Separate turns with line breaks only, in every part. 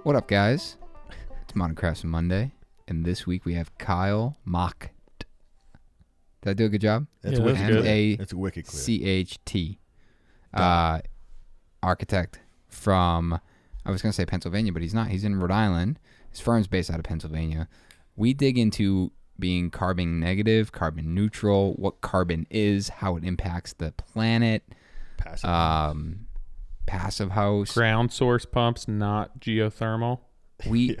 What up, guys? It's Modern Crafts Monday, and this week we have Kyle Macht. Did I do a good job?
That's good.
It's wicked clear.
C-H-T. Architect from, I was going to say Pennsylvania, but he's not. He's in Rhode Island. His firm's based out of Pennsylvania. We dig into being carbon negative, carbon neutral, what carbon is, how it impacts the planet. Passive house.
Ground source pumps, not geothermal.
We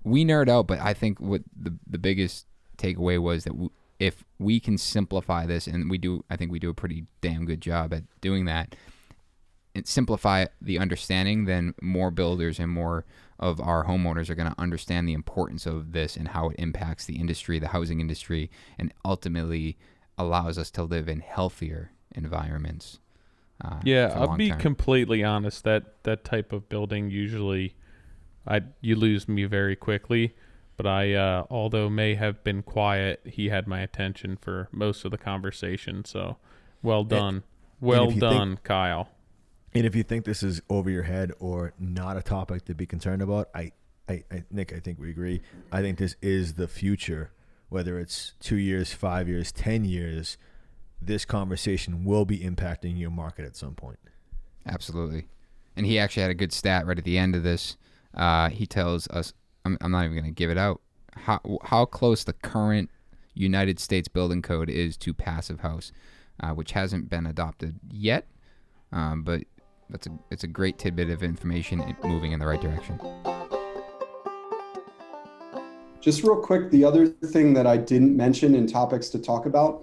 nerd out, but I think what the biggest takeaway was that if we can simplify this, and I think we do a pretty damn good job at doing that, and simplify the understanding, then more builders and more of our homeowners are going to understand the importance of this and how it impacts the industry, the housing industry, and ultimately allows us to live in healthier environments.
I'll be completely honest. That type of building usually, you lose me very quickly. But I, although may have been quiet, he had my attention for most of the conversation. So, well done, Kyle.
And if you think this is over your head or not a topic to be concerned about, Nick, I think we agree. I think this is the future. Whether it's 2 years, 5 years, 10 years. This conversation will be impacting your market at some point.
Absolutely. And he actually had a good stat right at the end of this. He tells us, I'm not even going to give it out, how close the current United States building code is to passive house, which hasn't been adopted yet. But it's a great tidbit of information moving in the right direction.
Just real quick, the other thing that I didn't mention in topics to talk about,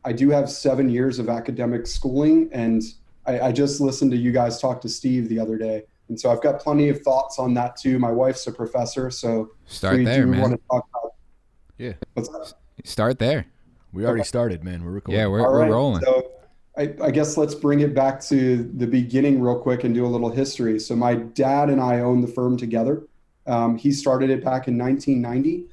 I do have 7 years of academic schooling, and I just listened to you guys talk to Steve the other day. And so I've got plenty of thoughts on that too. My wife's a professor, so
start there, man.
Want to talk about,
yeah.
What's that?
Start there.
We already started, man. We're recording.
Yeah, we're rolling.
So I guess let's bring it back to the beginning real quick and do a little history. So my dad and I own the firm together. He started it back in 1990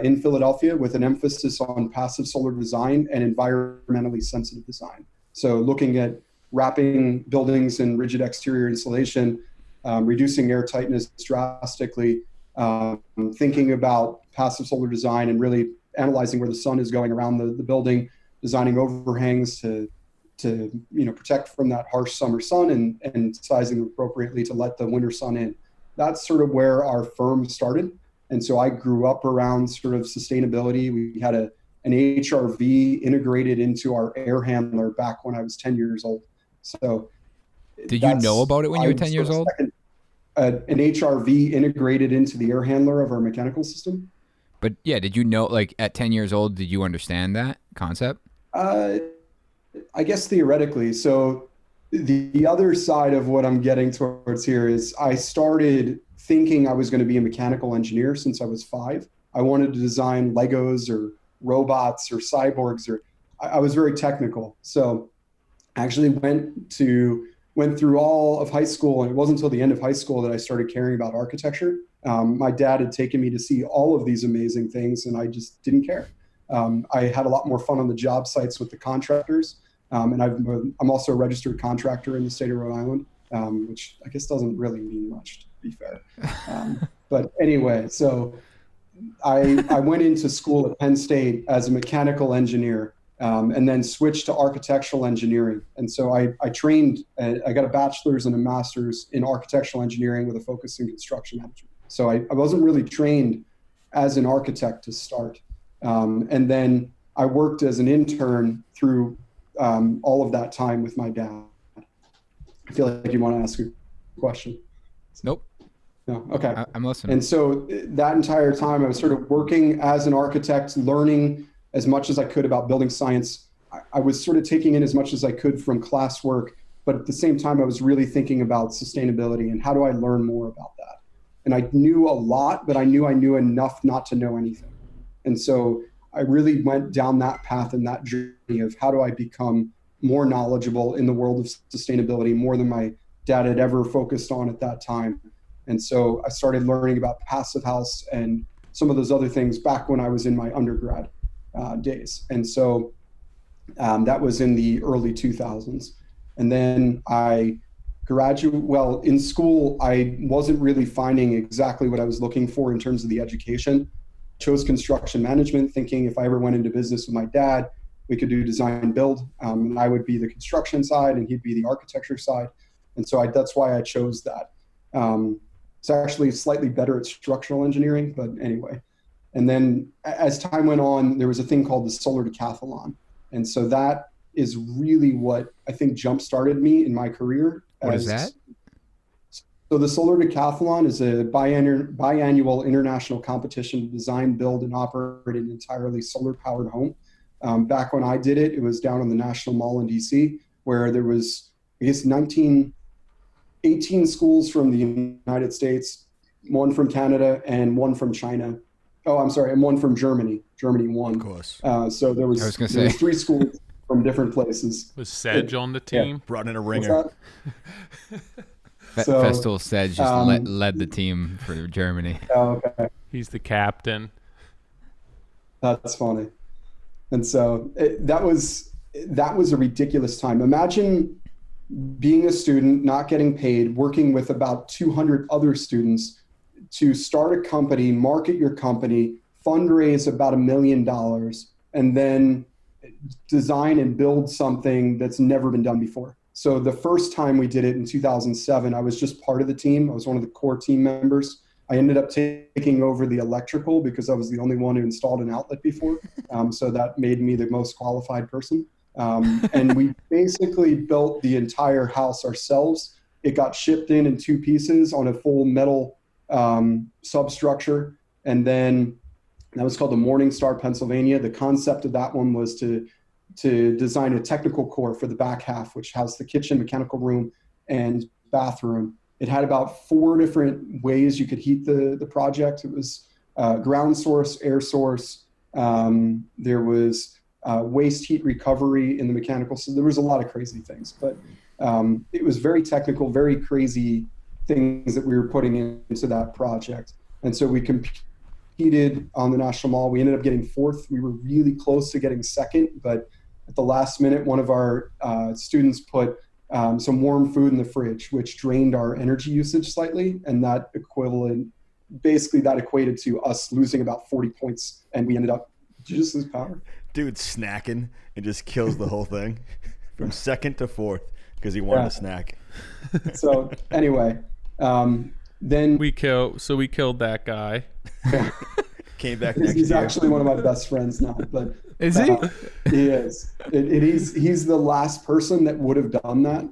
in Philadelphia with an emphasis on passive solar design and environmentally sensitive design. So looking at wrapping buildings in rigid exterior insulation, reducing air tightness drastically, thinking about passive solar design and really analyzing where the sun is going around the building, designing overhangs to protect from that harsh summer sun and sizing appropriately to let the winter sun in. That's sort of where our firm started. And so I grew up around sort of sustainability. We had an HRV integrated into our air handler back when I was 10 years old. So
did you know about it when you were 10 years old?
An HRV integrated into the air handler of our mechanical system.
But yeah, did you know, like at 10 years old, did you understand that concept?
I guess theoretically. So the other side of what I'm getting towards here is I started thinking I was going to be a mechanical engineer since I was 5. I wanted to design Legos or robots or cyborgs, or I was very technical. So I actually went through all of high school, and it wasn't until the end of high school that I started caring about architecture. My dad had taken me to see all of these amazing things, and I just didn't care. I had a lot more fun on the job sites with the contractors. And I'm also a registered contractor in the state of Rhode Island, which I guess doesn't really mean much, to be fair. But anyway, so I went into school at Penn State as a mechanical engineer, and then switched to architectural engineering. And so I trained, I got a bachelor's and a master's in architectural engineering with a focus in construction management. So I wasn't really trained as an architect to start. And then I worked as an intern through all of that time with my dad. I feel like you want to ask a question.
Nope.
No. Okay.
I'm listening.
And so that entire time I was sort of working as an architect, learning as much as I could about building science. I was sort of taking in as much as I could from classwork, but at the same time I was really thinking about sustainability and how do I learn more about that? And I knew a lot, but I knew enough not to know anything. And so I really went down that path and that journey of how do I become more knowledgeable in the world of sustainability, more than my dad had ever focused on at that time. And so I started learning about passive house and some of those other things back when I was in my undergrad days. And so that was in the early 2000s. And then I in school, I wasn't really finding exactly what I was looking for in terms of the education. Chose construction management, thinking if I ever went into business with my dad, we could do design build, and I would be the construction side and he'd be the architecture side. And so that's why I chose that. It's actually slightly better at structural engineering, but anyway. And then as time went on, there was a thing called the solar decathlon. And so that is really what I think jump-started me in my career.
What is that?
So the solar decathlon is a biannual international competition to design, build, and operate an entirely solar-powered home. Back when I did it, it was down on the National Mall in DC, where there was, I guess, 18 schools from the United States, one from Canada, and one from China. Oh, I'm sorry, and one from Germany. Germany won.
Of course.
So there was 3 schools from different places.
Was Sedge on the team?
Yeah. Brought in a ringer.
Festal Sedge just led the team for Germany.
Oh, okay.
He's the captain.
That's funny. And so that was a ridiculous time. Imagine being a student, not getting paid, working with about 200 other students to start a company, market your company, fundraise about $1 million, and then design and build something that's never been done before. So the first time we did it in 2007, I was just part of the team. I was one of the core team members. I ended up taking over the electrical because I was the only one who installed an outlet before. So that made me the most qualified person. And we basically built the entire house ourselves. It got shipped in 2 pieces on a full metal substructure. And then that was called the Morningstar, Pennsylvania. The concept of that one was to design a technical core for the back half, which has the kitchen, mechanical room, and bathroom. It had about 4 different ways you could heat the project. It was ground source, air source. There was waste heat recovery in the mechanical. So there was a lot of crazy things, but it was very technical, very crazy things that we were putting into that project. And so we competed on the National Mall. We ended up getting 4th. We were really close to getting 2nd, but at the last minute, one of our students put some warm food in the fridge, which drained our energy usage slightly. And that equated to us losing about 40 points. And we ended up, did you just lose power?
Dude snacking and just kills the whole thing from 2nd to 4th because he wanted a snack.
So anyway, then
we killed that guy.
Came back next
He's
year.
actually one of my best friends now, but
is he?
He is. He's the last person that would have done that,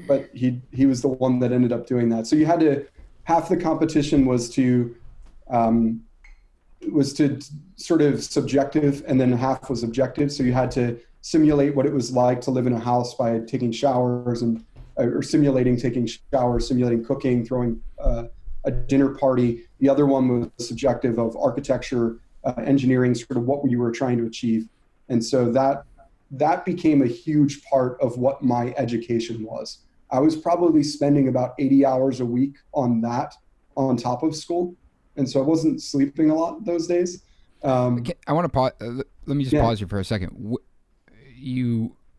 but he was the one that ended up doing that. So you had to. Half the competition was to sort of subjective, and then half was objective. So you had to simulate what it was like to live in a house by taking showers or simulating taking showers, simulating cooking, throwing a dinner party. The other one was subjective of architecture, engineering, sort of what you were trying to achieve. And so that became a huge part of what my education was. I was probably spending about 80 hours a week on that on top of school. And so I wasn't sleeping a lot those days.
I want to pause. Let me just pause you for a second.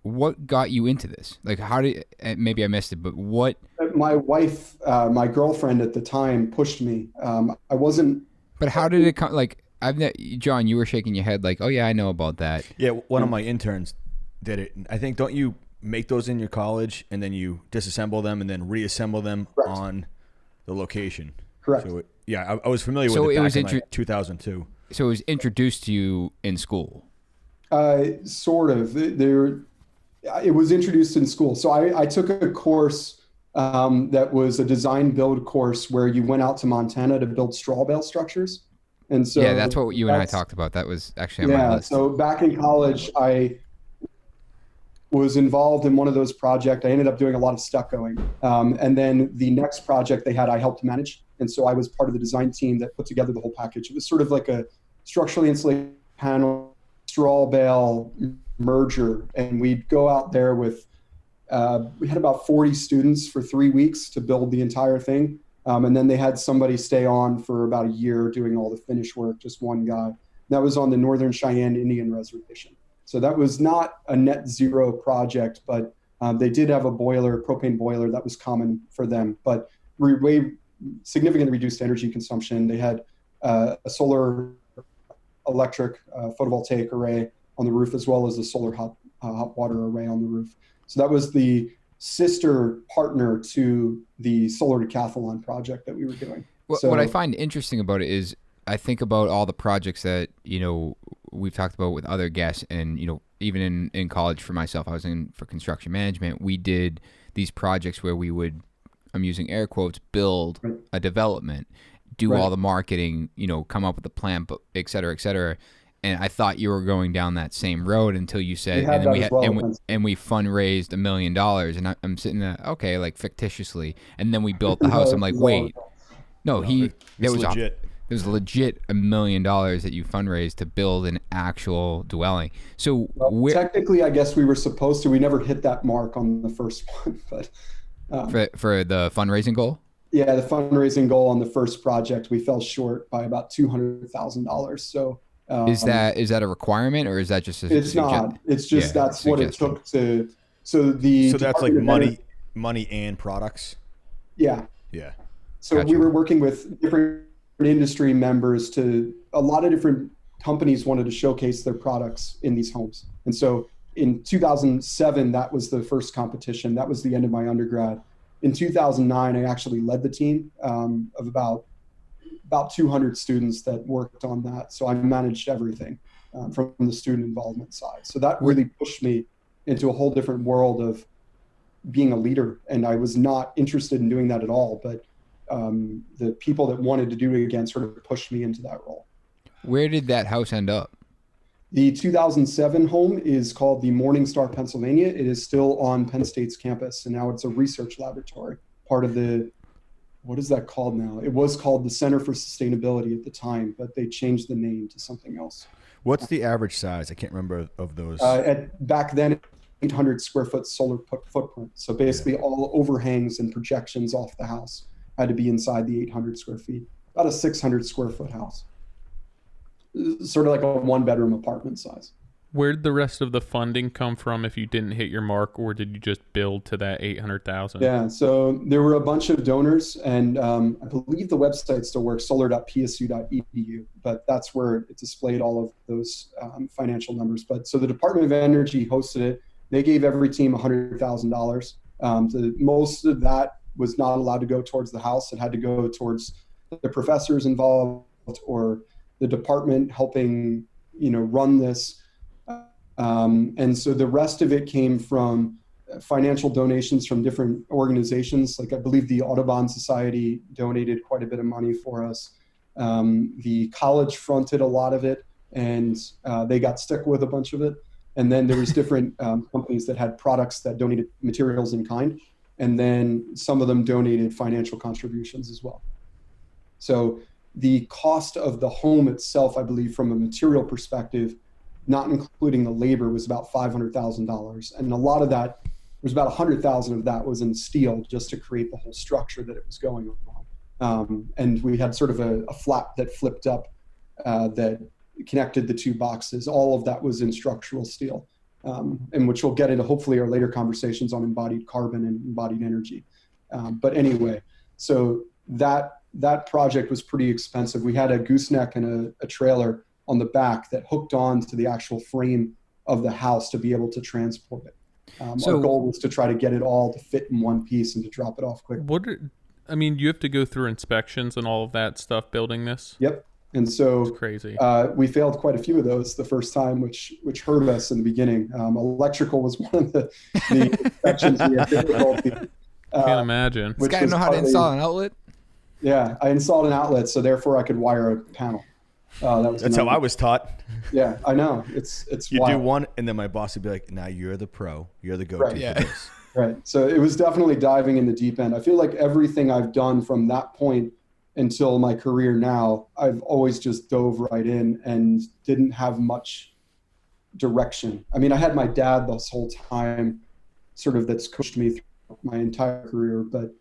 What got you into this? Like, how did, maybe I missed it, but what?
My wife, my girlfriend at the time pushed me. I wasn't.
But how did it come? Like, John, you were shaking your head like, oh yeah, I know about that.
Yeah, one of my interns did it. I think, don't you make those in your college and then you disassemble them and then reassemble them on the location?
Correct.
So I was familiar with it back in 2002.
So it was introduced to you in school?
Sort of. It was introduced in school. So I took a course that was a design build course where you went out to Montana to build straw bale structures. And so
that's what you and I talked about. That was actually on my list.
So back in college, I was involved in one of those projects. I ended up doing a lot of stuccoing. And then the next project they had, I helped manage. And so I was part of the design team that put together the whole package. It was sort of like a structurally insulated panel, straw bale merger. And we'd go out there with, we had about 40 students for 3 weeks to build the entire thing. And then they had somebody stay on for about a year doing all the finish work, just one guy. That was on the Northern Cheyenne Indian Reservation. So that was not a net zero project, but They did have a propane boiler that was common for them, but we significantly reduced energy consumption. They had a solar electric photovoltaic array on the roof, as well as a solar hot water array on the roof. So that was the sister partner to the solar decathlon project that we were doing.
What I find interesting about it is I think about all the projects that, we've talked about with other guests, and, even in college for myself, I was for construction management. We did these projects where we would, I'm using air quotes, build a development, do all the marketing, come up with a plan, et cetera, et cetera. And I thought you were going down that same road until you said, and we fundraised $1 million. And I'm sitting there, okay, like fictitiously. And then we built the house. I'm like, wait, there was legit $1 million that you fundraised to build an actual dwelling. So
technically, I guess we were supposed to. We never hit that mark on the first one, but
for the fundraising goal.
Yeah, the fundraising goal on the first project, we fell short by about $200,000. So.
Is that a requirement, or is that just
it's not. It's just that's what it took to. So
that's like money and products.
Yeah.
Yeah.
So we were working with different industry members. A lot of different companies wanted to showcase their products in these homes, and so in 2007, that was the first competition. That was the end of my undergrad. In 2009, I actually led the team of about 200 students that worked on that. So I managed everything from the student involvement side. So that really pushed me into a whole different world of being a leader. And I was not interested in doing that at all. But the people that wanted to do it again sort of pushed me into that role.
Where did that house end up?
The 2007 home is called the Morningstar, Pennsylvania. It is still on Penn State's campus. And now it's a research laboratory, part of the what is that called now? It was called the Center for Sustainability at the time, but they changed the name to something else.
What's the average size? I can't remember of those.
Back then, 800 square foot solar footprint. So basically all overhangs and projections off the house had to be inside the 800 square feet. About a 600 square foot house. Sort of like a 1-bedroom apartment size.
Where did the rest of the funding come from if you didn't hit your mark, or did you just build to that 800,000?
Yeah, so there were a bunch of donors, and I believe the website still works, solar.psu.edu, but that's where it displayed all of those financial numbers. But so the Department of Energy hosted it. They gave every team $100,000. Most of that was not allowed to go towards the house. It had to go towards the professors involved or the department helping, run this. And so the rest of it came from financial donations from different organizations. Like I believe the Audubon Society donated quite a bit of money for us. The college fronted a lot of it, and they got stuck with a bunch of it. And then there was different companies that had products that donated materials in kind. And then some of them donated financial contributions as well. So the cost of the home itself, I believe from a material perspective, not including the labor, was about $500,000. And a lot of that, there's about $100,000 of that was in steel just to create the whole structure that it was going on. And we had sort of a flap that flipped up that connected the two boxes. All of that was in structural steel, and which we'll get into hopefully our later conversations on embodied carbon and embodied energy. But anyway, so that project was pretty expensive. We had a gooseneck and a trailer on the back that hooked on to the actual frame of the house to be able to transport it. Our goal was to try to get it all to fit in one piece and to drop it off quickly.
You have to go through inspections and all of that stuff building this?
Yep. And so
it's crazy.
We failed quite a few of those the first time, which hurt us in the beginning. Electrical was one of the inspections we had difficulty.
Can't imagine.
This guy know how to install an outlet?
Yeah,
I installed an outlet, so therefore I could wire a panel.
That's how I was taught.
Yeah, I know. It's
you
wild.
do one, and then my boss would be like, "Now you're the pro. You're the go-to for this."
Right. So it was definitely diving in the deep end. I feel like everything I've done from that point until my career now, I've always just dove right in and didn't have much direction. I mean, I had my dad this whole time, sort of that's coached me through my entire career, but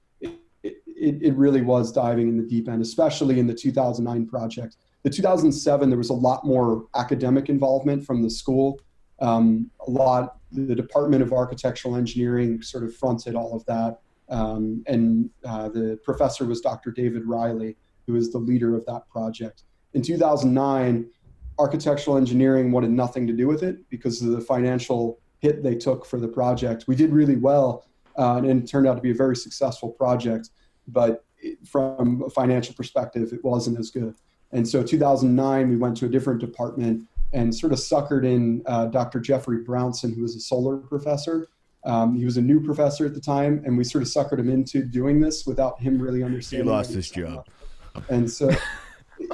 it really was diving in the deep end, especially in the 2009 project. The 2007, there was a lot more academic involvement from the school. The Department of Architectural Engineering sort of fronted all of that. The professor was Dr. David Riley, who is the leader of that project. In 2009, architectural engineering wanted nothing to do with it because of the financial hit they took for the project. We did really well, and it turned out to be a very successful project, but from a financial perspective, it wasn't as good. And so 2009, we went to a different department and sort of suckered in Dr. Jeffrey Brownson, who was a solar professor. He was a new professor at the time, and we sort of suckered him into doing this without him really understanding.
He lost his job.
And so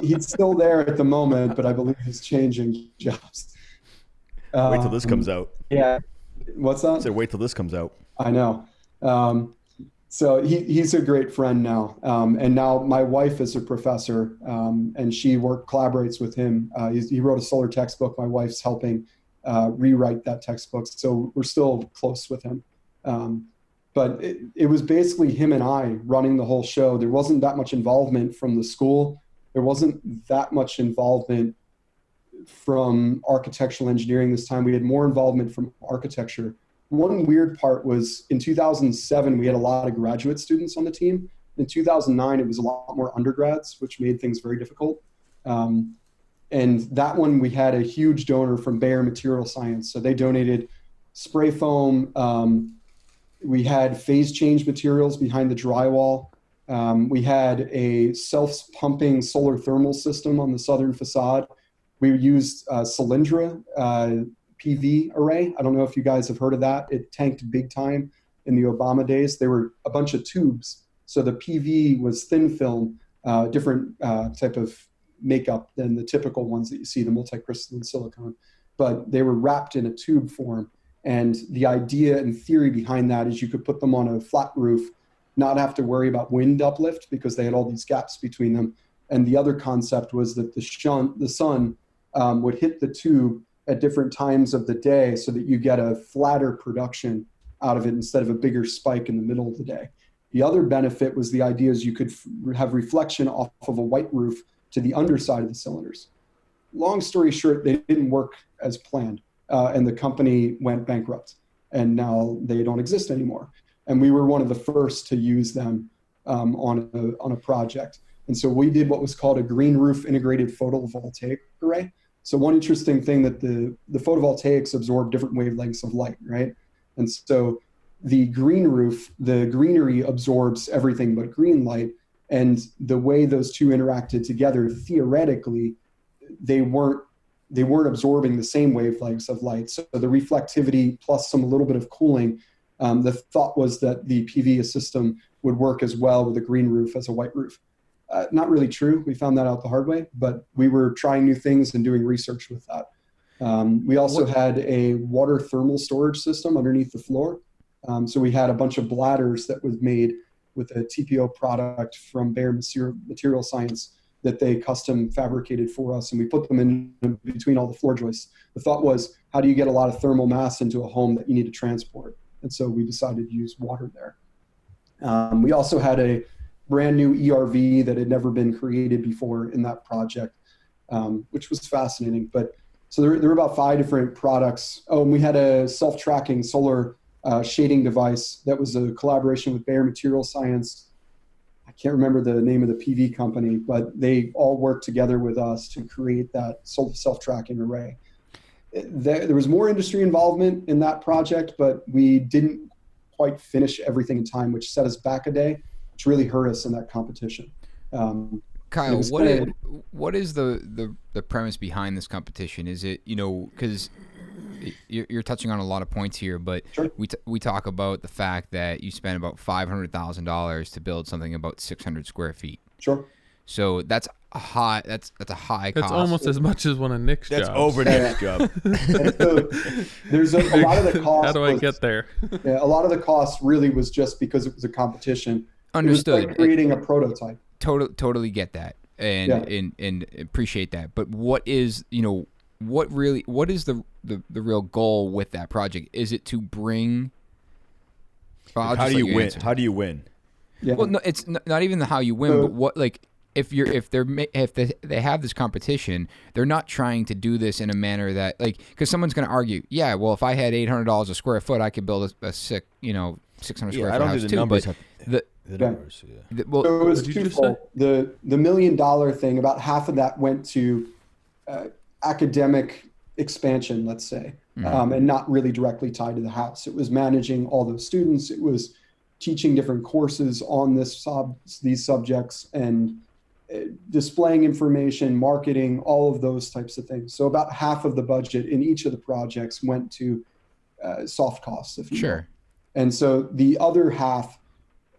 he's still there at the moment, but I believe he's changing jobs.
Wait till this comes out.
Yeah. What's that?
I said, wait till this comes out.
I know. So he's a great friend now. And now my wife is a professor, and she collaborates with him. He wrote a solar textbook. My wife's helping rewrite that textbook. So we're still close with him. But it was basically him and I running the whole show. There wasn't that much involvement from the school. There wasn't that much involvement from architectural engineering this time. We had more involvement from architecture. One weird part was in 2007, we had a lot of graduate students on the team. In 2009, it was a lot more undergrads, which made things very difficult. And that one, we had a huge donor from Bayer Material Science. So they donated spray foam. We had phase change materials behind the drywall. We had a self-pumping solar thermal system on the southern facade. We used Cylindra PV array. I don't know if you guys have heard of that. It tanked big time in the Obama days. They were a bunch of tubes. So the PV was thin film, different type of makeup than the typical ones that you see, the multicrystalline silicone. But they were wrapped in a tube form. And the idea and theory behind that is you could put them on a flat roof, not have to worry about wind uplift because they had all these gaps between them. And the other concept was that the sun would hit the tube at different times of the day so that you get a flatter production out of it instead of a bigger spike in the middle of the day. The other benefit was the idea is you could have reflection off of a white roof to the underside of the cylinders. Long story short, they didn't work as planned, and the company went bankrupt, and now they don't exist anymore. And we were one of the first to use them on a project. And so we did what was called a green roof integrated photovoltaic array. So one interesting thing that the photovoltaics absorb different wavelengths of light, right? And so the green roof, the greenery absorbs everything but green light. And the way those two interacted together, theoretically, they weren't absorbing the same wavelengths of light. So the reflectivity plus a little bit of cooling, the thought was that the PV system would work as well with a green roof as a white roof. Not really true. We found that out the hard way, but we were trying new things and doing research with that. We also had a water thermal storage system underneath the floor. So we had a bunch of bladders that was made with a TPO product from Bayer Material Science that they custom fabricated for us, and we put them in between all the floor joists. The thought was, how do you get a lot of thermal mass into a home that you need to transport? And so we decided to use water there. We also had a brand new ERV that had never been created before in that project, which was fascinating. But so there were about 5 different products. Oh, and we had a self-tracking solar shading device that was a collaboration with Bayer Material Science. I can't remember the name of the PV company, but they all worked together with us to create that self-tracking array. There was more industry involvement in that project, but we didn't quite finish everything in time, which set us back a day, which really hurt us in that competition.
Kyle, what is the premise behind this competition? Is it, because you're touching on a lot of points here, but
sure.
we talk about the fact that you spent about $500,000 to build something about 600 square feet.
Sure.
So that's a high cost.
That's almost as much as one of Nick's jobs.
That's over Nick's job.
So there's a lot of the cost.
How do I get there?
Yeah, a lot of the cost really was just because it was a competition.
Understood.
It was like creating a prototype.
Totally get that, and appreciate that. But what is the real goal with that project? Is it to bring?
How do you win? How do you win?
Yeah.
Well, no, it's not even how you win, but what they have this competition, they're not trying to do this in a manner that because someone's going to argue, yeah, well, if I had $800 a square foot, I could build a 600 square foot
I don't
house
do the
too.
Numbers
But
the numbers. Yeah.
So it was twofold. The $1 million thing, about half of that went to academic expansion, let's say, and not really directly tied to the house. It was managing all those students. It was teaching different courses on these subjects and displaying information, marketing, all of those types of things. So about half of the budget in each of the projects went to soft costs, if you will. And so the other half,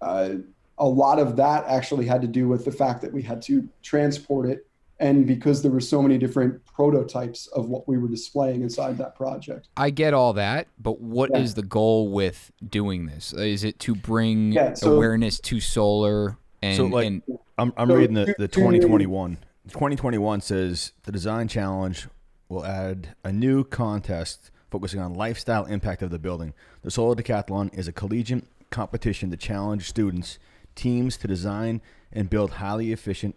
a lot of that actually had to do with the fact that we had to transport it. And because there were so many different prototypes of what we were displaying inside that project.
I get all that, but what is the goal with doing this? Is it to bring awareness to solar? And,
I'm reading the 2021. 2021 says the design challenge will add a new contest focusing on lifestyle impact of the building. The Solar Decathlon is a collegiate competition to challenge students, teams to design and build highly efficient,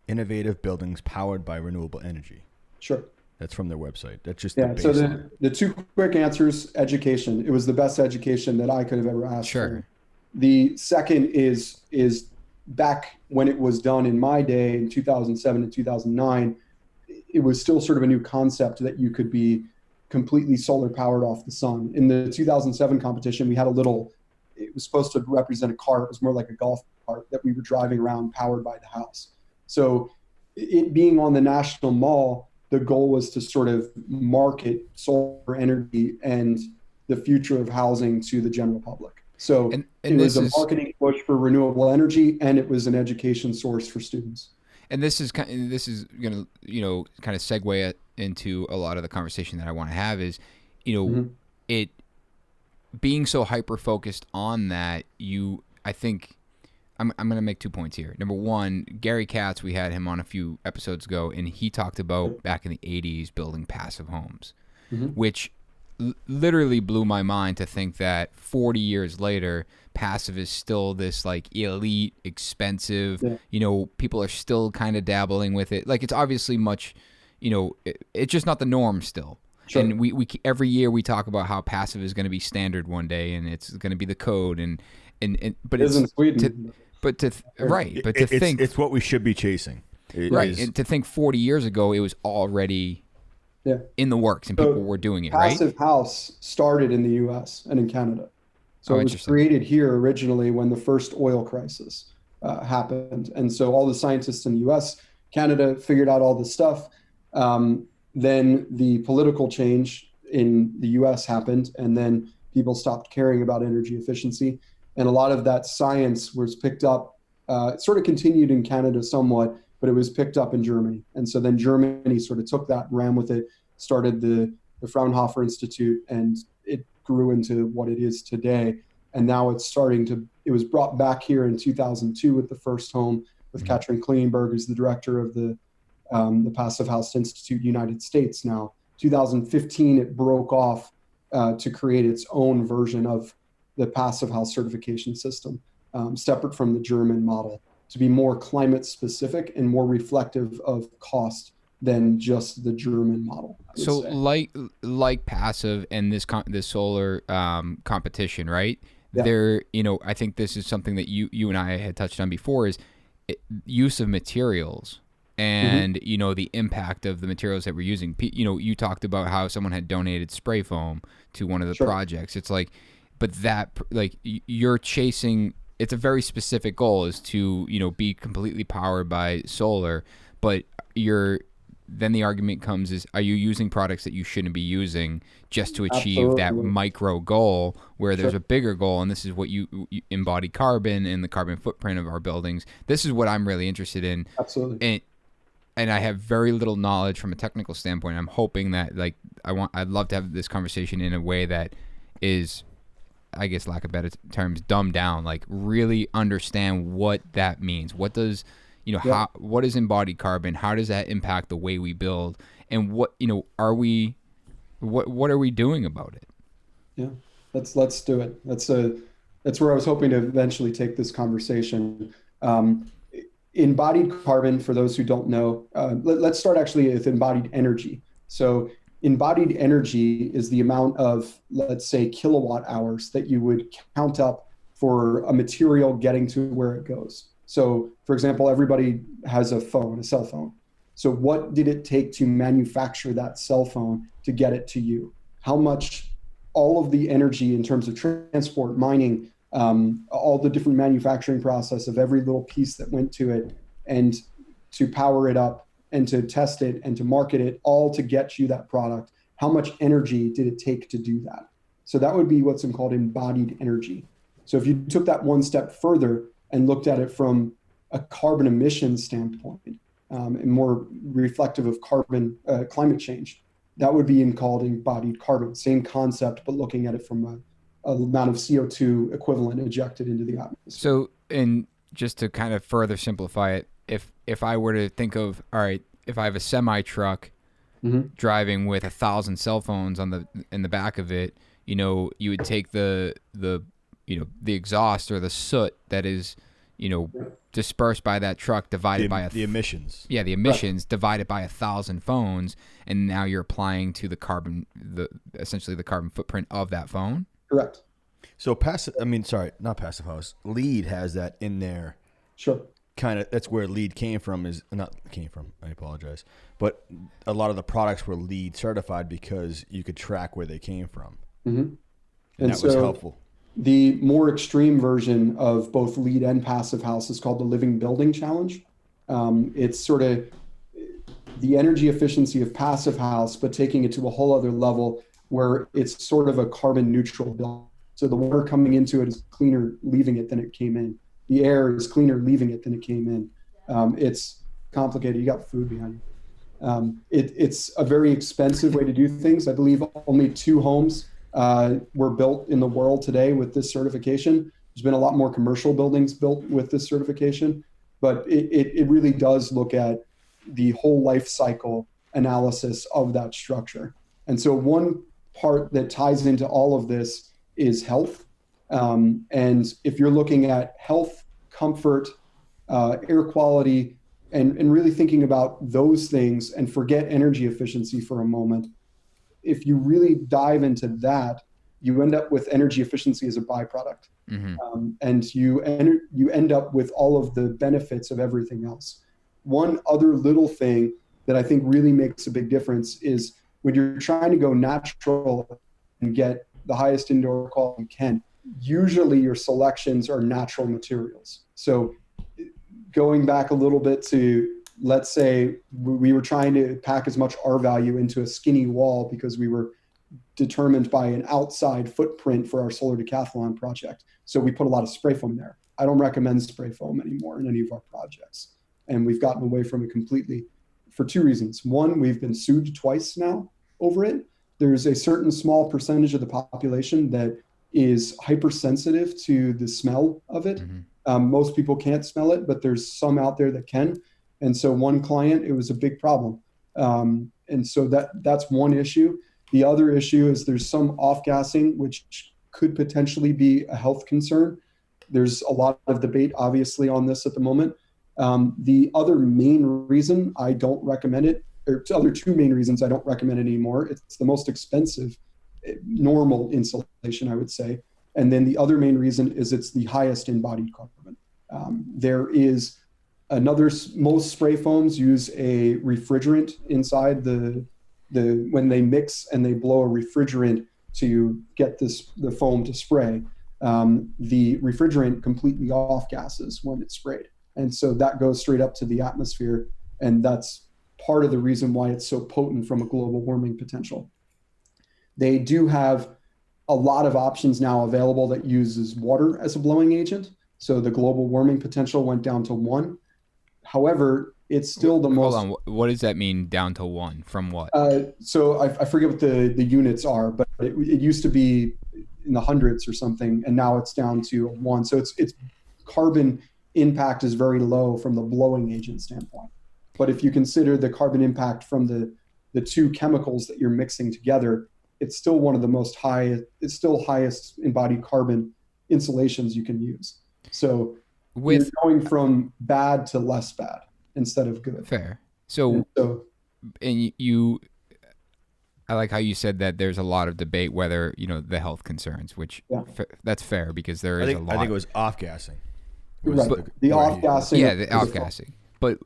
innovative buildings powered by renewable energy.
Sure.
That's from their website. That's just
so the two quick answers: education. It was the best education that I could have ever asked for. The second is back when it was done in my day in 2007 and 2009, it was still sort of a new concept that you could be completely solar powered off the sun. In the 2007 competition, we had it was supposed to represent a cart. It was more like a golf cart that we were driving around powered by the house. So it being on the National Mall, the goal was to sort of market solar energy and the future of housing to the general public. So it was a marketing push for renewable energy, and it was an education source for students.
And this is going to, kind of segue into a lot of the conversation that I want to have is, it being so hyper focused on that, I think I'm going to make 2 points here. Number one, Gary Katz, we had him on a few episodes ago, and he talked about back in the 80s building passive homes, which literally blew my mind to think that 40 years later, passive is still this elite, expensive, people are still kind of dabbling with it. It's obviously much, it's just not the norm still. Sure. And we every year we talk about how passive is going to be standard one day, and it's going to be the code, but it's
in Sweden.
It's what we should be chasing.
And to think 40 years ago it was already in the works and people were doing it, right?
Passive house started in the U.S. and in Canada. So it was created here originally when the first oil crisis happened. And so all the scientists in the U.S., Canada figured out all this stuff. Then the political change in the U.S. happened, and then people stopped caring about energy efficiency. And a lot of that science was picked up, sort of continued in Canada somewhat, but it was picked up in Germany. And so then Germany sort of took that, ran with it, started the Fraunhofer Institute, and it grew into what it is today. And now it was brought back here in 2002 with the first home with Katrin Kleinberg, who's the director of the Passive House Institute United States now. 2015, it broke off to create its own version of the Passive House certification system, separate from the German model, to be more climate specific and more reflective of cost than just the German model.
So like passive and this solar competition, right? Yeah. There, I think this is something that you and I had touched on before is use of materials and, the impact of the materials that we're using. You talked about how someone had donated spray foam to one of the projects. It's but that, you're chasing, it's a very specific goal is to, be completely powered by solar, but then the argument comes is, are you using products that you shouldn't be using just to achieve that micro goal where there's a bigger goal? And this is what you embody carbon and the carbon footprint of our buildings. This is what I'm really interested in.
Absolutely.
And I have very little knowledge from a technical standpoint. I'm hoping that I'd love to have this conversation in a way that is, I guess, lack of better terms, dumbed down, really understand what that means. What does, what is embodied carbon? How does that impact the way we build? And what are we doing about it?
Yeah, let's do it. That's where I was hoping to eventually take this conversation. embodied carbon, for those who don't know, let's start actually with embodied energy. So embodied energy is the amount of, let's say, kilowatt hours that you would count up for a material getting to where it goes. So for example, everybody has a phone, a cell phone. So what did it take to manufacture that cell phone to get it to you? How much, all of the energy in terms of transport, mining, all the different manufacturing process of every little piece that went to it, and to power it up and to test it and to market it, all to get you that product. How much energy did it take to do that? So that would be what's called embodied energy. So if you took that one step further and looked at it from a carbon emissions standpoint, and more reflective of climate change, that would be called embodied carbon. Same concept, but looking at it from a amount of CO2 equivalent ejected into the atmosphere.
So, and just to kind of further simplify it, if I were to think of, all right, if I have a semi truck driving with 1,000 cell phones in the back of it, you would take the exhaust or the soot that is, dispersed by that truck, divided by
the emissions.
Yeah, the emissions divided by 1,000 phones, and now you're applying to essentially the carbon footprint of that phone.
Correct.
So not Passive House. LEED has that in there.
Sure.
Kind of, that's where LEED came from. I apologize, but a lot of the products were LEED certified because you could track where they came from, and that was helpful.
The more extreme version of both LEED and Passive House is called the Living Building Challenge. It's sort of the energy efficiency of Passive House, but taking it to a whole other level where it's sort of a carbon neutral building. So the water coming into it is cleaner leaving it than it came in. The air is cleaner leaving it than it came in. It's complicated. You got food behind you. It's a very expensive way to do things. I believe only 2 homes were built in the world today with this certification. There's been a lot more commercial buildings built with this certification, but it really does look at the whole life cycle analysis of that structure. And so one part that ties into all of this is health. And if you're looking at health, comfort, air quality, and really thinking about those things and forget energy efficiency for a moment, if you really dive into that, you end up with energy efficiency as a byproduct. And you end up with all of the benefits of everything else. One other little thing that I think really makes a big difference is when you're trying to go natural and get the highest indoor quality you can, usually your selections are natural materials. So going back a little bit to, let's say we were trying to pack as much R value into a skinny wall because we were determined by an outside footprint for our solar decathlon project. So we put a lot of spray foam there. I don't recommend spray foam anymore in any of our projects. And we've gotten away from it completely for 2 reasons. One, we've been sued twice now over it. There's a certain small percentage of the population that is hypersensitive to the smell of it. Most people can't smell it, but there's some out there that can. And so one client, it was a big problem. And so that's one issue. The other issue is there's some off-gassing, which could potentially be a health concern. There's a lot of debate, obviously, on this at the moment. The other main reason I don't recommend it, or other 2 main reasons I don't recommend it anymore, it's the most expensive normal insulation, I would say. And then the other main reason is it's the highest embodied carbon. There is most spray foams use a refrigerant inside when they mix and they blow a refrigerant to get the foam to spray. The refrigerant completely off gases when it's sprayed. And so that goes straight up to the atmosphere. And that's part of the reason why it's so potent from a global warming potential. They do have a lot of options now available that uses water as a blowing agent. So the global warming potential went down to 1. However, it's still the most.
Hold on. What does that mean, down to 1? From what?
So I forget what the units are, but it used to be in the hundreds or something, and now it's down to 1. So it's carbon impact is very low from the blowing agent standpoint. But if you consider the carbon impact from the 2 chemicals that you're mixing together, it's still one of the highest embodied carbon insulations you can use. So you're going from bad to less bad instead of good.
Fair. So I like how you said that there's a lot of debate whether, the health concerns, which that's fair because there is a lot.
I think it was off-gassing.
Right. The off-gassing.
Yeah, the off-gassing. But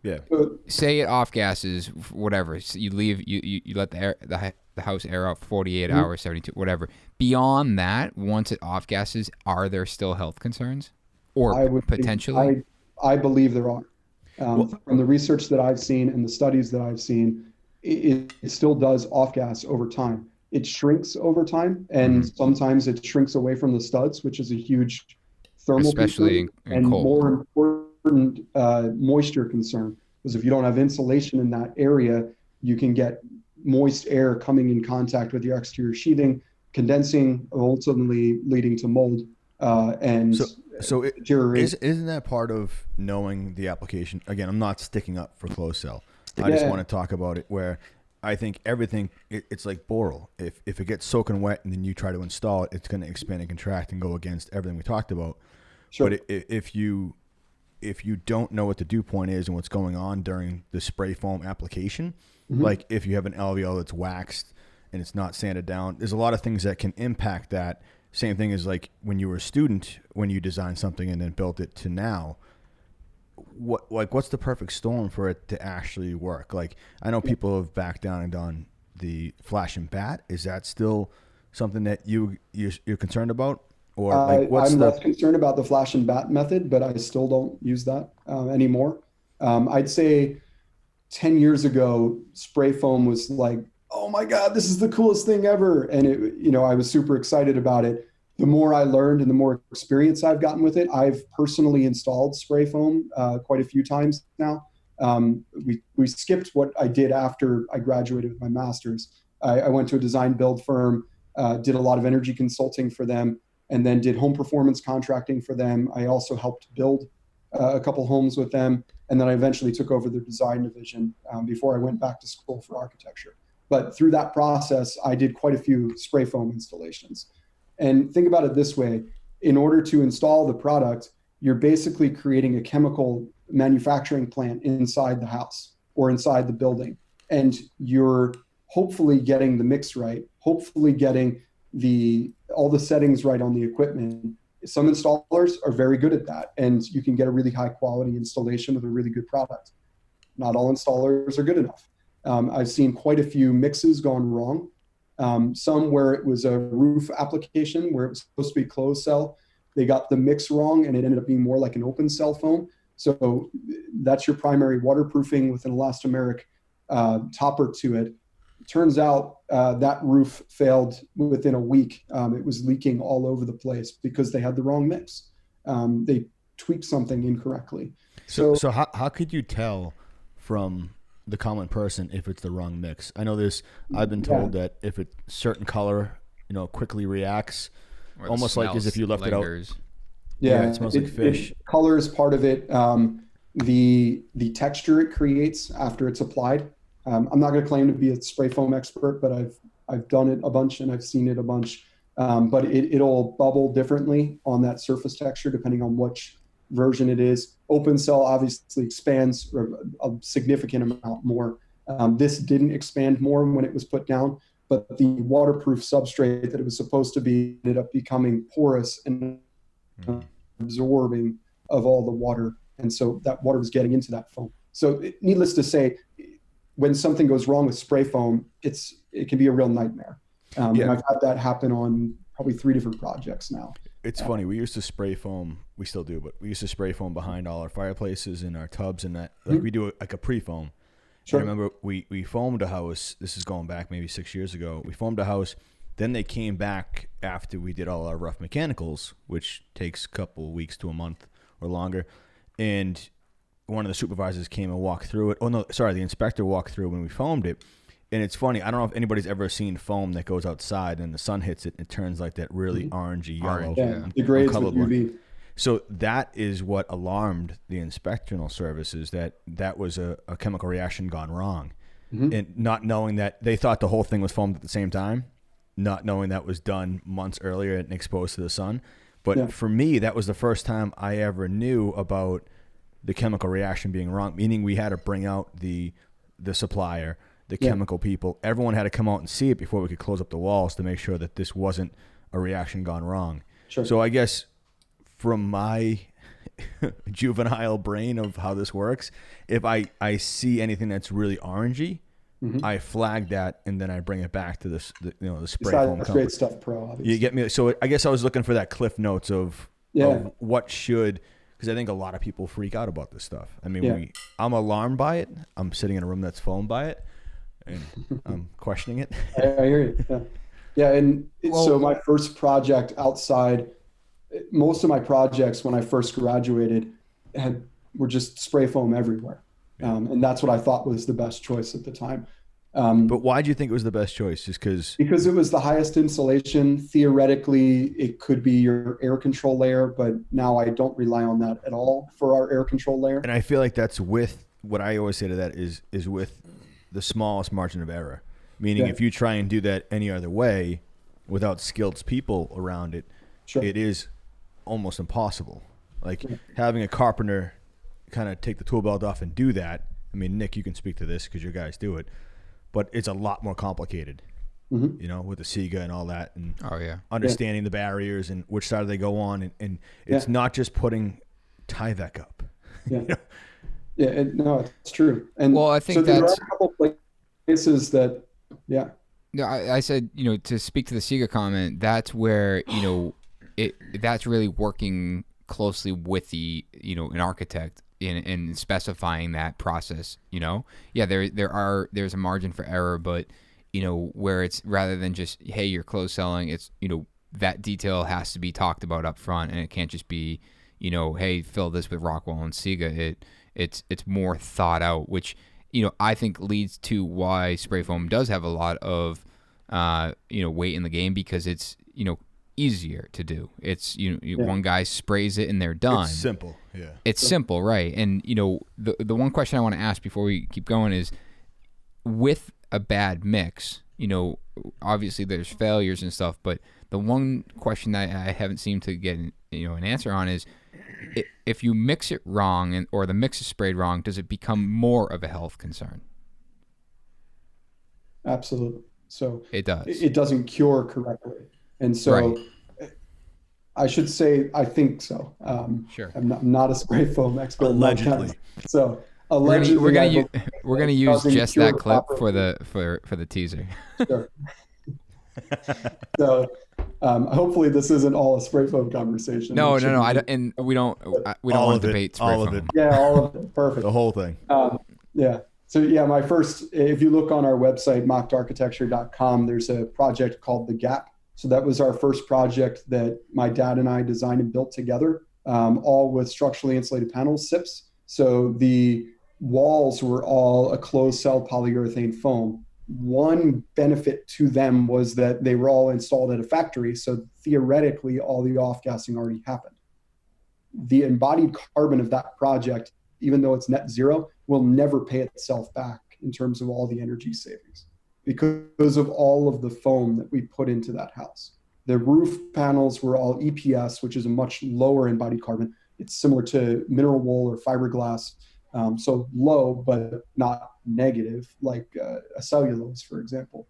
say it off-gasses, whatever. So you leave, you let the house air out 48 hours, 72, whatever. Beyond that, once it off-gasses, are there still health concerns? Or potentially?
I believe there are. From the research that I've seen and the studies that I've seen, it still does off-gas over time. It shrinks over time, and sometimes it shrinks away from the studs, which is a huge thermal
especially
concern, and cold. More important moisture concern, because if you don't have insulation in that area, you can get moist air coming in contact with your exterior sheathing, condensing, ultimately leading to mold deterioration.
Isn't that part of knowing the application? Again, I'm not sticking up for closed cell. I just want to talk about it where I think everything, it's like boral. If it gets soaking wet and then you try to install it, it's going to expand and contract and go against everything we talked about. Sure. But if you don't know what the dew point is and what's going on during the spray foam application, like if you have an LVL that's waxed and it's not sanded down, there's a lot of things that can impact that. Same thing as like when you were a student, when you designed something and then built it to now. What's the perfect storm for it to actually work? Like, I know people have backed down and done the flash and bat. Is that still something that you're concerned about? Or
I'm less concerned about the flash and bat method, but I still don't use that anymore. I'd say 10 years ago, spray foam was like, oh my God, this is the coolest thing ever. And I was super excited about it. The more I learned and the more experience I've gotten with it, I've personally installed spray foam quite a few times now. We skipped what I did after I graduated with my master's. I went to a design build firm, did a lot of energy consulting for them, and then did home performance contracting for them. I also helped build a couple homes with them. And then I eventually took over their design division before I went back to school for architecture. But through that process, I did quite a few spray foam installations. And think about it this way. In order to install the product, you're basically creating a chemical manufacturing plant inside the house or inside the building. And you're hopefully getting the mix right, hopefully getting all the settings right on the equipment. Some installers are very good at that, and you can get a really high quality installation with a really good product. Not all installers are good enough. I've seen quite a few mixes gone wrong. Some where it was a roof application where it was supposed to be closed cell. They got the mix wrong and it ended up being more like an open cell foam. So that's your primary waterproofing with an elastomeric topper to it. Turns out that roof failed within a week. It was leaking all over the place because they had the wrong mix. They tweaked something incorrectly.
So how could you tell from the common person if it's the wrong mix? I know this. I've been told that if a certain color, quickly reacts, almost like as if you left lingers. It out. Yeah, it smells like fish.
Color is part of it. The texture it creates after it's applied. I'm not going to claim to be a spray foam expert, but I've done it a bunch and I've seen it a bunch. But it'll bubble differently on that surface texture depending on which version it is. Open cell obviously expands a significant amount more. This didn't expand more when it was put down, but the waterproof substrate that it was supposed to be ended up becoming porous and absorbing of all the water. And so that water was getting into that foam. So needless to say, when something goes wrong with spray foam, it can be a real nightmare. And I've had that happen on probably 3 different projects now.
It's funny. We used to spray foam. We still do, but we used to spray foam behind all our fireplaces and our tubs and that. Like we do like a pre-foam. Sure. I remember we foamed a house. This is going back maybe 6 years ago. We foamed a house. Then they came back after we did all our rough mechanicals, which takes a couple weeks to a month or longer. And one of the supervisors came and walked through it. Oh, no, sorry. The inspector walked through when we foamed it. And it's funny. I don't know if anybody's ever seen foam that goes outside and the sun hits it and it turns like that really orangey yellow.
Yeah, degrades with UV.
So that is what alarmed the inspectional services, that was a chemical reaction gone wrong. And not knowing that, they thought the whole thing was foamed at the same time, not knowing that was done months earlier and exposed to the sun. But for me, that was the first time I ever knew about the chemical reaction being wrong, meaning we had to bring out the supplier, the chemical people. Everyone had to come out and see it before we could close up the walls to make sure that this wasn't a reaction gone wrong.
Sure.
So I guess from my juvenile brain of how this works, if I see anything that's really orangey, I flag that, and then I bring it back to the spray foam company.
Great stuff, Pro. Obviously.
You get me? So I guess I was looking for that cliff notes of what should, because I think a lot of people freak out about this stuff. I mean, I'm alarmed by it. I'm sitting in a room that's foamed by it, and I'm questioning it.
I hear you. Yeah, and so my first project outside, most of my projects when I first graduated were just spray foam everywhere. And that's what I thought was the best choice at the time.
But why do you think it was the best choice? Just
because it was the highest insulation. Theoretically, it could be your air control layer, but now I don't rely on that at all for our air control layer.
And I feel like that's with what I always say to that is with the smallest margin of error. Meaning if you try and do that any other way without skilled people around it, it is almost impossible. Like having a carpenter kind of take the tool belt off and do that. I mean, Nick, you can speak to this because your guys do it, but it's a lot more complicated, with the SIGA and all that, and understanding the barriers and which side they go on, and it's not just putting Tyvek up.
No, it's true. And
I think
there are a couple places that,
No, I said, to speak to the SIGA comment, that's where, that's really working closely with an architect in specifying that process, there's a margin for error, but, where it's rather than just, hey, you're closed selling, it's, that detail has to be talked about up front, and it can't just be, hey, fill this with Rockwell and SIGA. It's more thought out, which, I think leads to why spray foam does have a lot of, weight in the game, because it's, easier to do. It's, one guy sprays it and they're done.
It's simple. Yeah.
It's simple, right? And, the one question I want to ask before we keep going is, with a bad mix, obviously there's failures and stuff, but the one question that I haven't seemed to get, an answer on is, if you mix it wrong or the mix is sprayed wrong, does it become more of a health concern?
Absolutely. So
it does.
It doesn't cure correctly. And so I should say, I think so.
Sure.
I'm not a spray foam expert.
Allegedly.
So allegedly,
we're gonna use just that clip for the teaser.
Sure. So hopefully this isn't all a spray foam conversation.
No. I don't, and we don't want to debate spray foam.
All of it.
Yeah, all of it. Perfect.
The whole thing.
So my first, if you look on our website, machtarchitecture.com, there's a project called The Gap. So that was our first project that my dad and I designed and built together, all with structurally insulated panels, SIPs. So the walls were all a closed cell polyurethane foam. One benefit to them was that they were all installed at a factory. So theoretically, all the off-gassing already happened. The embodied carbon of that project, even though it's net zero, will never pay itself back in terms of all the energy savings, because of all of the foam that we put into that house. The roof panels were all EPS, which is a much lower embodied carbon. It's similar to mineral wool or fiberglass. So low, but not negative, like a cellulose, for example.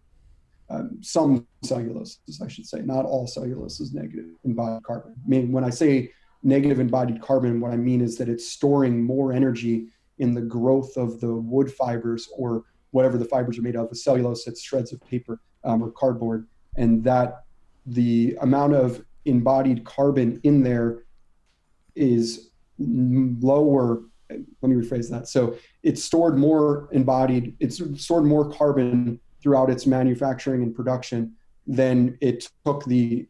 Some celluloses, I should say. Not all cellulose is negative embodied carbon. I mean, when I say negative embodied carbon, what I mean is that it's storing more energy in the growth of the wood fibers, or whatever the fibers are made of. With cellulose, it's shreds of paper or cardboard, and that the amount of embodied carbon in there is lower. Let me rephrase that. So it's stored more carbon throughout its manufacturing and production than it took to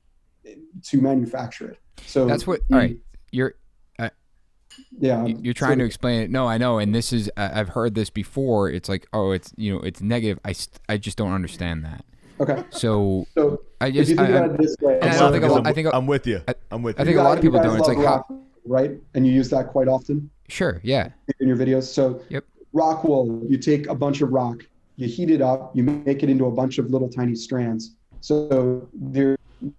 manufacture it. So
that's what. All right, you're trying to explain it. No, I know, and this is I've heard this before. It's like, oh, it's it's negative. I just don't understand that.
Okay.
So I
just if you think about it this way,
I'm with you. I'm with you.
I think a lot of people don't. It's like
rock, right, and you use that quite often.
Sure. Yeah.
In your videos. So rock wool, you take a bunch of rock, you heat it up, you make it into a bunch of little tiny strands. So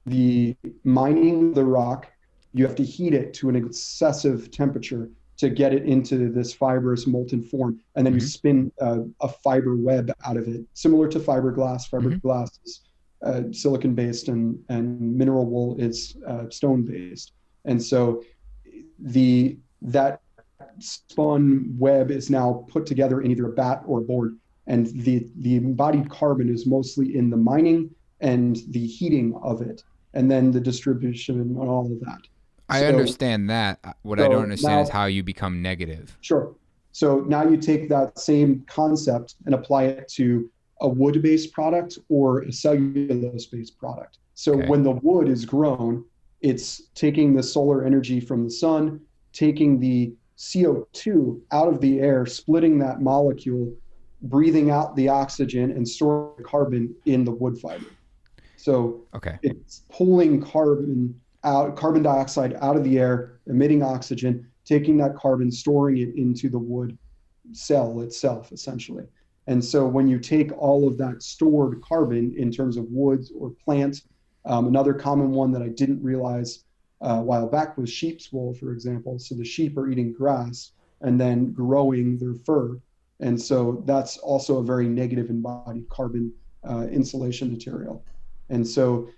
the mining the rock you have to heat it to an excessive temperature to get it into this fibrous molten form. And then you spin a fiber web out of it, similar to fiberglass. Fiberglass is silicon based and mineral wool is stone based. And so that spun web is now put together in either a bat or a board. And the embodied carbon is mostly in the mining and the heating of it, and then the distribution and all of that.
I understand that. What I don't understand is how you become negative.
Sure. So now you take that same concept and apply it to a wood-based product or a cellulose-based product. So when the wood is grown, it's taking the solar energy from the sun, taking the CO2 out of the air, splitting that molecule, breathing out the oxygen, and storing carbon in the wood fiber. So it's pulling carbon dioxide out of the air, emitting oxygen, taking that carbon, storing it into the wood cell itself, essentially. And so when you take all of that stored carbon in terms of woods or plants, another common one that I didn't realize a while back was sheep's wool, for example. So the sheep are eating grass and then growing their fur. And so that's also a very negative embodied carbon insulation material. And so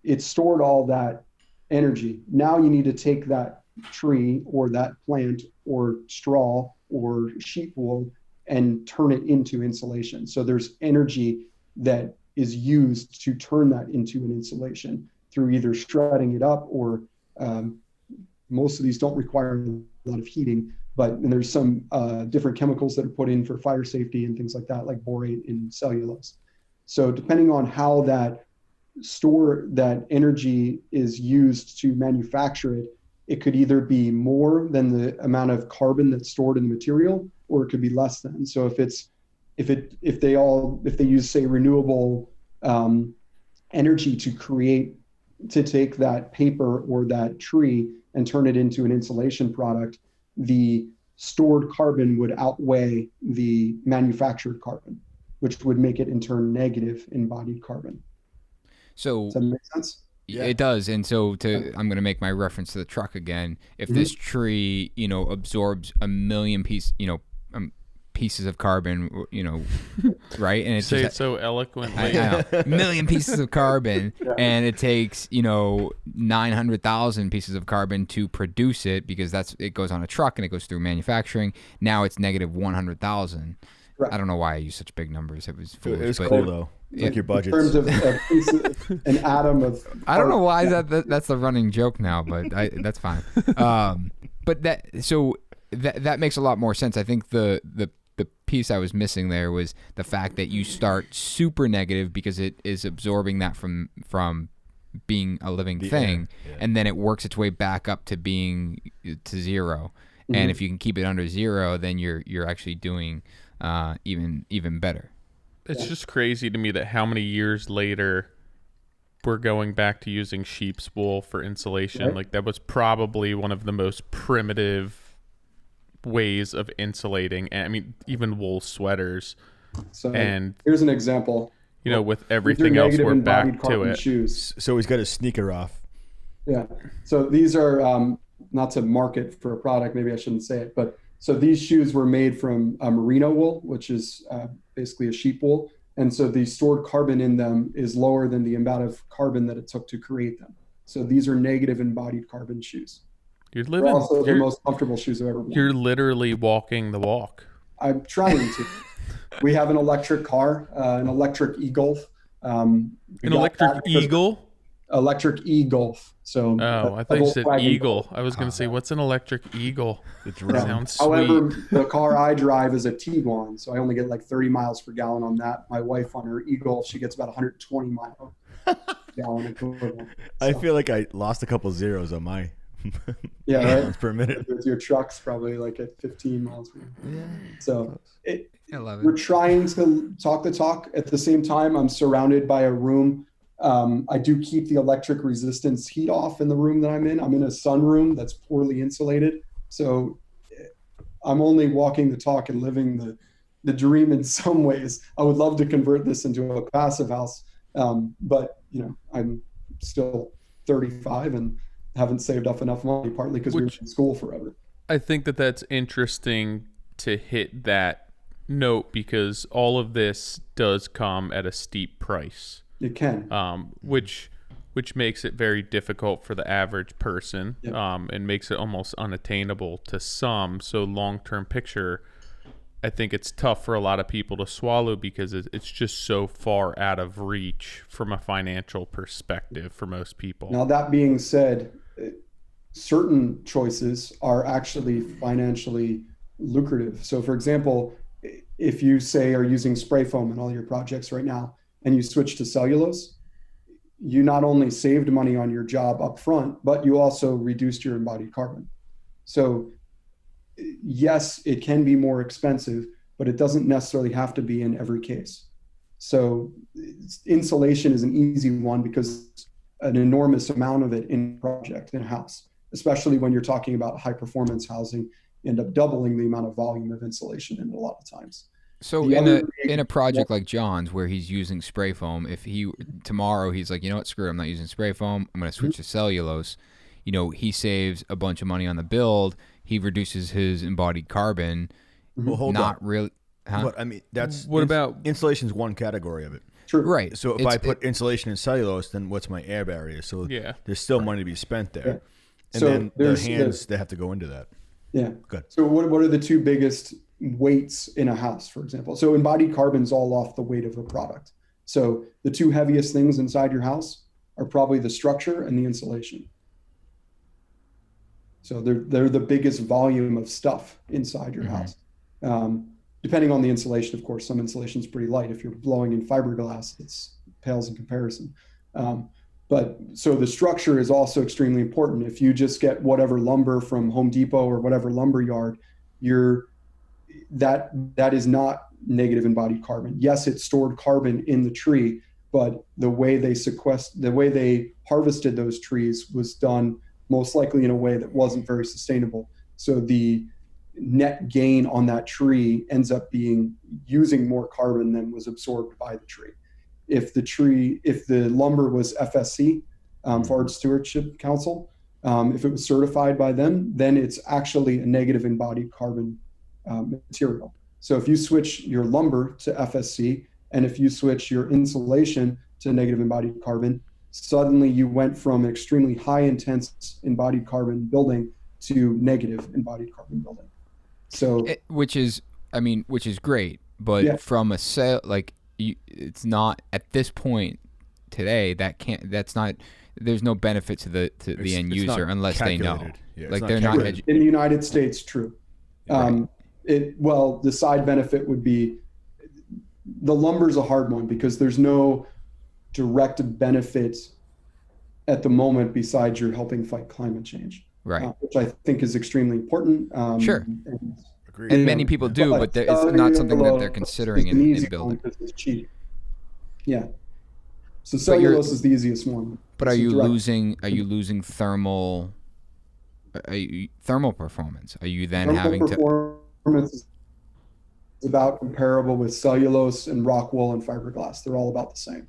it stored all that energy. Now you need to take that tree or that plant or straw or sheep wool and turn it into insulation. So there's energy that is used to turn that into an insulation through either shredding it up or most of these don't require a lot of heating, and there's some different chemicals that are put in for fire safety and things like that, like borate in cellulose. So depending on how that energy is used to manufacture it, it could either be more than the amount of carbon that's stored in the material, or it could be less than. So if they use, say, renewable energy to take that paper or that tree and turn it into an insulation product, the stored carbon would outweigh the manufactured carbon, which would make it in turn negative embodied carbon.
So
does that make sense?
Yeah. It does. And so I'm going to make my reference to the truck again. If this tree, absorbs a million pieces of carbon, right? And it's
say it so eloquently.
I know, a million pieces of carbon, and it takes 900,000 pieces of carbon to produce it, because it goes on a truck and it goes through manufacturing. Now it's negative 100,000. Right. I don't know why I use such big numbers. It was foolish.
It was cool though. Like your budget.
In terms of an atom of.
I don't know why that's the running joke now, but that's fine. But that makes a lot more sense. I think the piece I was missing there was the fact that you start super negative because it is absorbing that from being a living thing, and then it works its way back up to being to zero. And if you can keep it under zero, then you're actually doing even better.
It's just crazy to me that how many years later we're going back to using sheep's wool for insulation. Right. Like that was probably one of the most primitive ways of insulating. And I mean, even wool sweaters.
So
and
here's an example.
With everything else, we're back to it.
Shoes.
So he's got his sneaker off.
Yeah. So these are not to market for a product. Maybe I shouldn't say it, but so these shoes were made from merino wool, which is basically a sheep wool. And so the stored carbon in them is lower than the amount of carbon that it took to create them. So these are negative embodied carbon shoes.
They're
also the most comfortable shoes I've ever worn.
You're literally walking the walk.
I'm trying to. We have an electric car, an electric e-Golf.
An electric Eagle?
Electric e-Golf. So
I thought you said eagle. I was going to say, what's an electric eagle?
It
sounds sweet.
However, the car I drive is a Tiguan, so I only get like 30 miles per gallon on that. My wife on her e-Golf, she gets about 120 miles per gallon equivalent. So.
I feel like I lost a couple zeros on my
right?
per minute.
With your truck's probably like at 15 miles per minute.
Yeah.
So
I love it.
We're trying to talk the talk. At the same time, I'm surrounded by a room. I do keep the electric resistance heat off in the room that I'm in. I'm in a sunroom that's poorly insulated. So I'm only walking the talk and living the dream in some ways. I would love to convert this into a passive house. But I'm still 35 and haven't saved up enough money, partly because we were in school forever.
I think that that's interesting to hit that note, because all of this does come at a steep price.
It can.
Which makes it very difficult for the average person,
Yep.
And makes it almost unattainable to some. So long-term picture, I think it's tough for a lot of people to swallow, because it's just so far out of reach from a financial perspective for most people.
Now, that being said, certain choices are actually financially lucrative. So for example, if you say are using spray foam in all your projects right now and you switch to cellulose, you not only saved money on your job up front, but you also reduced your embodied carbon. So yes, it can be more expensive, but it doesn't necessarily have to be in every case. So insulation is an easy one because an enormous amount of it in a project, in a house, especially when you're talking about high performance housing, end up doubling the amount of volume of insulation in a lot of times.
So in a project like John's, where he's using spray foam, if tomorrow he's like, you know what, screw it, I'm not using spray foam, I'm going to switch to cellulose, he saves a bunch of money on the build, he reduces his embodied carbon.
Well, hold
not
on.
really. Huh?
But I mean,
what about
insulation's one category of it.
True.
Right.
So if I put insulation in cellulose, then what's my air barrier? So there's still money to be spent there.
Yeah.
And
So
then the hands, they have to go into that.
Yeah.
Good.
So what are the two biggest weights in a house, for example? So embodied carbon's all off the weight of a product. So the two heaviest things inside your house are probably the structure and the insulation. So they're the biggest volume of stuff inside your house. Depending on the insulation, of course, some insulation is pretty light. If you're blowing in fiberglass, it pales in comparison. But so the structure is also extremely important. If you just get whatever lumber from Home Depot or whatever lumber yard, that is not negative embodied carbon. Yes, it stored carbon in the tree, but the way they harvested those trees was done most likely in a way that wasn't very sustainable. So the net gain on that tree ends up being using more carbon than was absorbed by the tree. If the lumber was FSC, Forest Stewardship Council, if it was certified by them, then it's actually a negative embodied carbon material. So if you switch your lumber to FSC, and if you switch your insulation to negative embodied carbon, suddenly you went from an extremely high intense embodied carbon building to negative embodied carbon building. So
which is great, but from a sale, it's not at this point today. There's no benefit to the end user unless they know.
Yeah,
they're not
in the United States. True.
Right.
The side benefit would be the lumber's a hard one because there's no direct benefit at the moment besides you're helping fight climate change.
Right.
Which I think is extremely important.
Sure. And many people do, but it's not something that they're considering in building.
It's cheap. Yeah. So cellulose is the easiest one.
But are you losing thermal performance? Are you then having
performance is about comparable with cellulose and rock wool and fiberglass. They're all about the same.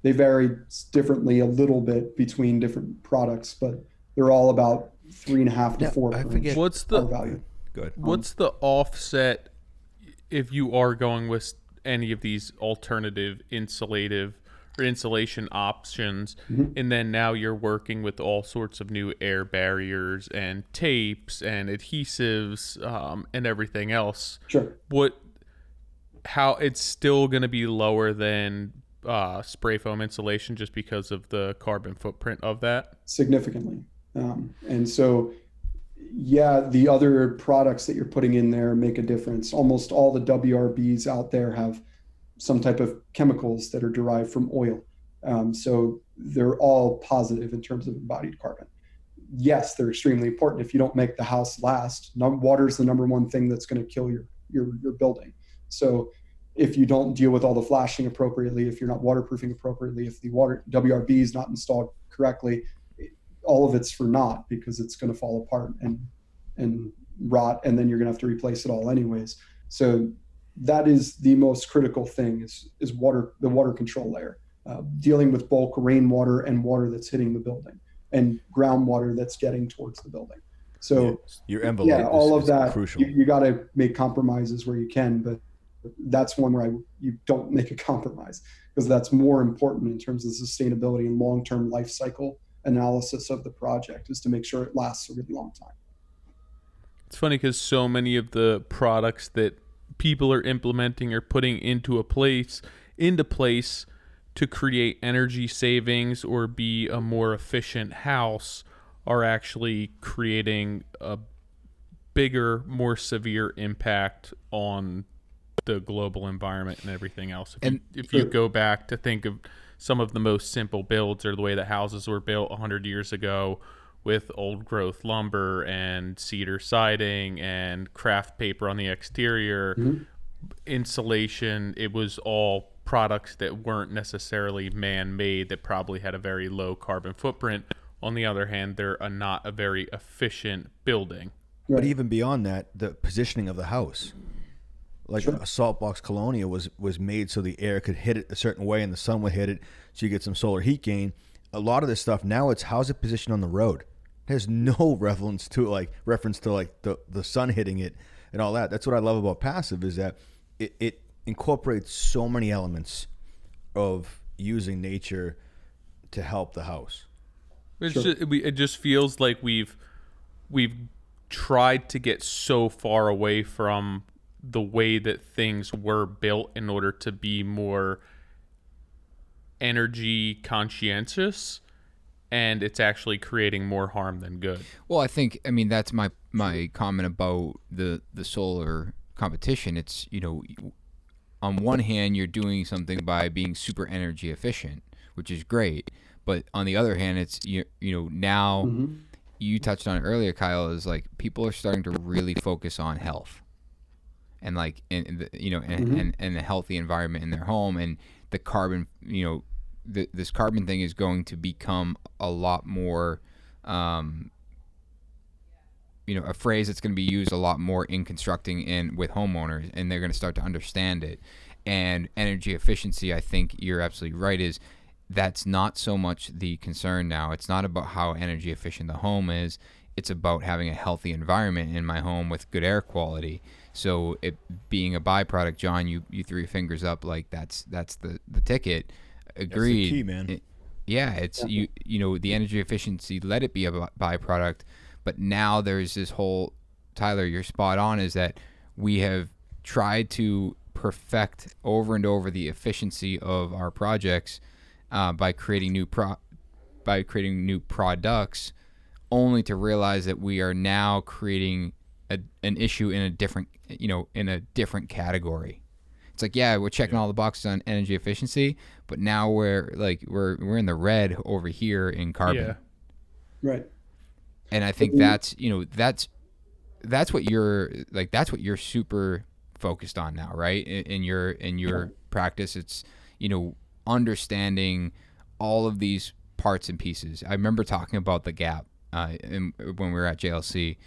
They vary differently a little bit between different products, but they're all about 3.5 to 4.
I forget what's the
value.
Good.
What's the offset if you are going with any of these alternative insulation options, and then now you're working with all sorts of new air barriers and tapes and adhesives and everything else?
Sure.
How it's still going to be lower than spray foam insulation just because of the carbon footprint of that?
Significantly. And so, the other products that you're putting in there make a difference. Almost all the WRBs out there have some type of chemicals that are derived from oil. So they're all positive in terms of embodied carbon. Yes, they're extremely important. If you don't make the house last, water is the number one thing that's going to kill your building. So if you don't deal with all the flashing appropriately, if you're not waterproofing appropriately, if the WRB is not installed correctly, all of it's for naught because it's going to fall apart and rot, and then you're going to have to replace it all anyways. So that is the most critical thing is the water control layer, dealing with bulk rainwater and water that's hitting the building. and groundwater that's getting towards the building. So
your envelope
all of that,
crucial.
You got to make compromises where you can, but that's one where you don't make a compromise, because that's more important in terms of sustainability and long-term life cycle analysis of the project, is to make sure it lasts a really long time.
It's funny because so many of the products that people are implementing or putting into place to create energy savings or be a more efficient house are actually creating a bigger, more severe impact on the global environment and everything else. If you go back to think of some of the most simple builds, or the way that houses were built 100 years ago with old growth lumber and cedar siding and craft paper on the exterior, insulation, it was all products that weren't necessarily man-made, that probably had a very low carbon footprint. On the other hand, they're not a very efficient building.
But even beyond that, the positioning of the house. Like a salt box colonial was made so the air could hit it a certain way and the sun would hit it, so you get some solar heat gain. A lot of this stuff now, it's how's it positioned on the road. There's no reference to the sun hitting it and all that. That's what I love about passive, is that it incorporates so many elements of using nature to help the house.
It just feels like we've tried to get so far away from the way that things were built in order to be more energy conscientious, and it's actually creating more harm than good.
Well, I mean that's my comment about the solar competition. It's, on one hand you're doing something by being super energy efficient, which is great, but on the other hand, it's now you touched on it earlier, Kyle, is like people are starting to really focus on health and and a healthy environment in their home, and the carbon, this carbon thing is going to become a lot more, a phrase that's going to be used a lot more in constructing and with homeowners, and they're going to start to understand it. And energy efficiency, I think you're absolutely right, that's not so much the concern now. It's not about how energy efficient the home is. It's about having a healthy environment in my home with good air quality. So it being a byproduct, John, you threw your fingers up like that's the ticket. Agreed.
That's the key, man.
It's the energy efficiency, let it be a byproduct. But now there's this whole, Tyler, you're spot on, is that we have tried to perfect over and over the efficiency of our projects by creating new products, only to realize that we are now creating an issue in a different category. It's like, we're checking all the boxes on energy efficiency, but now we're in the red over here in carbon.
Yeah. Right.
And I think that's what you're super focused on now, right? In your practice, it's understanding all of these parts and pieces. I remember talking about the Gap when we were at JLC,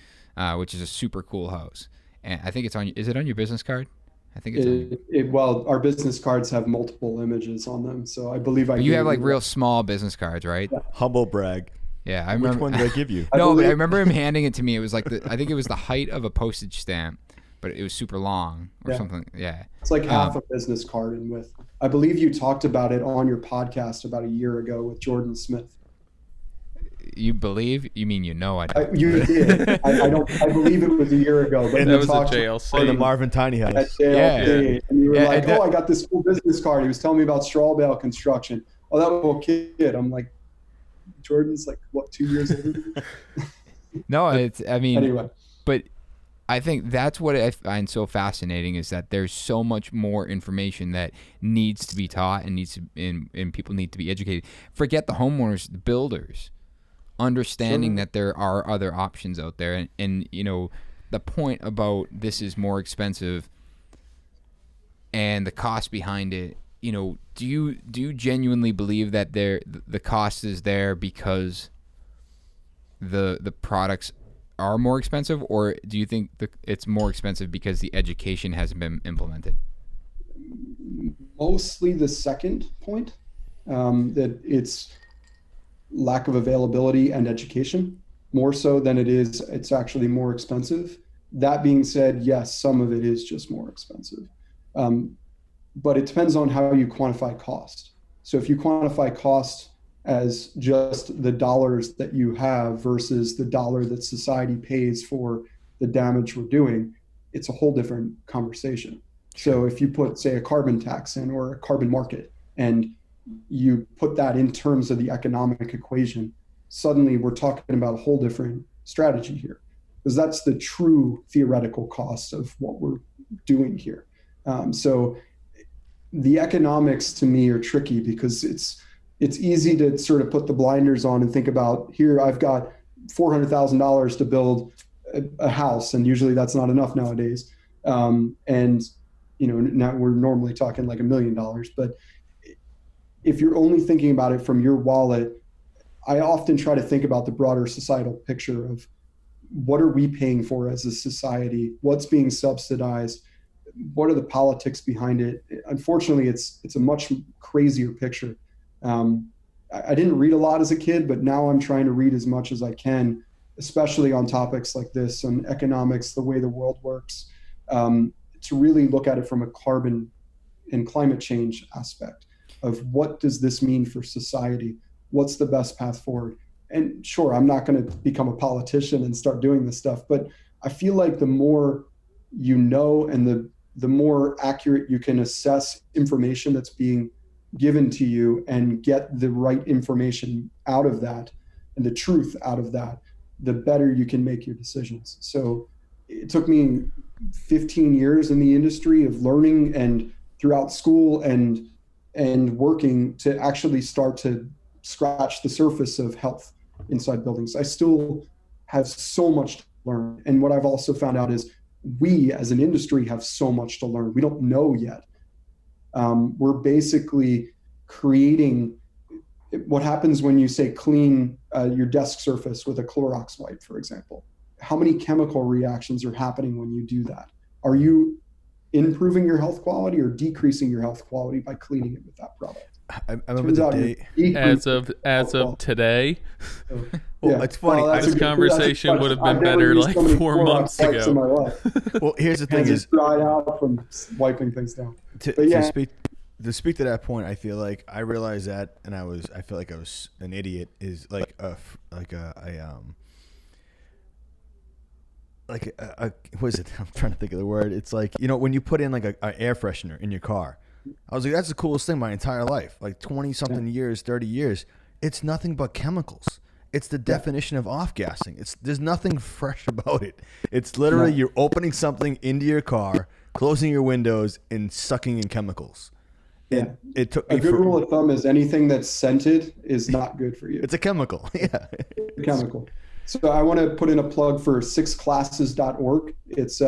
which is a super cool house, and I think is it on your business card? I think it's
well, our business cards have multiple images on them, so I believe
you have like real small business cards, right?
Yeah. Humble brag.
Yeah, I remember.
Which one did I give you?
I remember him handing it to me. It was like I think it was the height of a postage stamp, but it was super long or something. Yeah,
it's like half a business card in width. I believe you talked about it on your podcast about a year ago with Jordan Smith.
You believe? You mean I don't.
You did. I don't. I believe it was a year ago. But
and that was at JLC.
Or the Marvin Tiny House.
At JLC. And you were like, I got this cool business card. He was telling me about straw bale construction. Oh, that was a kid. I'm like, Jordan's like, what, 2 years older?
No,
anyway.
But I think that's what I find so fascinating, is that there's so much more information that needs to be taught and and people need to be educated. Forget the homeowners, the builders, understanding that there are other options out there. And the point about this is more expensive and the cost behind it, do you genuinely believe that the cost is there because the products are more expensive, or do you think it's more expensive because the education hasn't been implemented?
Mostly the second point, that lack of availability and education, more so than it's actually more expensive. That being said, yes, some of it is just more expensive. But it depends on how you quantify cost. So if you quantify cost as just the dollars that you have versus the dollar that society pays for the damage we're doing, it's a whole different conversation. So if you put, say, a carbon tax in or a carbon market, and you put that in terms of the economic equation, suddenly we're talking about a whole different strategy here, because that's the true theoretical cost of what we're doing here. So the economics to me are tricky, because it's easy to sort of put the blinders on and think about, here, I've got $400,000 to build a house, and usually that's not enough nowadays. And now we're normally talking like $1 million, but if you're only thinking about it from your wallet, I often try to think about the broader societal picture of what are we paying for as a society? What's being subsidized? What are the politics behind it? Unfortunately, it's a much crazier picture. I didn't read a lot as a kid, but now I'm trying to read as much as I can, especially on topics like this, on economics, the way the world works, to really look at it from a carbon and climate change aspect of what does this mean for society? What's the best path forward? And sure, I'm not going to become a politician and start doing this stuff, but I feel like the more you know, and the more accurate you can assess information that's being given to you and get the right information out of that and the truth out of that, the better you can make your decisions. So it took me 15 years in the industry of learning and throughout school and working to actually start to scratch the surface of health inside buildings. I still have so much to learn. And what I've also found out is we as an industry have so much to learn. We don't know yet. We're basically creating what happens when you say clean your desk surface with a Clorox wipe, for example. How many chemical reactions are happening when you do that? Are you improving your health quality or decreasing your health quality by cleaning it with that product?
I remember the day
as of today.
So, well, it's funny.
This conversation would have been better like 4 months ago.
In my life.
Well, here's the thing: is
dried out from wiping things down.
To speak to that point, I feel like I realized that, and I feel like I was an idiot. Is like what is it? I'm trying to think of the word. It's like, when you put in like a air freshener in your car. I was like, that's the coolest thing my entire life. Like 20 something years, 30 years. It's nothing but chemicals. It's the definition of off-gassing. There's nothing fresh about it. It's literally you're opening something into your car, closing your windows, and sucking in chemicals.
Yeah. It took a good rule of thumb is anything that's scented is not good for you.
It's a chemical. Yeah.
A chemical. So I want to put in a plug for 6classes.org. It's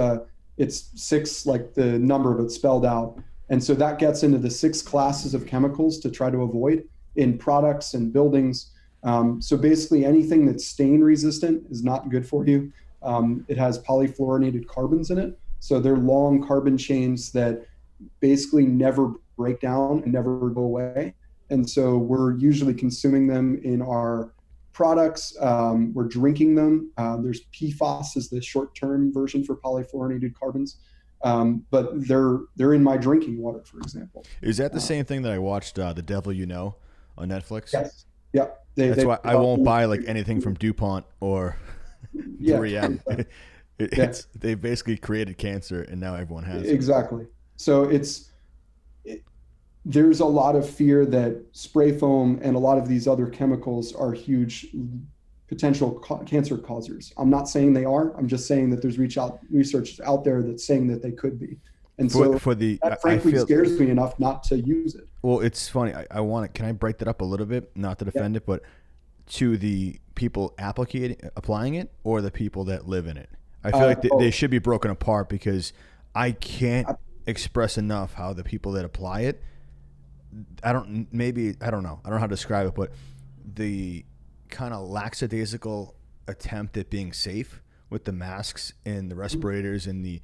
6 like the number, but spelled out. And so that gets into the 6 classes of chemicals to try to avoid in products and buildings. So basically anything that's stain resistant is not good for you. It has polyfluorinated carbons in it. So they're long carbon chains that basically never break down and never go away. And so we're usually consuming them in our products. We're drinking them. There's PFAS is the short-term version for polyfluorinated carbons. But they're in my drinking water, for example.
Is that the same thing that I watched, The Devil You Know, on Netflix?
Yes. Yeah.
That's why I won't buy like anything from DuPont or 3M. They basically created cancer, and now everyone has it.
Exactly. So there's a lot of fear that spray foam and a lot of these other chemicals are huge potential cancer causers. I'm not saying they are. I'm just saying that there's research out there that's saying that they could be. And that frankly scares me enough not to use it.
Well, it's funny. Can I break that up a little bit? Not to defend it, but to the people applying it or the people that live in it. I feel like they should be broken apart, because I can't express enough how the people that apply it, I don't know how to describe it, but the kind of lackadaisical attempt at being safe with the masks and the respirators and the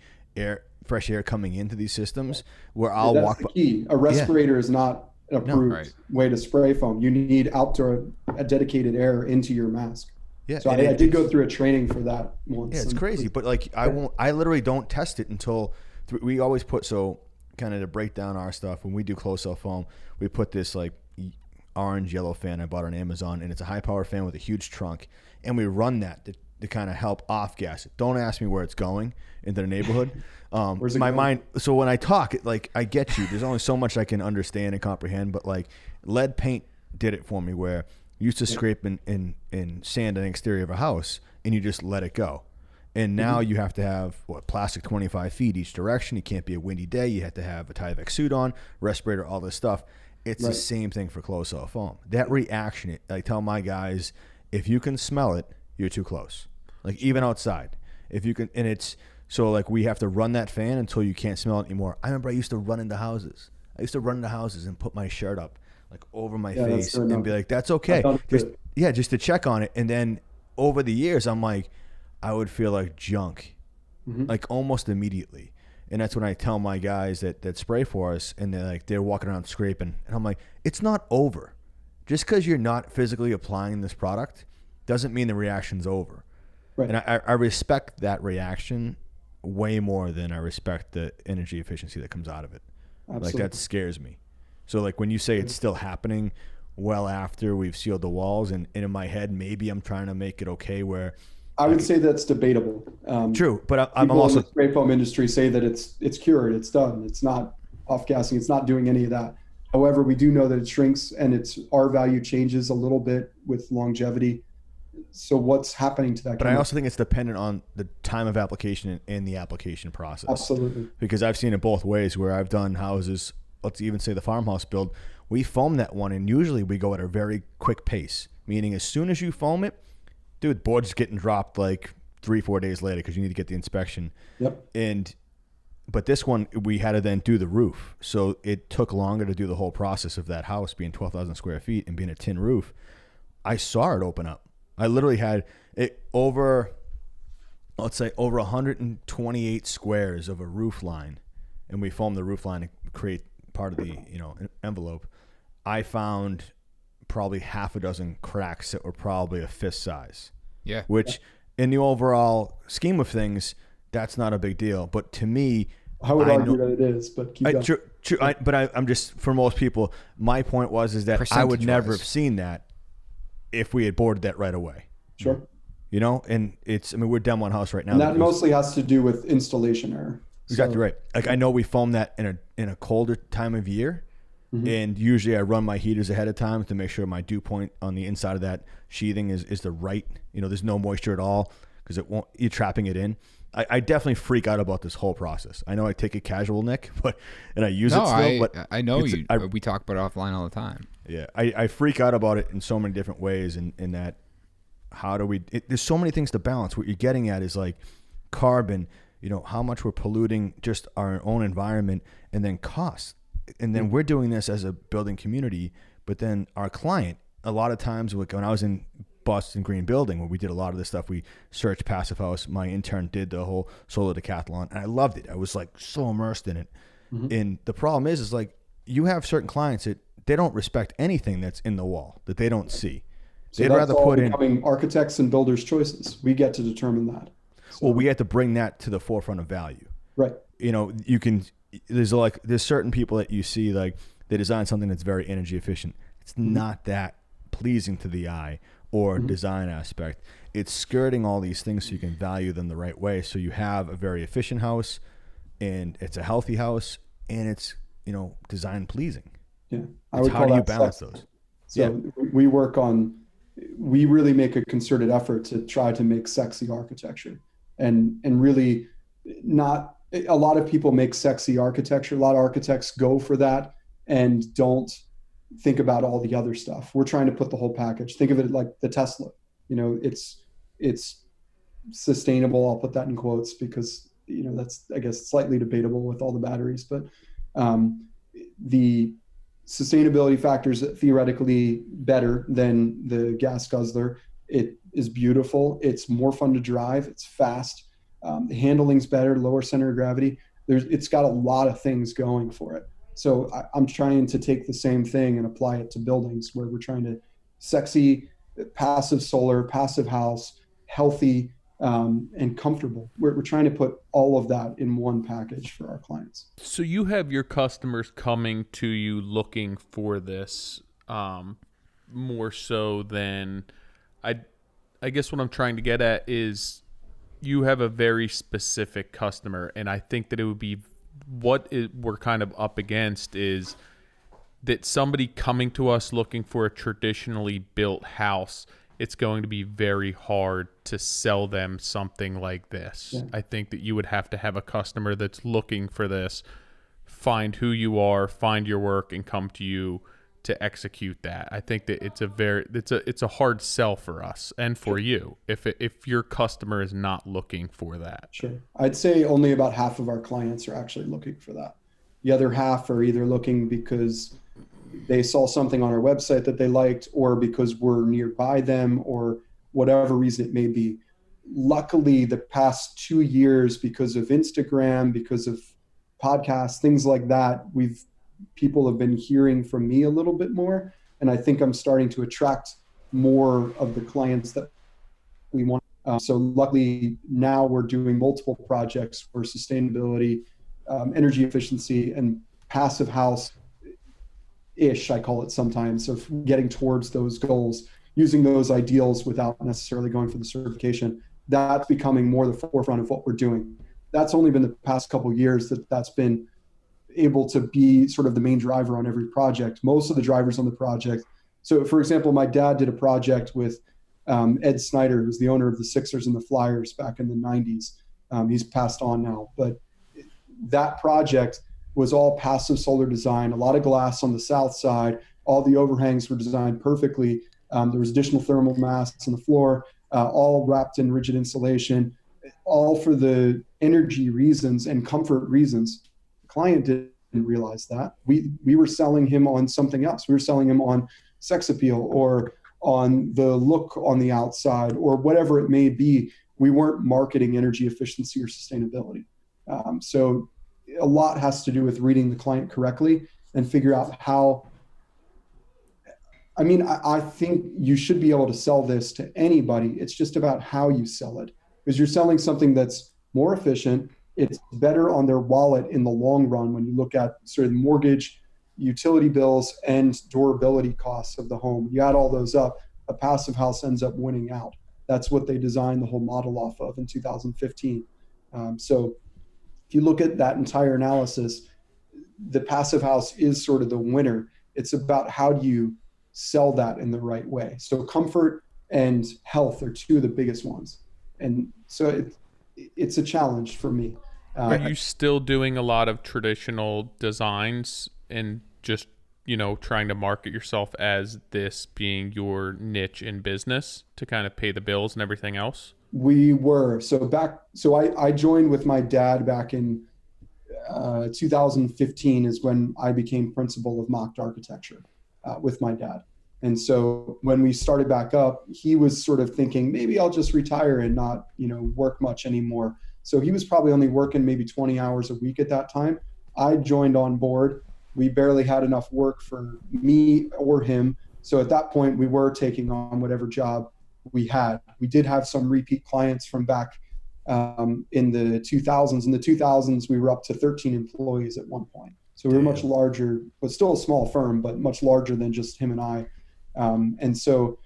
fresh air coming into these systems, where I'll walk.
That's the key. A respirator is not an approved way to spray foam. You need a dedicated air into your mask.
Yeah,
so I did go through a training for that once.
Yeah, it's crazy, but like I literally don't test it until we always put, so kind of to break down our stuff, when we do closed cell foam, we put this like orange yellow fan I bought on Amazon, and it's a high power fan with a huge trunk, and we run that to kind of help off gas it. Don't ask me where it's going into the neighborhood. Where's my mind? So when I talk, like I get you. There's only so much I can understand and comprehend, but like lead paint did it for me, where you used to scrape in sand on the exterior of a house and you just let it go. And now you have to have plastic 25 feet each direction. It can't be a windy day. You have to have a Tyvek suit on, respirator, all this stuff. It's the same thing for closed cell foam. That reaction, I tell my guys, if you can smell it, you're too close. Like even outside, if you can, and it's so like we have to run that fan until you can't smell it anymore. I remember I used to run into houses. And put my shirt up like over my face and be like, "That's okay," just to check on it. And then over the years, I'm like, I would feel like junk, like almost immediately. And that's when I tell my guys that spray for us, and they're walking around scraping, and I'm like, it's not over. Just because you're not physically applying this product doesn't mean the reaction's over. Right. And I respect that reaction way more than I respect the energy efficiency that comes out of it. Absolutely. Like that scares me. So like when you say it's still happening well after we've sealed the walls, and in my head maybe I'm trying to make it okay where
I would say that's debatable.
True, but I'm also
in the spray foam industry say that it's cured, it's done, it's not off gassing, it's not doing any of that. However, we do know that it shrinks and its R value changes a little bit with longevity. So what's happening to that?
But I also think it's dependent on the time of application and the application process.
Absolutely.
Because I've seen it both ways, where I've done houses, let's even say the farmhouse build, we foam that one, and usually we go at a very quick pace, meaning as soon as you foam it, dude, board's getting dropped like 3-4 days later because you need to get the inspection.
Yep.
But this one, we had to then do the roof. So it took longer to do the whole process of that house being 12,000 square feet and being a tin roof. I saw it open up. I literally had it over 128 squares of a roof line, and we foamed the roof line to create part of the envelope. I found probably half a dozen cracks that were probably a fist size.
Yeah.
Which in the overall scheme of things, that's not a big deal. But to me,
I would argue that it is, but keep going.
True. I'm just, for most people, my point is that I would never have seen that if we had boarded that right away.
Sure.
And we're demo on house right now.
And that mostly has to do with installation error.
Exactly right. Like I know we foam that in a colder time of year. And usually I run my heaters ahead of time to make sure my dew point on the inside of that sheathing is the right, there's no moisture at all, because you're trapping it in. I definitely freak out about this whole process. I know I take it casual, Nick, and I use it still. But
I know you. We talk about it offline all the time.
Yeah, I freak out about it in so many different ways, in that how do we? There's so many things to balance. What you're getting at is like carbon, how much we're polluting just our own environment, and then cost. And then we're doing this as a building community, but then our client, a lot of times, when I was in Boston Green Building, where we did a lot of this stuff, we searched Passive House. My intern did the whole solar decathlon, and I loved it. I was like so immersed in it. And the problem is like you have certain clients that they don't respect anything that's in the wall that they don't see.
So they'd rather put in architects and builders' choices. We get to determine that.
So. Well, we have to bring that to the forefront of value.
Right.
You can. There's certain people that you see, like they design something that's very energy efficient. It's not that pleasing to the eye or design aspect. It's skirting all these things so you can value them the right way. So you have a very efficient house, and it's a healthy house, and it's design pleasing.
Yeah,
how do you balance those?
So we really make a concerted effort to try to make sexy architecture, and really not. A lot of people make sexy architecture. A lot of architects go for that and don't think about all the other stuff. We're trying to put the whole package. Think of it like the Tesla. It's sustainable. I'll put that in quotes because that's, I guess, slightly debatable with all the batteries. But the sustainability factors theoretically better than the gas guzzler. It is beautiful. It's more fun to drive. It's fast. The handling's better, lower center of gravity. It's got a lot of things going for it. So I'm trying to take the same thing and apply it to buildings, where we're trying to sexy, passive solar, passive house, healthy, and comfortable. We're trying to put all of that in one package for our clients.
So you have your customers coming to you looking for this, more so than I guess what I'm trying to get at is you have a very specific customer, and I think that it would be we're kind of up against is that somebody coming to us looking for a traditionally built house, it's going to be very hard to sell them something like this. Yeah. I think that you would have to have a customer that's looking for this, find who you are, find your work, and come to you to execute that. I think that it's a hard sell for us and for you if your customer is not looking for that.
Sure. I'd say only about half of our clients are actually looking for that. The other half are either looking because they saw something on our website that they liked, or because we're nearby them, or whatever reason it may be. Luckily, the past 2 years, because of Instagram, because of podcasts, things like that, people have been hearing from me a little bit more. And I think I'm starting to attract more of the clients that we want. So luckily now we're doing multiple projects for sustainability, energy efficiency, and passive house-ish, I call it sometimes, of getting towards those goals, using those ideals without necessarily going for the certification. That's becoming more the forefront of what we're doing. That's only been the past couple of years that's been able to be sort of the main driver on every project. Most of the drivers on the project. So for example, my dad did a project with Ed Snyder, who's the owner of the Sixers and the Flyers back in the 90s. He's passed on now, but that project was all passive solar design, a lot of glass on the south side. All the overhangs were designed perfectly. There was additional thermal mass on the floor, all wrapped in rigid insulation, all for the energy reasons and comfort reasons. Client didn't realize that. We were selling him on something else. We were selling him on sex appeal, or on the look on the outside, or whatever it may be. We weren't marketing energy efficiency or sustainability. So a lot has to do with reading the client correctly and figure out how. I think you should be able to sell this to anybody. It's just about how you sell it, because you're selling something that's more efficient. It's better on their wallet in the long run when you look at sort of mortgage, utility bills, and durability costs of the home. You add all those up, a passive house ends up winning out. That's what they designed the whole model off of in 2015. So if you look at that entire analysis, the passive house is sort of the winner. It's about how do you sell that in the right way. So comfort and health are two of the biggest ones. And so it's a challenge for me.
Are you still doing a lot of traditional designs and just, trying to market yourself as this being your niche in business to kind of pay the bills and everything else?
We were. So I joined with my dad back in 2015 is when I became principal of Macht architecture with my dad. And so when we started back up, he was sort of thinking, maybe I'll just retire and not, work much anymore. So he was probably only working maybe 20 hours a week at that time. I joined on board. We barely had enough work for me or him. So at that point, we were taking on whatever job we had. We did have some repeat clients from back in the 2000s. In the 2000s, we were up to 13 employees at one point. So we were much larger, but still a small firm, but much larger than just him and I. And so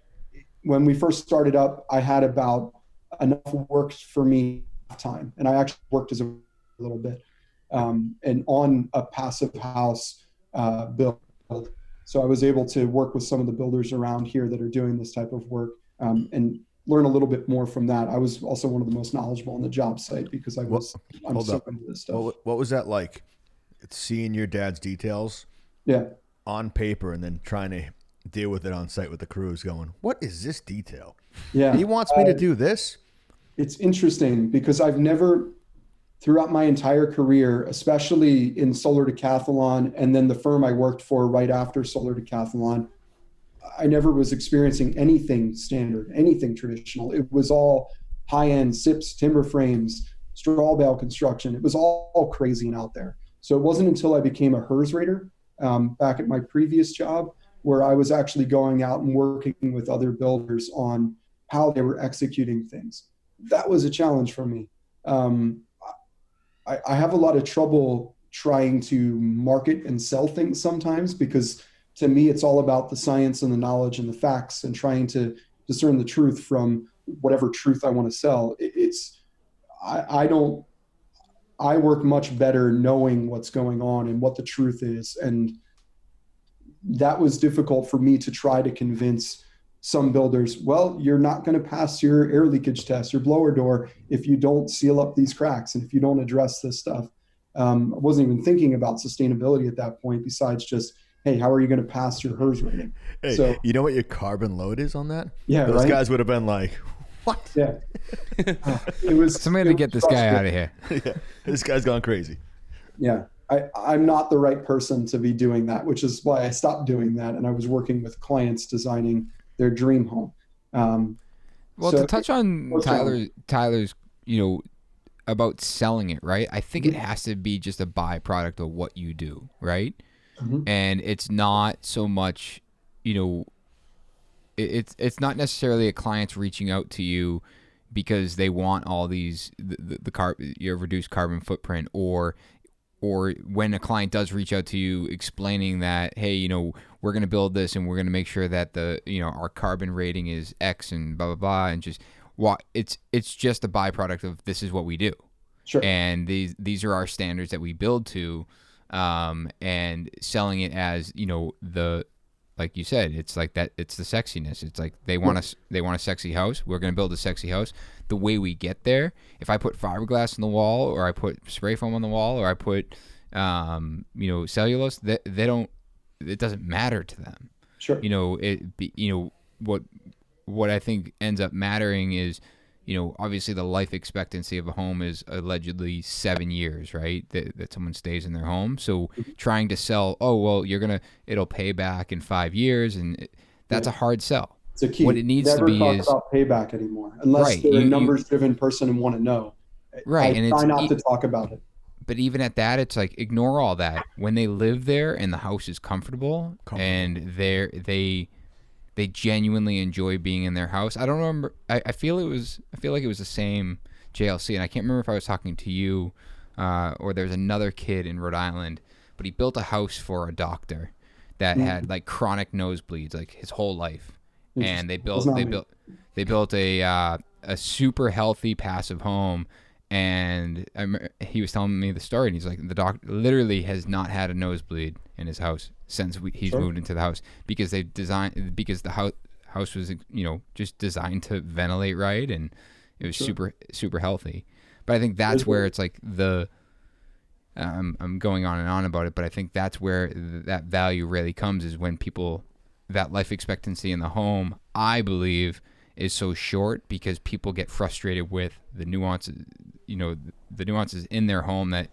when we first started up, I had about enough work for me time. And I actually worked as a little bit and on a passive house build. So I was able to work with some of the builders around here that are doing this type of work and learn a little bit more from that. I was also one of the most knowledgeable on the job site because I'm so into this stuff.
What was that like? It's seeing your dad's details on paper and then trying to deal with it on site with the crews going, what is this detail?
Yeah.
He wants me to do this.
It's interesting because I've never, throughout my entire career, especially in Solar Decathlon and then the firm I worked for right after Solar Decathlon, I never was experiencing anything standard, anything traditional. It was all high-end SIPs, timber frames, straw bale construction. It was all crazy and out there. So it wasn't until I became a HERS rater back at my previous job where I was actually going out and working with other builders on how they were executing things. That was a challenge for me. I have a lot of trouble trying to market and sell things sometimes, because to me, it's all about the science and the knowledge and the facts and trying to discern the truth from whatever truth I want to sell. I work much better knowing what's going on and what the truth is. And that was difficult for me to try to convince some builders, well, you're not going to pass your air leakage test, your blower door, if you don't seal up these cracks and if you don't address this stuff. I wasn't even thinking about sustainability at that point, besides just, hey, how are you going to pass your HERS rating?
Hey, so, you know what your carbon load is on that?
Yeah,
those guys would have been like, what?
Yeah.
It was somebody to get this guy out of here.
Yeah, this guy's gone crazy.
Yeah. I'm not the right person to be doing that, which is why I stopped doing that. And I was working with clients designing their dream home.
Well, to touch on Tyler's, about selling it, right? I think it has to be just a byproduct of what you do, right? Mm-hmm. And it's not so much, it's not necessarily a client's reaching out to you because they want all these your reduced carbon footprint, or when a client does reach out to you explaining that, hey, we're going to build this and we're going to make sure that our carbon rating is X and blah blah blah, and just it's just a byproduct of this is what we do.
Sure.
And these are our standards that we build to, and selling it as like you said, it's like that. It's the sexiness. It's like they want a sexy house. We're going to build a sexy house. The way we get there, if I put fiberglass on the wall, or I put spray foam on the wall, or I put cellulose, they don't. It doesn't matter to them.
Sure.
What I think ends up mattering is, obviously the life expectancy of a home is allegedly 7 years, right? That someone stays in their home. So trying to sell, it'll pay back in 5 years, and that's a hard sell.
It's a key.
What it needs to be is
about payback anymore, unless they're a numbers-driven person and want to know.
Right,
and try not to talk about it.
But even at that, it's like, ignore all that. When they live there and the house is comfortable. And they genuinely enjoy being in their house. I don't remember. I feel like it was the same JLC, and I can't remember if I was talking to you or there's another kid in Rhode Island, but he built a house for a doctor that had like chronic nosebleeds like his whole life, and they built a super healthy passive home. And he was telling me the story, and he's like, the doctor literally has not had a nosebleed in his house since he's moved into the house, because the house was just designed to ventilate right, and it was super healthy. But I think that's where it's like I'm going on and on about it, but I think that's where that value really comes, is when that life expectancy in the home, I believe, is so short because people get frustrated with the nuances, the nuances in their home, that,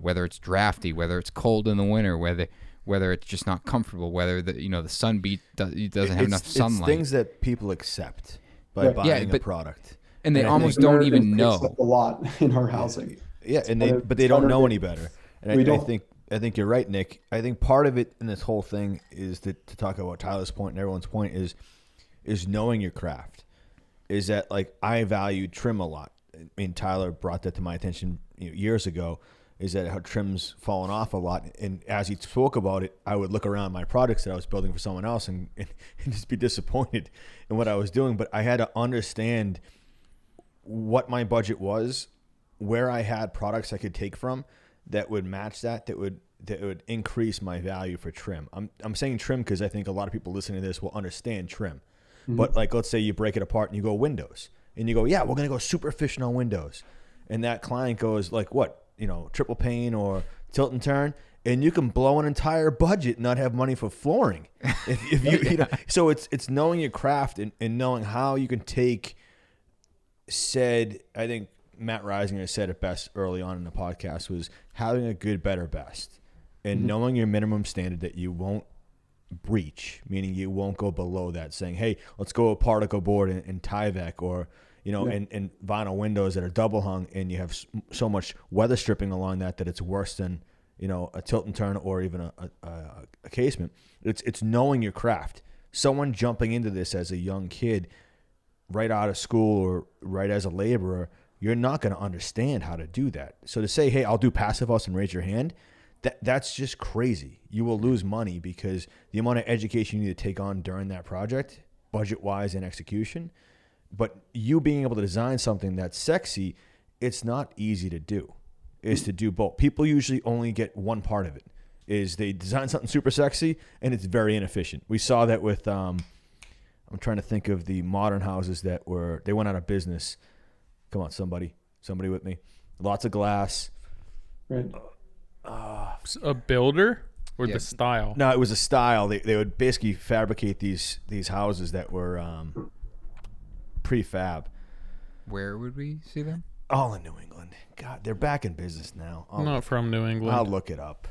whether it's drafty, whether it's cold in the winter, whether it's just not comfortable, whether the sun doesn't have enough sunlight.
It's things that people accept by buying a product.
And they almost don't even know.
A lot in our housing.
Yeah, and they don't know any better. And I think you're right, Nick. I think part of it in this whole thing is to talk about Tyler's point and everyone's point is knowing your craft. Is that, like, I value trim a lot. I mean, Tyler brought that to my attention years ago, is that how trim's fallen off a lot. And as he spoke about it, I would look around my products that I was building for someone else and just be disappointed in what I was doing. But I had to understand what my budget was, where I had products I could take from that would match that would increase my value for trim. I'm saying trim because I think a lot of people listening to this will understand trim. Mm-hmm. But, like, let's say you break it apart and you go windows, and you go, yeah, we're going to go super efficient on windows. And that client goes, like, what, triple pane or tilt and turn, and you can blow an entire budget and not have money for flooring. If you so it's knowing your craft and knowing how you can take I think Matt Reisinger said it best early on in the podcast, was having a good, better, best, and knowing your minimum standard that you won't breach, meaning you won't go below that, saying, hey, let's go a particle board in Tyvek, or and vinyl windows that are double hung, and you have so much weather stripping along that it's worse than a tilt and turn or even a casement. It's knowing your craft. Someone jumping into this as a young kid, right out of school or right as a laborer, you're not going to understand how to do that. So to say, hey, I'll do passive house and raise your hand, that's just crazy. You will lose money because the amount of education you need to take on during that project, budget-wise and execution. But you being able to design something that's sexy, it's not easy to do, is to do both. People usually only get one part of it, is they design something super sexy and it's very inefficient. We saw that with, I'm trying to think of the modern houses they went out of business. Come on, somebody with me. Lots of glass.
Right.
A builder or the style?
No, it was a style. They would basically fabricate these houses that were prefab.
Where would we see them?
All in New England. God, they're back in business now.
I'm not from New England.
I'll look it up.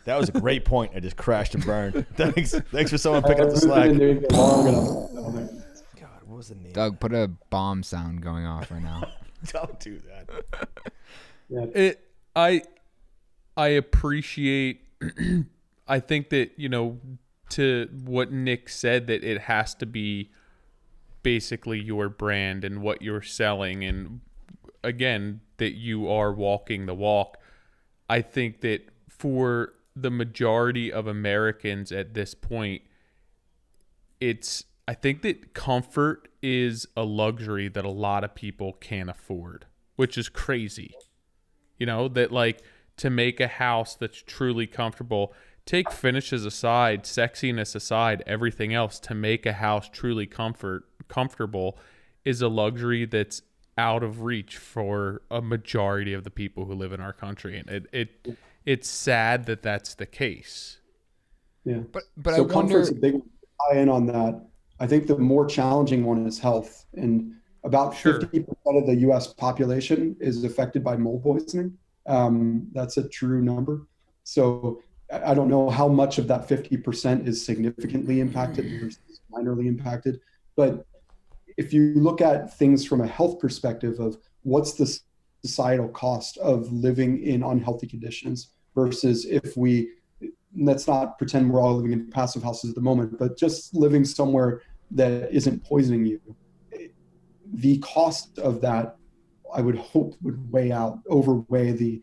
That was a great point. I just crashed and burned. Thanks for someone picking up the slack. God, what was the name?
Doug, put a bomb sound going off right now.
Don't do that.
Yeah. I appreciate. I think that to what Nick said, that it has to be basically your brand and what you're selling, and again that you are walking the walk. I think that for the majority of Americans at this point, I think that comfort is a luxury that a lot of people can't afford, which is crazy. That like to make a house that's truly comfortable, take finishes aside, sexiness aside, everything else, to make a house truly comfortable is a luxury that's out of reach for a majority of the people who live in our country. And it's sad that that's the case.
Yeah.
But
so
I
comfort's
wonder,
a big tie in on that. I think the more challenging one is health, and about 50% of the U.S. population is affected by mold poisoning. That's a true number. So I don't know how much of that 50% is significantly impacted versus minorly impacted. But if you look at things from a health perspective of what's the societal cost of living in unhealthy conditions versus let's not pretend we're all living in passive houses at the moment, but just living somewhere that isn't poisoning you. The cost of that, I would hope, would overweigh the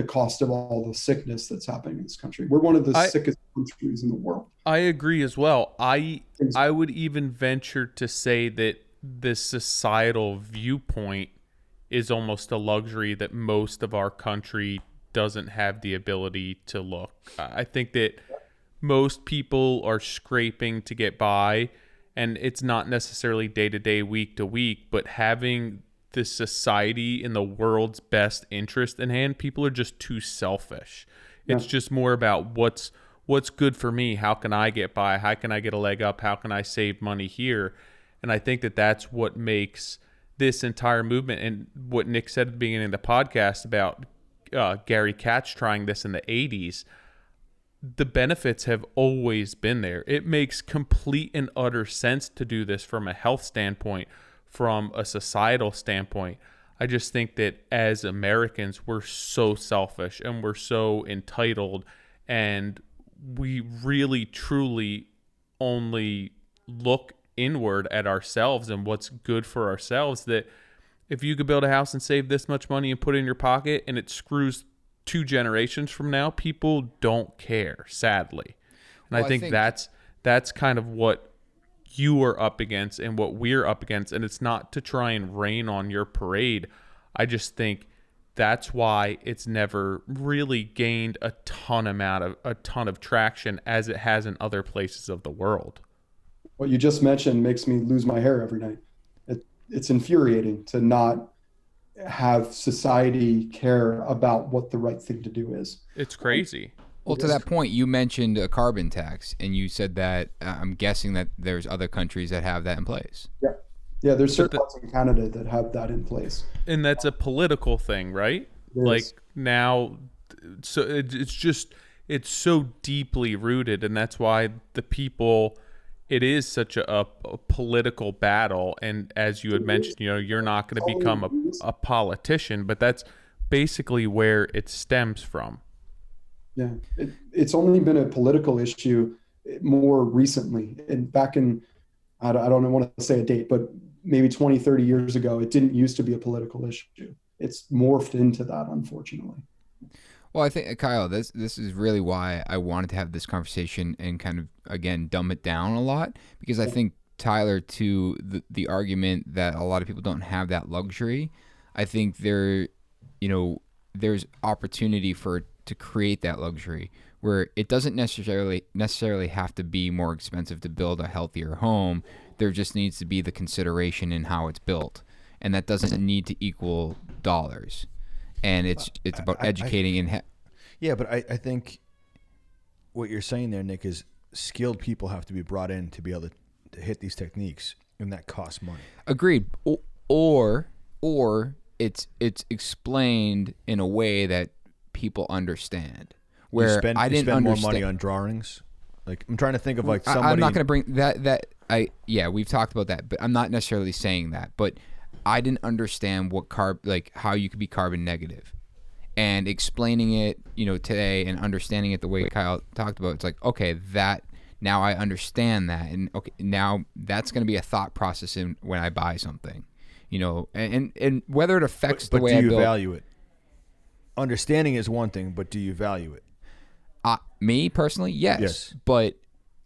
cost of all the sickness that's happening in this country. We're one of the sickest countries in the world.
I agree as well. I would even venture to say that the societal viewpoint is almost a luxury that most of our country doesn't have the ability to look. I think that most people are scraping to get by, and it's not necessarily day to day, week to week, but having the society in the world's best interest in hand, people are just too selfish. Yeah. It's just more about what's good for me. How can I get by? How can I get a leg up? How can I save money here? And I think that that's what makes this entire movement, and what Nick said at the beginning of the podcast about Gary Katz trying this in the 80s, the benefits have always been there. It makes complete and utter sense to do this from a health standpoint, from a societal standpoint. I just think that as Americans, we're so selfish and we're so entitled, and we really truly only look inward at ourselves and what's good for ourselves, that if you could build a house and save this much money and put it in your pocket and it screws 2 generations from now, people don't care, sadly. And I think that's kind of what you are up against and what we're up against. And it's not to try and rain on your parade. I just think that's why it's never really gained a ton of traction as it has in other places of the world.
What you just mentioned makes me lose my hair every night. It's infuriating to not have society care about what the right thing to do is.
It's crazy.
Well, to that point, you mentioned a carbon tax, and you said that I'm guessing that there's other countries that have that in place.
Yeah, there's certain parts in Canada that have that in place.
And that's a political thing, right? Like now, so it's so deeply rooted, and that's why the people, it is such a political battle. And as you had mentioned, you're not going to become a politician, but basically where it stems from.
Yeah, it's only been a political issue more recently. And back in, I don't want to say a date, but maybe 20, 30 years ago, it didn't used to be a political issue. It's morphed into that, unfortunately.
Well, I think, Kyle, this is really why I wanted to have this conversation and kind of, again, dumb it down a lot, because I think, Tyler, to the argument that a lot of people don't have that luxury, I think there's opportunity to create that luxury where it doesn't necessarily have to be more expensive to build a healthier home. There just needs to be the consideration in how it's built, and that doesn't need to equal dollars. And it's about educating
but I think what you're saying there, Nick, is skilled people have to be brought in to be able to hit these techniques, and that costs money.
Agreed. Or it's explained in a way that people understand. Where
you spend,
I didn't
spend
understand
more money on drawings. Like, I'm trying to think of like somebody.
I'm not going to bring that. We've talked about that, but I'm not necessarily saying that. But I didn't understand how you could be carbon negative, and explaining it, today and understanding it the way Kyle talked about. It's like, okay, that now I understand that, and okay, now that's going to be a thought process when I buy something, and whether it affects the way I build.
But do you value it? Understanding is one thing, but do you value it?
Me personally, yes. But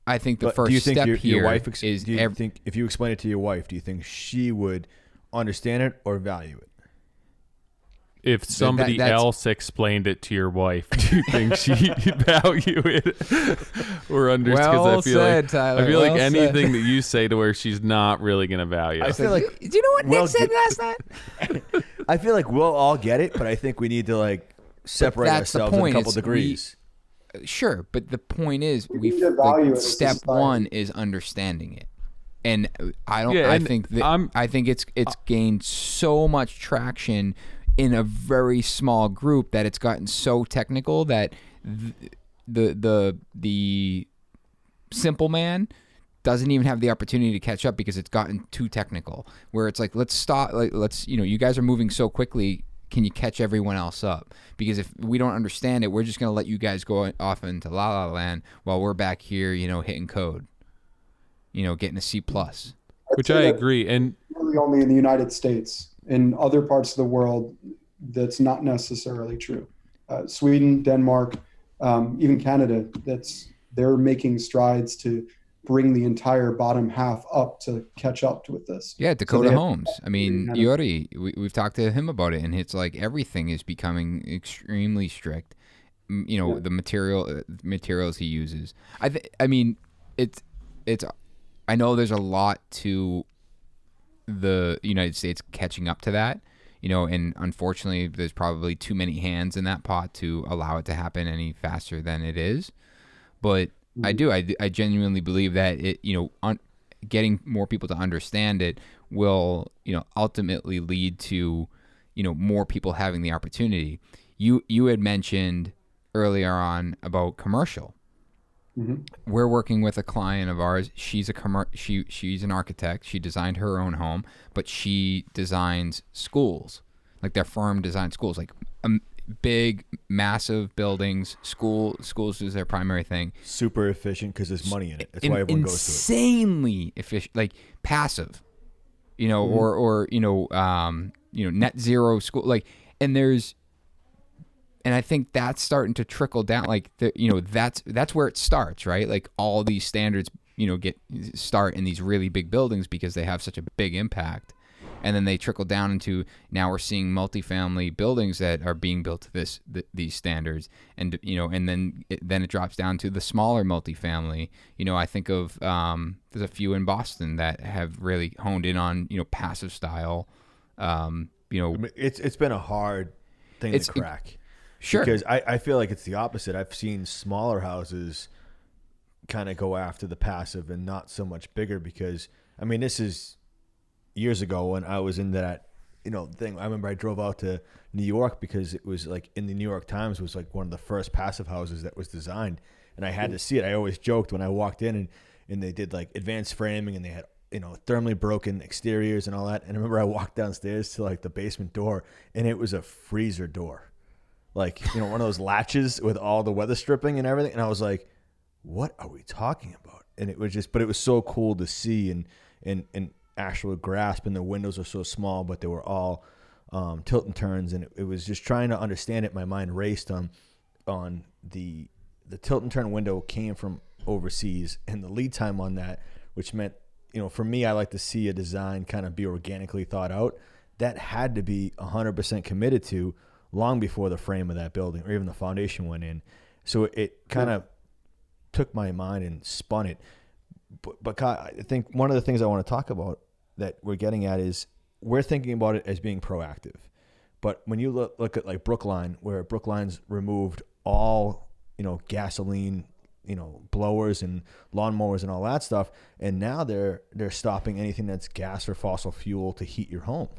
I think the first step here
your wife
is.
Do you think if you explain it to your wife, do you think she would understand it or value it?
If somebody else explained it to your wife, do you think she'd value it or understand?
Well said, Tyler.
I feel like anything that you say to her, she's not really going to value.
I feel like.
Do you know what Nick said last night?
I feel like we'll all get it, but I think we need to separate ourselves in a couple degrees.
Sure, but the point is, step one is understanding it, and I think it's gained so much traction in a very small group that it's gotten so technical that the simple man doesn't even have the opportunity to catch up because it's gotten too technical. Where it's like, let's stop. You guys are moving so quickly. Can you catch everyone else up? Because if we don't understand it, we're just going to let you guys go off into la la land while we're back here, hitting code, getting a C+.
Which I agree. And
really only in the United States. In other parts of the world, that's not necessarily true. Sweden, Denmark, even Canada, they're making strides to bring the entire bottom half up to catch up with this.
Yeah, Dakota Holmes. I mean, Yuri, we've talked to him about it, and it's like everything is becoming extremely strict. The materials he uses. I mean, it's. I know there's a lot to the United States catching up to that, and unfortunately, there's probably too many hands in that pot to allow it to happen any faster than it is. But I genuinely believe that it, getting more people to understand it will, ultimately lead to, more people having the opportunity. You had mentioned earlier on about commercial. Mm-hmm. We're working with a client of ours. She's an architect. She designed her own home, but she designs schools. Like, their firm designs schools, like big, massive buildings. Schools is their primary thing.
Super efficient because there's money in it. That's why everyone goes to it.
Insanely efficient, like passive, mm-hmm. or net zero school. Like, and I think that's starting to trickle down. Like, that's where it starts, right? Like, all these standards, start in these really big buildings because they have such a big impact. And then they trickle down into, now we're seeing multifamily buildings that are being built to these standards, and and then it drops down to the smaller multifamily. I think of there's a few in Boston that have really honed in on passive style.
It's been a hard thing to crack.
Sure,
because I feel like it's the opposite. I've seen smaller houses kind of go after the passive and not so much bigger, because this is years ago when I was in that, thing. I remember I drove out to New York because it was like in the New York Times was like one of the first passive houses that was designed, and I had to see it. I always joked when I walked in and they did like advanced framing, and they had thermally broken exteriors and all that. And I remember I walked downstairs to like the basement door, and it was a freezer door, like, one of those latches with all the weather stripping and everything. And I was like, what are we talking about? And it was but it was so cool to see and actual grasp. And the windows are so small, but they were all tilt and turns. And it was just trying to understand it. My mind raced on the tilt and turn window came from overseas, and the lead time on that, which meant, for me, I like to see a design kind of be organically thought out. That had to be 100% committed to long before the frame of that building or even the foundation went in. So it kind of took my mind and spun it. But Kyle, I think one of the things I want to talk about that we're getting at is we're thinking about it as being proactive. But when you look at like Brookline, where Brookline's removed all, gasoline, blowers and lawnmowers and all that stuff, and now they're stopping anything that's gas or fossil fuel to heat your home.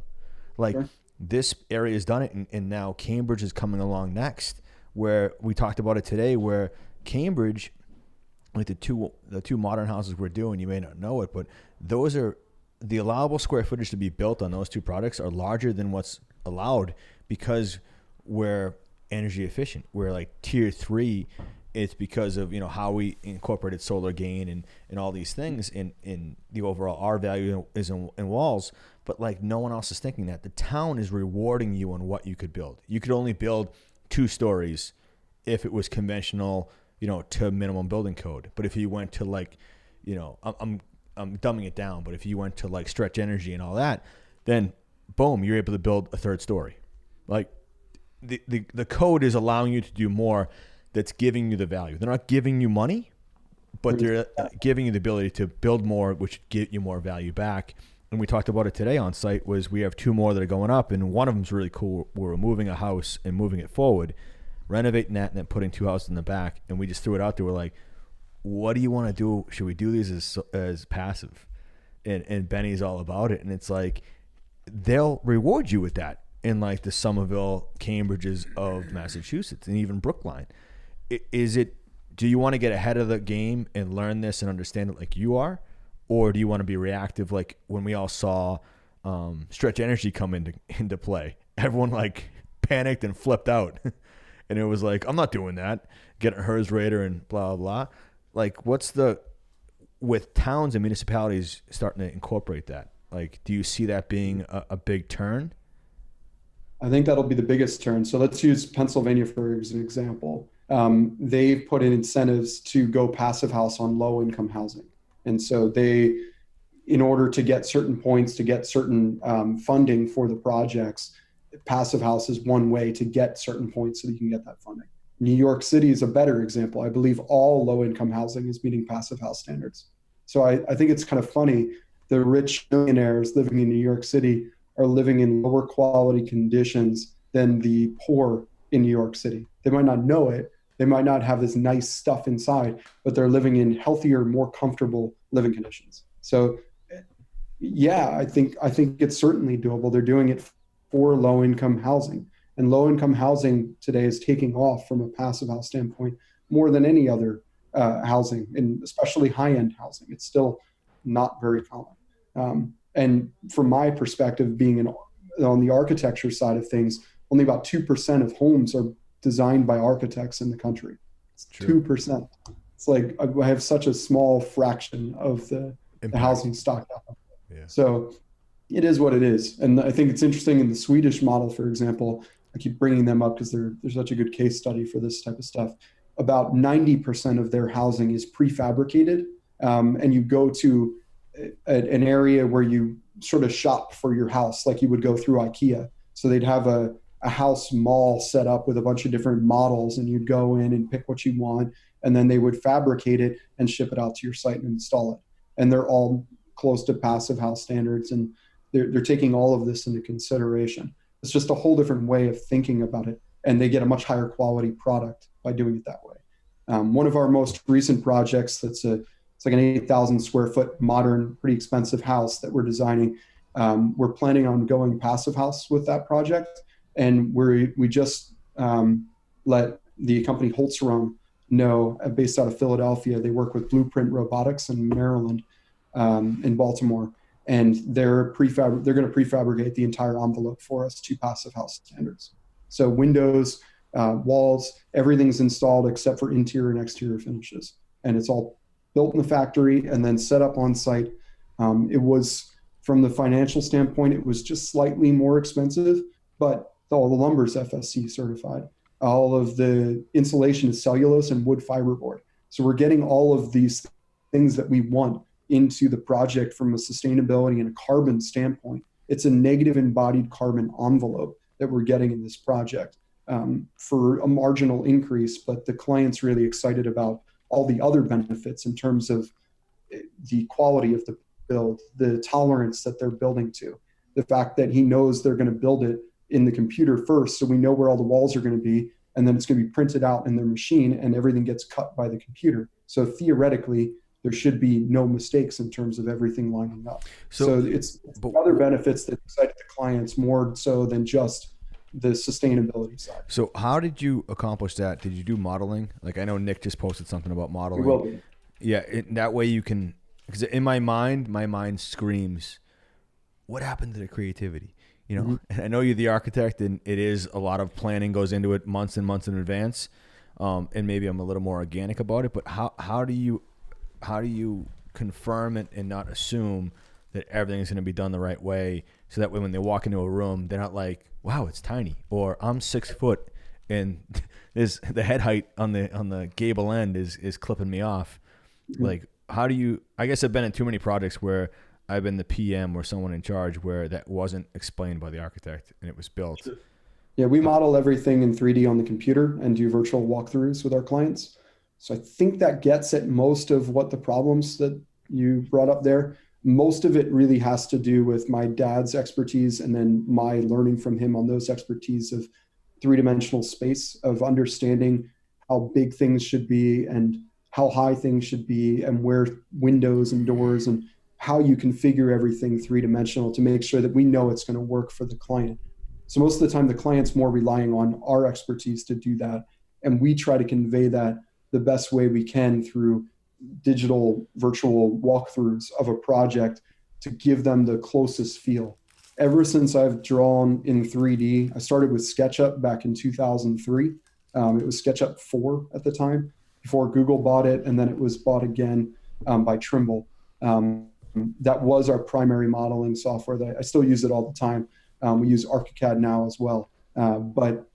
Like, sure. This area has done it, and now Cambridge is coming along next, where we talked about it today, where Cambridge, like the two modern houses we're doing, you may not know it, but those are the allowable square footage to be built on those two products are larger than what's allowed because we're energy efficient. We're like tier 3. It's because of how we incorporated solar gain and all these things in the overall R value is in walls, but like no one else is thinking that. The town is rewarding you on what you could build. You could only build 2 stories if it was conventional, to minimum building code. But if you went to like, I'm dumbing it down, but if you went to like stretch energy and all that, then boom, you're able to build a 3rd story. Like the code is allowing you to do more. That's giving you the value. They're not giving you money, but they're giving you the ability to build more, which get you more value back. And we talked about it today on site. Was we have 2 more that are going up, and one of them's really cool. We're moving a house and moving it forward, renovating that, and then putting 2 houses in the back. And we just threw it out there. We're like, what do you want to do? Should we do these as passive? And Benny's all about it. And it's like they'll reward you with that in like the Somerville, Cambridges of Massachusetts, and even Brookline. Do you want to get ahead of the game and learn this and understand it like you are? Or do you want to be reactive like when we all saw stretch energy come into play? Everyone like panicked and flipped out. And it was like, I'm not doing that. Get a HERS rater and blah, blah, blah. Like with towns and municipalities starting to incorporate that, like, do you see that being a big turn?
I think that'll be the biggest turn. So let's use Pennsylvania for an example. They've put in incentives to go passive house on low income housing. And so in order to get certain points, to get certain funding for the projects, passive house is one way to get certain points so that you can get that funding. New York City is a better example. I believe all low income housing is meeting passive house standards. So I think it's kind of funny. The rich millionaires living in New York City are living in lower quality conditions than the poor in New York City. They might not know it. They might not have this nice stuff inside, but they're living in healthier, more comfortable living conditions. So yeah, I think it's certainly doable. They're doing it for low income housing, and low income housing today is taking off from a passive house standpoint more than any other housing, and especially high end housing. It's still not very common. And from my perspective, being on the architecture side of things, only about 2% of homes are designed by architects in the country. It's 2%. It's like I have such a small fraction of the housing stock.
Yeah.
So it is what it is. And I think it's interesting in the Swedish model, for example, I keep bringing them up because they're such a good case study for this type of stuff. About 90% of their housing is prefabricated. And you go to an area where you sort of shop for your house, like you would go through IKEA. So they'd have a house mall set up with a bunch of different models, and you'd go in and pick what you want, and then they would fabricate it and ship it out to your site and install it. And they're all close to passive house standards, and they're taking all of this into consideration. It's just a whole different way of thinking about it, and they get a much higher quality product by doing it that way. One of our most recent projects, it's like an 8,000 square foot modern, pretty expensive house that we're designing. We're planning on going passive house with that project. And we just let the company Holtzron know, based out of Philadelphia. They work with Blueprint Robotics in Maryland. in Baltimore, and they're going to prefabricate the entire envelope for us to passive house standards. So windows, walls, everything's installed except for interior and exterior finishes, and it's all built in the factory and then set up on site. It was, from the financial standpoint, it was just slightly more expensive, but all the lumber is FSC certified. All of the insulation is cellulose and wood fiberboard. So we're getting all of these things that we want into the project from a sustainability and a carbon standpoint. It's a negative embodied carbon envelope that we're getting in this project for a marginal increase, but the client's really excited about all the other benefits in terms of the quality of the build, the tolerance that they're building to, the fact that he knows they're going to build it in the computer first, so we know where all the walls are going to be, and then it's going to be printed out in their machine, and everything gets cut by the computer. So theoretically, there should be no mistakes in terms of everything lining up. So it's other benefits that excite the clients more so than just the sustainability side.
So how did you accomplish that? Did you do modeling? Like, I know Nick just posted something about modeling.
It will be.
Yeah, that way you can, because in my mind screams, what happened to the creativity? You know, mm-hmm. I know you're the architect, and it is a lot of planning goes into it, months and months in advance. And maybe I'm a little more organic about it, but how do you confirm it and not assume that everything's going to be done the right way, so that way when they walk into a room, they're not like, wow, it's tiny, or I'm 6 foot and there's the head height on the gable end is clipping me off. Mm-hmm. Like, how do you, I guess I've been in too many projects where I've been the PM or someone in charge where that wasn't explained by the architect and it was built.
Yeah, we model everything in 3D on the computer and do virtual walkthroughs with our clients. So I think that gets at most of what the problems that you brought up there. Most of it really has to do with my dad's expertise and then my learning from him on those expertise of three-dimensional space, of understanding how big things should be and how high things should be and where windows and doors and how you configure everything three-dimensional to make sure that we know it's going to work for the client. So most of the time the client's more relying on our expertise to do that. And we try to convey that the best way we can through digital virtual walkthroughs of a project to give them the closest feel. Ever since I've drawn in 3D, I started with SketchUp back in 2003. It was SketchUp 4 at the time, before Google bought it, and then it was bought again by Trimble. That was our primary modeling software. That I still use it all the time. We use ArchiCAD now as well. But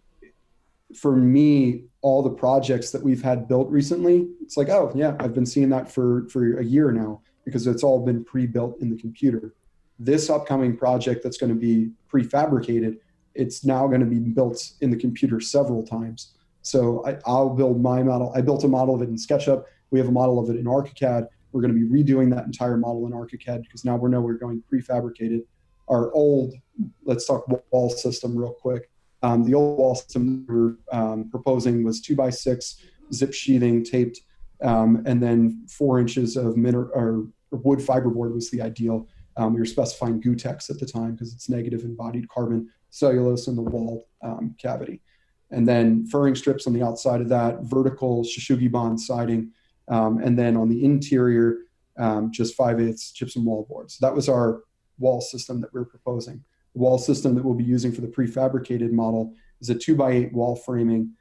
for me, all the projects that we've had built recently, it's like, oh yeah, I've been seeing that for a year now because it's all been pre-built in the computer. This upcoming project that's going to be prefabricated, it's now going to be built in the computer several times. So I'll build my model. I built a model of it in SketchUp. We have a model of it in ArchiCAD. We're going to be redoing that entire model in ArchiCAD because now we're going prefabricated. Our old, let's talk wall system real quick. The old wall system we were proposing was 2x6 zip sheathing taped, and then 4 inches of wood fiberboard was the ideal. We were specifying Gutex at the time because it's negative embodied carbon cellulose in the wall cavity. And then furring strips on the outside of that, vertical Shishuggi bond siding, and then on the interior, just 5/8 gypsum wall board. So that was our wall system that we were proposing. The wall system that we'll be using for the prefabricated model is a 2x8 wall framing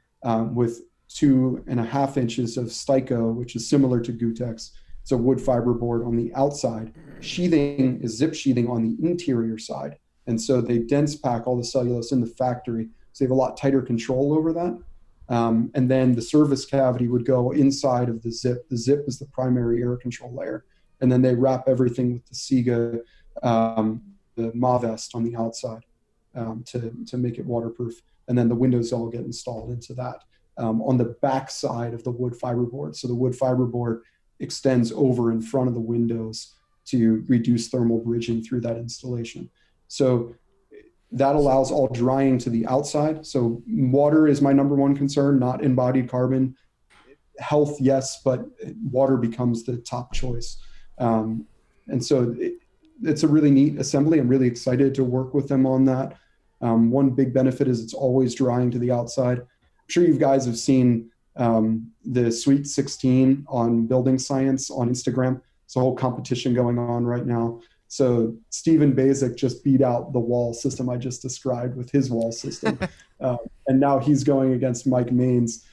with 2.5 inches of Styco, which is similar to Gutex. It's a wood fiber board on the outside. Sheathing is zip sheathing on the interior side. And so they dense pack all the cellulose in the factory. So they have a lot tighter control over that. And then the service cavity would go inside of the zip. The zip is the primary air control layer. And then they wrap everything with the Siga, the Mavest on the outside to make it waterproof. And then the windows all get installed into that on the back side of the wood fiberboard. So the wood fiberboard extends over in front of the windows to reduce thermal bridging through that installation. So that allows all drying to the outside. So water is my number one concern, not embodied carbon. Health, yes, but water becomes the top choice. And so it's a really neat assembly. I'm really excited to work with them on that. One big benefit is it's always drying to the outside. I'm sure you guys have seen the Sweet 16 on building science on Instagram. There's a whole competition going on right now. So Stephen Basic just beat out the wall system I just described with his wall system. And now he's going against Mike Maines,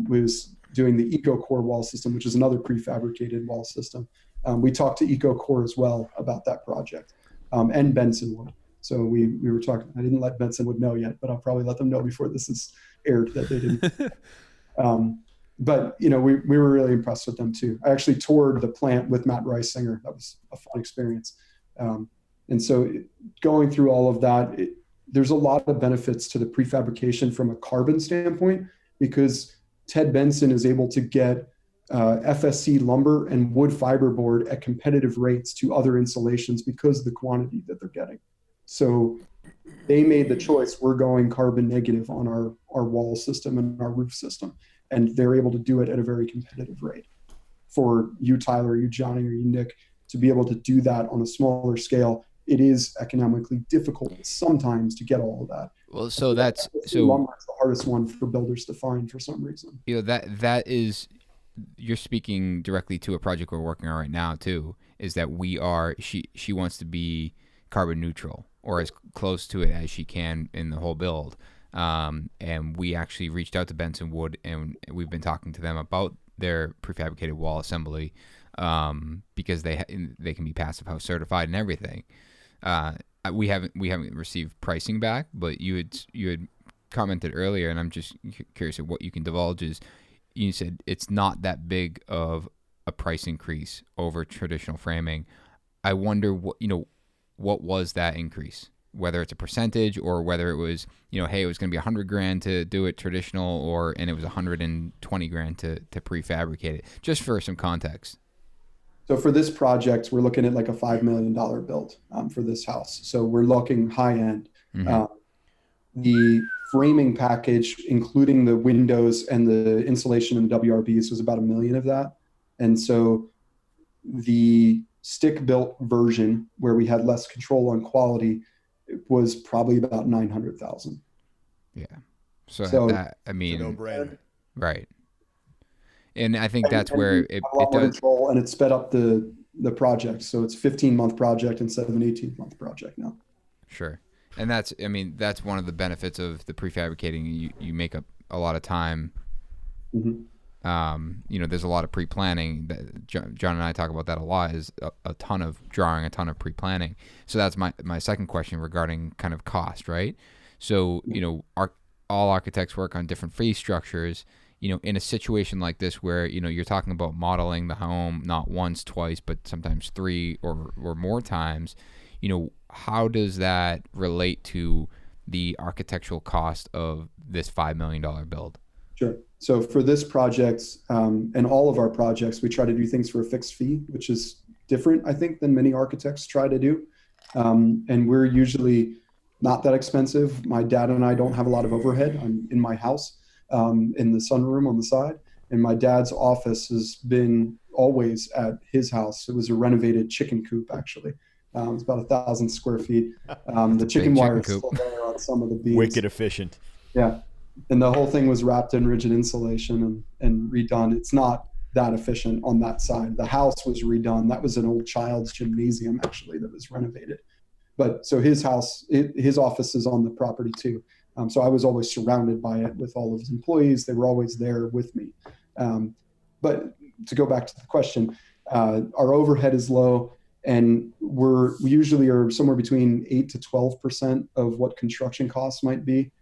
who's doing the EcoCore wall system, which is another prefabricated wall system. We talked to EcoCore as well about that project, and Bensonwood. So we were talking, I didn't let Bensonwood know yet, but I'll probably let them know before this is aired that they didn't. But, you know, we were really impressed with them too. I actually toured the plant with Matt Reisinger. That was a fun experience. And so going through all of that, there's a lot of benefits to the prefabrication from a carbon standpoint, because Ted Benson is able to get FSC lumber and wood fiberboard at competitive rates to other installations because of the quantity that they're getting. So they made the choice, we're going carbon negative on our wall system and our roof system. And they're able to do it at a very competitive rate. For you, Tyler, you, Johnny, or you, Nick, to be able to do that on a smaller scale, it is economically difficult sometimes to get all of that.
Well, so that's
lumber is the hardest one for builders to find for some reason.
You know, that is, you're speaking directly to a project we're working on right now too. Is that she wants to be carbon neutral or as close to it as she can in the whole build. And we actually reached out to Benson Wood, and we've been talking to them about their prefabricated wall assembly, because they can be passive house certified and everything. We haven't received pricing back, but you had commented earlier, and I'm just curious of what you can divulge. Is you said it's not that big of a price increase over traditional framing. I wonder what was that increase? Whether it's a percentage or whether it was, hey, it was going to be $100,000 to do it traditional, and it was $120,000 to prefabricate it, just for some context.
So for this project, we're looking at like a $5 million build for this house. So we're looking high end. Mm-hmm. The framing package, including the windows and the insulation and WRBs, was about $1 million of that. And so the stick built version, where we had less control on quality, it was probably about $900,000.
Yeah. So that, I mean,
no-brainer.
Right. And I think that's where it does
control, and it sped up the project. So it's a 15-month project instead of an 18-month project now.
Sure. And that's one of the benefits of the prefabricating. You make up a lot of time. Mm-hmm. There's a lot of pre-planning. That John and I talk about that a lot, is a ton of drawing, a ton of pre-planning. So that's my second question regarding kind of cost, right? So, all architects work on different fee structures. In a situation like this where, you're talking about modeling the home not once, twice, but sometimes 3 or more times, how does that relate to the architectural cost of this $5 million build?
Sure. So for this project, and all of our projects, we try to do things for a fixed fee, which is different, I think, than many architects try to do. And we're usually not that expensive. My dad and I don't have a lot of overhead. I'm in my house, in the sunroom on the side. And my dad's office has been always at his house. It was a renovated chicken coop, actually. It's about 1,000 square feet. The chicken wire is still there on some of the beams.
Wicked efficient.
Yeah. And the whole thing was wrapped in rigid insulation and redone. It's not that efficient on that side. The house was redone. That was an old child's gymnasium, actually, that was renovated. But so his house, his office is on the property too. So I was always surrounded by it with all of his employees. They were always there with me. But to go back to the question, our overhead is low, and we usually are somewhere between 8 to 12% of what construction costs might be.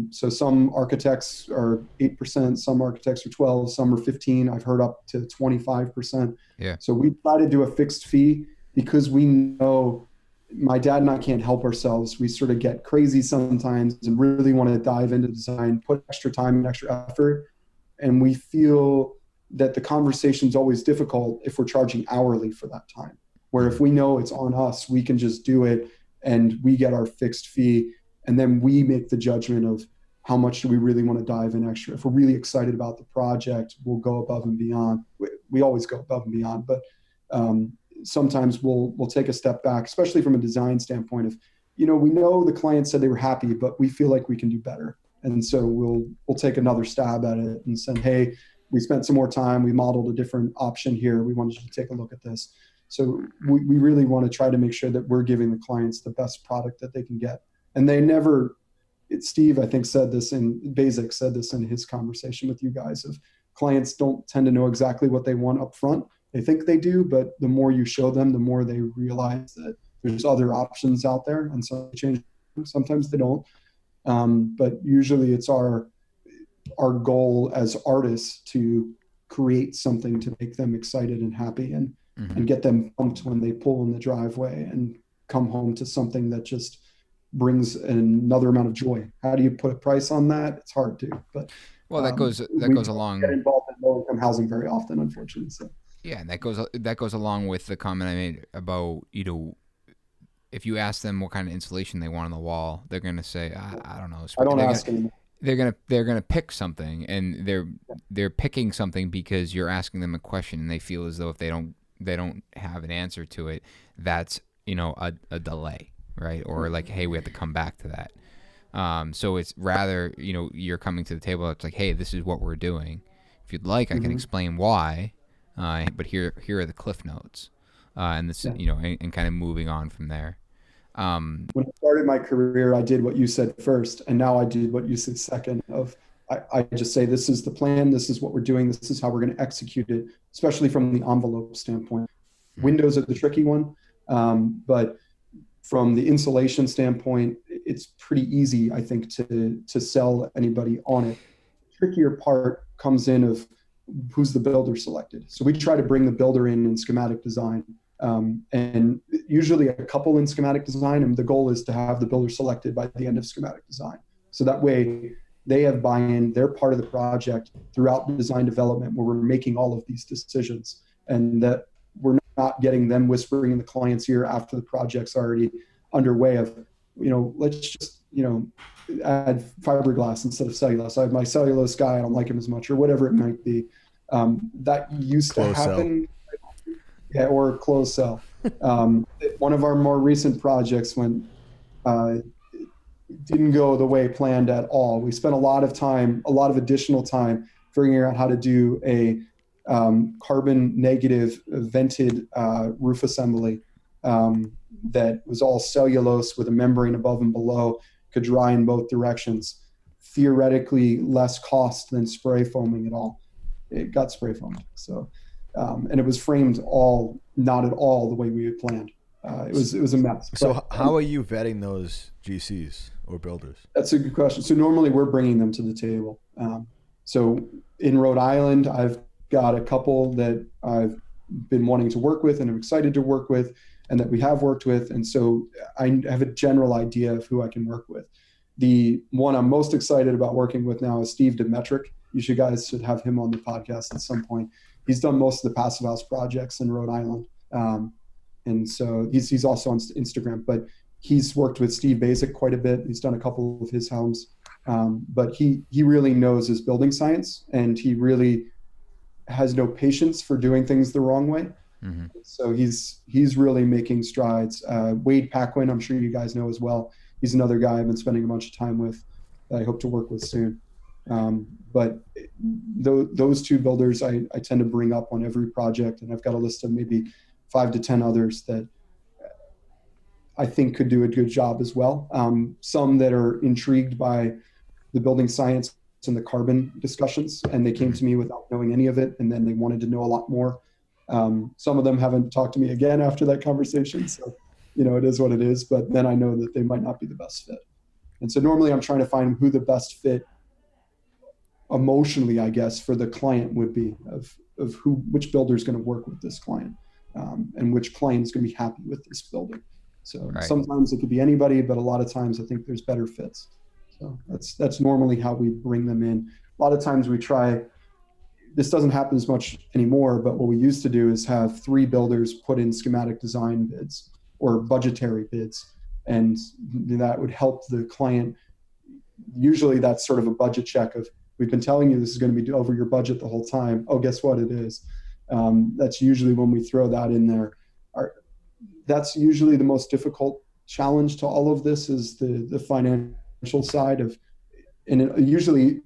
So some architects are 8%, some architects are 12, some are 15. I've heard up to 25%.
Yeah.
So we try to do a fixed fee because we know my dad and I can't help ourselves. We sort of get crazy sometimes and really want to dive into design, put extra time and extra effort. And we feel that the conversation is always difficult if we're charging hourly for that time, where if we know it's on us, we can just do it and we get our fixed fee. And then we make the judgment of how much do we really want to dive in extra. If we're really excited about the project, we'll go above and beyond. We always go above and beyond, but sometimes we'll take a step back, especially from a design standpoint of, we know the client said they were happy, but we feel like we can do better. And so we'll take another stab at it and say, hey, we spent some more time. We modeled a different option here. We wanted you to take a look at this. So we really want to try to make sure that we're giving the clients the best product that they can get. And they never, Steve, I think Basic said this in his conversation with you guys, of clients don't tend to know exactly what they want up front. They think they do, but the more you show them, the more they realize that there's other options out there. And so they change. Sometimes they don't. But usually it's our goal as artists to create something to make them excited and happy and get them pumped when they pull in the driveway and come home to something that just brings another amount of joy. How do you put a price on that? It's hard to, but
that goes along.
Get involved in low-income housing very often, unfortunately. So.
Yeah, and that goes along with the comment I made about, if you ask them what kind of insulation they want on the wall, they're going to say, I don't know.
I don't ask them.
They're gonna pick something, and they're picking something because you're asking them a question, and they feel as though if they don't have an answer to it, that's a delay, right? Or like, hey, we have to come back to that. So it's rather you're coming to the table. It's like, hey, this is what we're doing. If you'd like, I can explain why, but here are the cliff notes, and this and kind of moving on from there.
When I started my career, I did what you said first, and now I did what you said second. I just say, this is the plan, this is what we're doing, this is how we're going to execute it, especially from the envelope standpoint. Windows are the tricky one, but from the insulation standpoint, it's pretty easy, I think, to sell anybody on it. The trickier part comes in of who's the builder selected. So we try to bring the builder in schematic design. And usually a couple in schematic design, and the goal is to have the builder selected by the end of schematic design. So that way they have buy-in, they're part of the project throughout the design development where we're making all of these decisions, and that we're not getting them whispering in the client's ear after the project's already underway of, let's just, add fiberglass instead of cellulose. I have my cellulose guy, I don't like him as much, or whatever it might be. That used to happen. Yeah, or closed cell. One of our more recent projects didn't go the way planned at all. We spent a lot of additional time figuring out how to do a carbon negative vented roof assembly that was all cellulose with a membrane above and below, could dry in both directions. Theoretically less cost than spray foaming at all. It got spray foamed. So. And it was framed not at all the way we had planned. It was a mess.
So how are you vetting those GCs or builders?
That's a good question. So normally we're bringing them to the table. So in Rhode Island, I've got a couple that I've been wanting to work with and I'm excited to work with, and that we have worked with. And so I have a general idea of who I can work with. The one I'm most excited about working with now is Steve Demetric. You guys should have him on the podcast at some point. He's done most of the passive house projects in Rhode Island. And so he's also on Instagram, but he's worked with Steve Basic quite a bit. He's done a couple of his homes. But he really knows his building science, and he really has no patience for doing things the wrong way. Mm-hmm. So he's really making strides. Wade Paquin, I'm sure you guys know as well. He's another guy I've been spending a bunch of time with that I hope to work with soon. But those two builders I tend to bring up on every project, and I've got a list of maybe 5 to 10 others that I think could do a good job as well. Some that are intrigued by the building science and the carbon discussions, and they came to me without knowing any of it, and then they wanted to know a lot more. Some of them haven't talked to me again after that conversation, so it is what it is, but then I know that they might not be the best fit. And so normally I'm trying to find who the best fit emotionally, I guess, for the client would be, of which builder is going to work with this client, and which client is going to be happy with this building. So right. Sometimes it could be anybody, but a lot of times I think there's better fits. So that's normally how we bring them in. A lot of times we try, this doesn't happen as much anymore, but what we used to do is have 3 builders put in schematic design bids or budgetary bids, and that would help the client. Usually that's sort of a budget check of, we've been telling you this is going to be over your budget the whole time. Oh, guess what? It is. That's usually when we throw that in there. That's usually the most difficult challenge to all of this, is the financial side of, and usually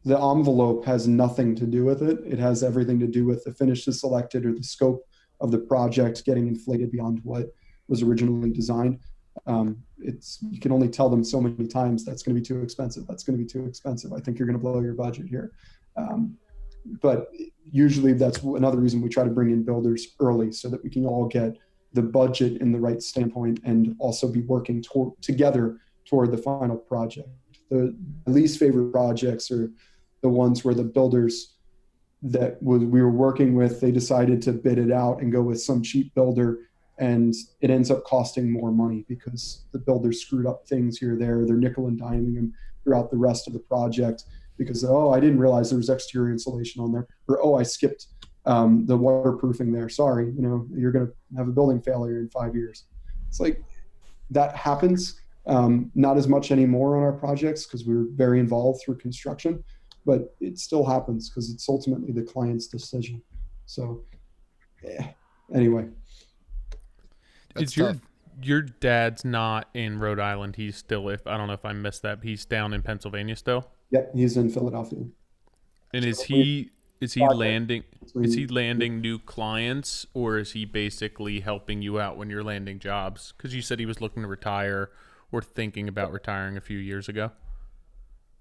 the envelope has nothing to do with it. It has everything to do with the finishes selected or the scope of the project getting inflated beyond what was originally designed. You can only tell them so many times that's going to be too expensive. That's going to be too expensive. I think you're going to blow your budget here. But usually that's another reason we try to bring in builders early so that we can all get the budget in the right standpoint and also be working together toward the final project. The least favorite projects are the ones where the builders that we were working with, they decided to bid it out and go with some cheap builder, and it ends up costing more money because the builder screwed up things here or there. They're nickel and diming them throughout the rest of the project because, oh, I didn't realize there was exterior insulation on there, or, oh, I skipped the waterproofing there. Sorry, you're going to have a building failure in 5 years. It's like that happens. Not as much anymore on our projects because we're very involved through construction, but it still happens because it's ultimately the client's decision. So anyway.
Is your dad's not in Rhode Island? He's still, I don't know if I missed that, but he's down in Pennsylvania still?
Yep, he's in Philadelphia.
And is he landing new clients, or is he basically helping you out when you're landing jobs? Because you said he was looking to retire or thinking about retiring a few years ago.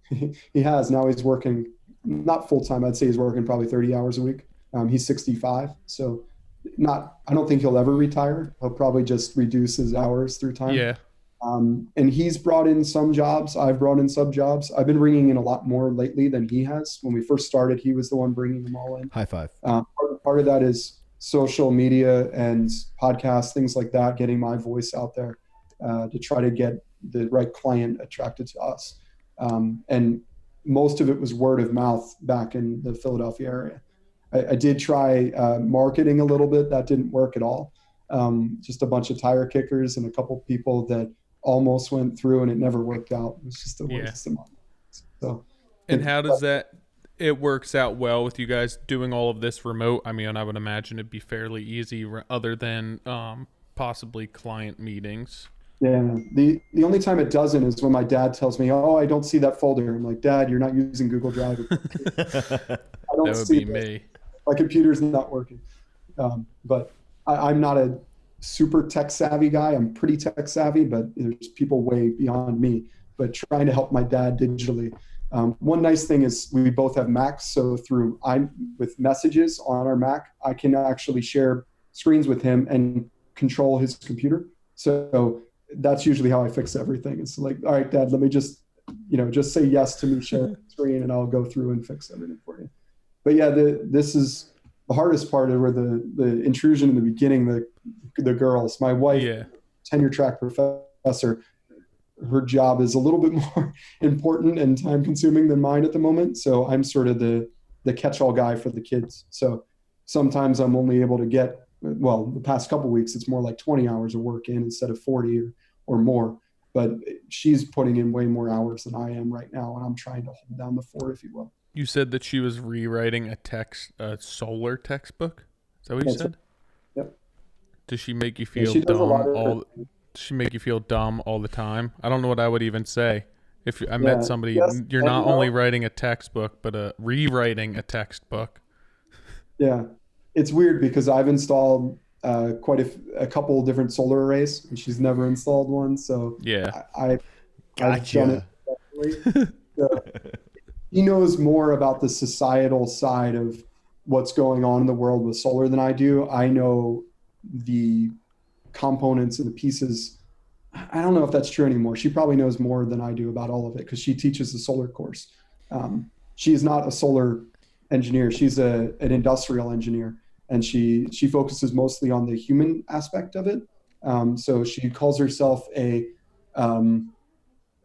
He has. Now he's working, not full-time. I'd say he's working probably 30 hours a week. He's 65. So I don't think he'll ever retire. He'll probably just reduce his hours through time.
Yeah.
And he's brought in some jobs. I've brought in some jobs. I've been bringing in a lot more lately than he has. When we first started, he was the one bringing them all in.
High five.
Part of that is social media and podcasts, things like that, getting my voice out there to try to get the right client attracted to us. And most of it was word of mouth back in the Philadelphia area. I did try marketing a little bit. That didn't work at all. Just a bunch of tire kickers and a couple people that almost went through, and it never worked out. It was just a waste of money. So,
and how does it works out well with you guys doing all of this remote? I mean, I would imagine it'd be fairly easy other than possibly client meetings.
Yeah. The only time it doesn't is when my dad tells me, "Oh, I don't see that folder." I'm like, "Dad, you're not using Google Drive."
That would be me.
My computer's not working. But I'm not a super tech savvy guy. I'm pretty tech savvy, but there's people way beyond me. But trying to help my dad digitally. One nice thing is we both have Macs, so with messages on our Mac, I can actually share screens with him and control his computer. So that's usually how I fix everything. It's like, all right, Dad, let me just say yes to me sharing the screen, and I'll go through and fix everything for you. But yeah, this is the hardest part of where the intrusion in the beginning, the girls. My wife, tenure track professor, her job is a little bit more important and time consuming than mine at the moment. So I'm sort of the catch-all guy for the kids. So sometimes I'm only able to get, the past couple of weeks, it's more like 20 hours of work in instead of 40 or more. But she's putting in way more hours than I am right now, and I'm trying to hold down the fort, if you will.
You said that she was rewriting a solar textbook. Is that what you said?
Yep.
Does she make you feel dumb? Does she make you feel dumb all the time? I don't know what I would even say. If I met somebody, you're not only writing a textbook, but rewriting a textbook. Yeah,
it's weird because I've installed quite a couple of different solar arrays, and she's never installed one. So
yeah,
I've done it. So, he knows more about the societal side of what's going on in the world with solar than I do. I know the components and the pieces. I don't know if that's true anymore. She probably knows more than I do about all of it because she teaches the solar course. She is not a solar engineer. She's an industrial engineer, and she focuses mostly on the human aspect of it. So she calls herself a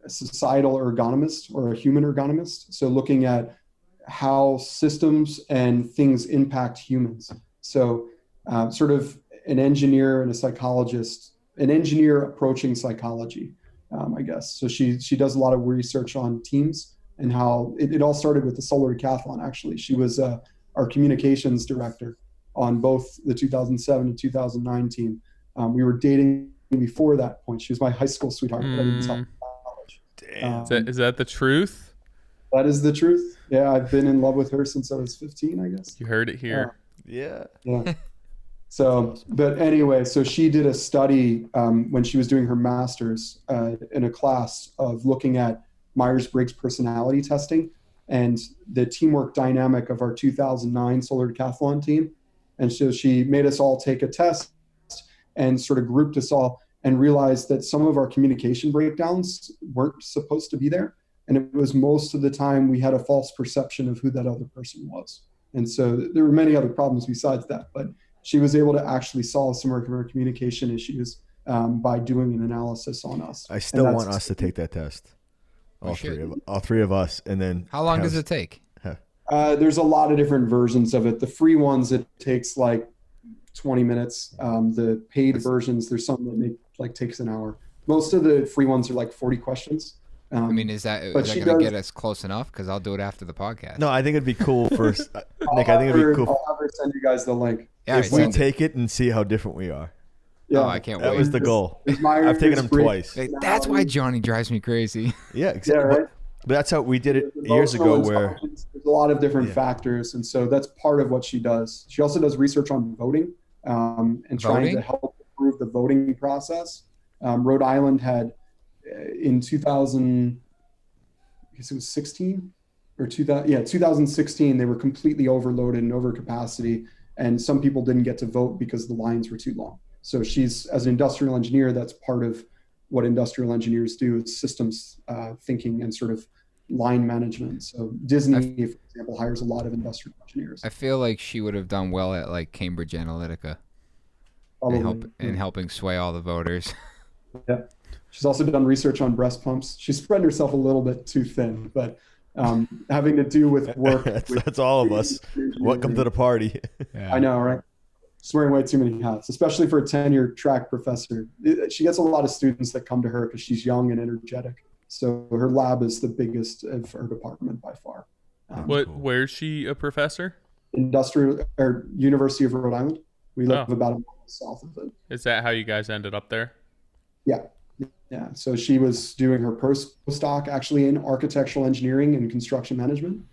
societal ergonomist or a human ergonomist. So looking at how systems and things impact humans. So sort of an engineer and a psychologist, an engineer approaching psychology, I guess. So she does a lot of research on teams and how it all started with the solar decathlon, actually. She was our communications director on both the 2007 and 2009 team. We were dating before that point. She was my high school sweetheart, but I didn't tell her.
Is that the truth?
That is the truth. Yeah, I've been in love with her since I was 15, I guess.
You heard it here.
Yeah.
So, but anyway, so she did a study when she was doing her master's in a class of looking at Myers-Briggs personality testing and the teamwork dynamic of our 2009 solar decathlon team. And so she made us all take a test and sort of grouped us all and realized that some of our communication breakdowns weren't supposed to be there. And it was most of the time we had a false perception of who that other person was. And so there were many other problems besides that, but she was able to actually solve some of her communication issues by doing an analysis on us.
I still want us to take that test. All three of us. And then
how long does it take?
There's a lot of different versions of it. The free ones, it takes like 20 minutes. The paid versions, there's some that takes an hour. Most of the free ones are like 40 questions.
I mean, is that going to get us close enough? Because I'll do it after the podcast.
No, I think it'd be cool first. Nick, I think it'd be cool.
I'll have her send you guys the link.
Yeah,
if we take it and see how different we are.
Yeah,
oh, I can't wait.
That was the goal. I've taken them twice.
That's why Johnny drives me crazy.
Yeah, exactly. Yeah, right? But that's how we did it years ago. Where
there's a lot of different factors, and so that's part of what she does. She also does research on voting and trying to help improve the voting process. Rhode Island had in 2000, I guess it was 16 or 2016, they were completely overloaded and over capacity, and some people didn't get to vote because the lines were too long. So she's, as an industrial engineer, that's part of what industrial engineers do, is systems thinking and sort of line management. So Disney, for example, hires a lot of industrial engineers.
I feel like she would have done well at like Cambridge Analytica and helping sway all the voters.
Yeah. She's also done research on breast pumps. She's spread herself a little bit too thin, but having to do with work.
That's all of us. Welcome to the party.
Yeah. I know, right? She's wearing way too many hats, especially for a tenure track professor. She gets a lot of students that come to her because she's young and energetic. So her lab is the biggest of her department by far.
Where's she a professor?
University of Rhode Island. We live about a mile south of it.
Is that how you guys ended up there?
Yeah. Yeah. So she was doing her postdoc actually in architectural engineering and construction management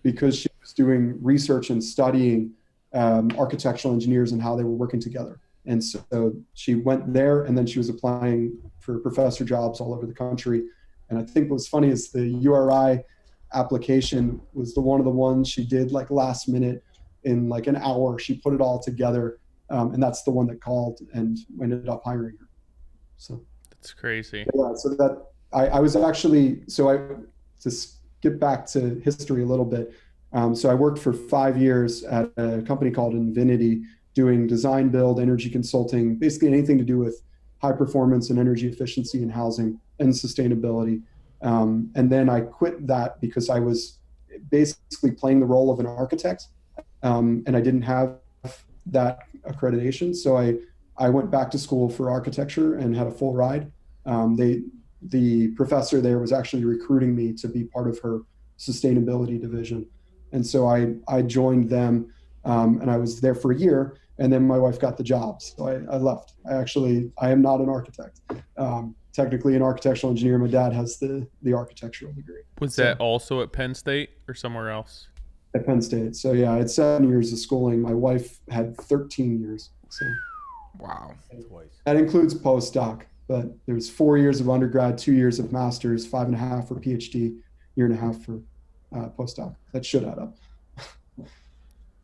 because she was doing research and studying architectural engineers and how they were working together. And so she went there, and then she was applying for professor jobs all over the country. And I think what's funny is the URI application was one of the ones she did like last minute in like an hour. She put it all together, and that's the one that called and ended up hiring her. So
that's crazy.
Yeah. So that I was actually, to get back to history a little bit. So I worked for 5 years at a company called Invinity, doing design, build, energy consulting, basically anything to do with high performance and energy efficiency in housing and sustainability. And then I quit that because I was basically playing the role of an architect, and I didn't have that accreditation. So I went back to school for architecture and had a full ride. The professor there was actually recruiting me to be part of her sustainability division. And so I joined them, and I was there for a year, and then my wife got the job. So I left. I am not an architect. Technically an architectural engineer. My dad has the architectural degree.
Was that also at Penn State or somewhere else?
At Penn State. So yeah, I had 7 years of schooling. My wife had 13 years. So
wow.
That includes postdoc, but there's 4 years of undergrad, 2 years of master's, 5.5 for PhD, year and a half for postdoc. That should add up.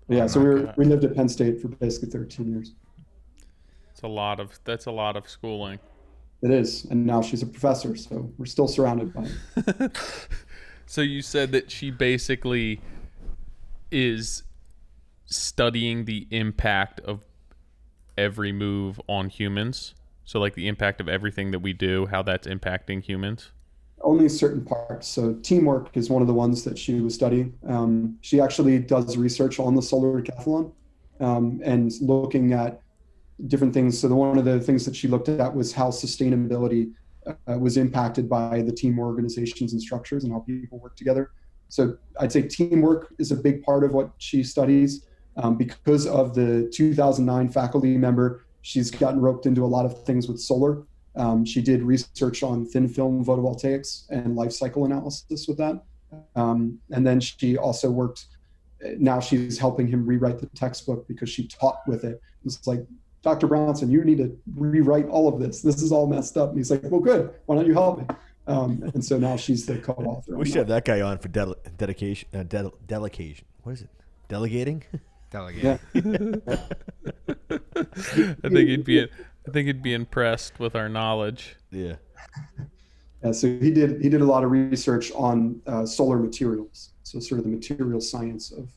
Yeah, so we lived at Penn State for basically 13 years.
That's a lot of schooling.
It is, and now she's a professor, so we're still surrounded by it.
So you said that she basically is studying the impact of every move on humans. So like the impact of everything that we do, how that's impacting humans.
Only certain parts. So teamwork is one of the ones that she was studying. She actually does research on the solar decathlon and looking at different things. So one of the things that she looked at was how sustainability was impacted by the team organizations and structures and how people work together. So I'd say teamwork is a big part of what she studies. Because of the 2009 faculty member, she's gotten roped into a lot of things with solar. She did research on thin film photovoltaics and life cycle analysis with that. And then she also worked, now she's helping him rewrite the textbook because she taught with it. It's like, Dr. Brownson, you need to rewrite all of this. This is all messed up. And he's like, well, good. Why don't you help me? And so now she's the co-author.
We should have that guy on for delegation. What is it? Delegating?
Delegate.
Yeah.
I think he'd be impressed with our knowledge.
Yeah.
So he did a lot of research on solar materials. So sort of the material science of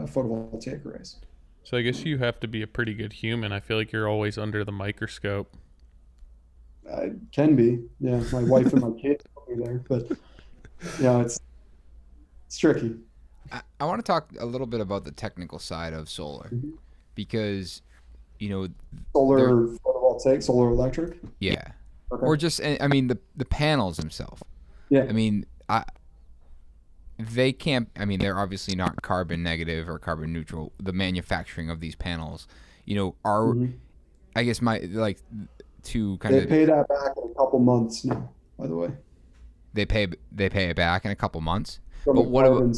photovoltaic arrays.
So I guess you have to be a pretty good human. I feel like you're always under the microscope.
Can be. Yeah, my wife and my kids will be there, but yeah, it's tricky.
I want to talk a little bit about the technical side of solar, because,
solar photovoltaic, solar electric.
Yeah.
Okay.
Or just, I mean, the panels themselves.
Yeah.
I mean, they can't, I mean, they're obviously not carbon negative or carbon neutral. The manufacturing of these panels, are, I guess to kind of.
They pay that back in a couple months now, by the way.
They pay it back in a couple months. But what about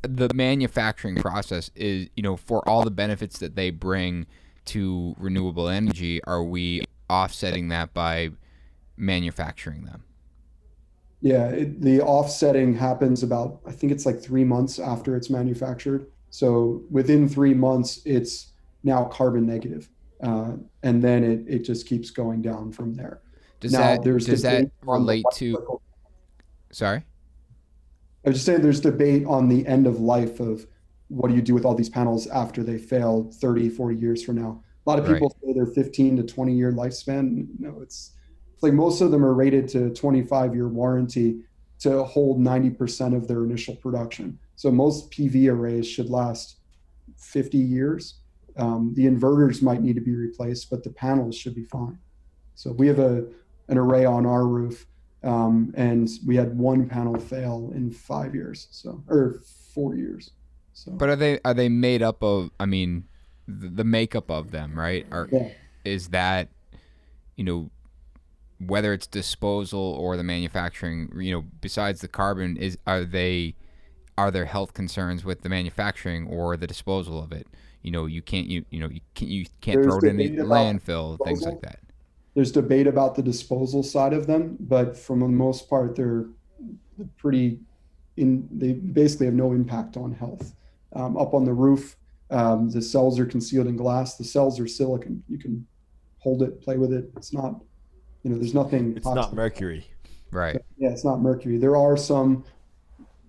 the manufacturing process is, for all the benefits that they bring to renewable energy, are we offsetting that by manufacturing them?
Yeah, the offsetting happens about, I think it's like 3 months after it's manufactured. So within 3 months, it's now carbon negative. And then it just keeps going down from there.
Does that relate to... Sorry?
I was just saying there's debate on the end of life of what do you do with all these panels after they fail 30, 40 years from now. A lot of people say they're 15 to 20 year lifespan. No, it's like most of them are rated to 25-year warranty to hold 90% of their initial production. So most PV arrays should last 50 years. The inverters might need to be replaced, but the panels should be fine. So we have an array on our roof, and we had one panel fail in 5 years, or 4 years. So,
but are they made up of? I mean, the makeup of them, right? Is that, whether it's disposal or the manufacturing, besides the carbon, are there health concerns with the manufacturing or the disposal of it? You can't throw it in the landfill, things like that.
There's debate about the disposal side of them, but for the most part, they basically have no impact on health. Up on the roof, the cells are concealed in glass. The cells are silicon. You can hold it, play with it. It's not, there's nothing.
It's not mercury.
Right.
Yeah, it's not mercury. There are some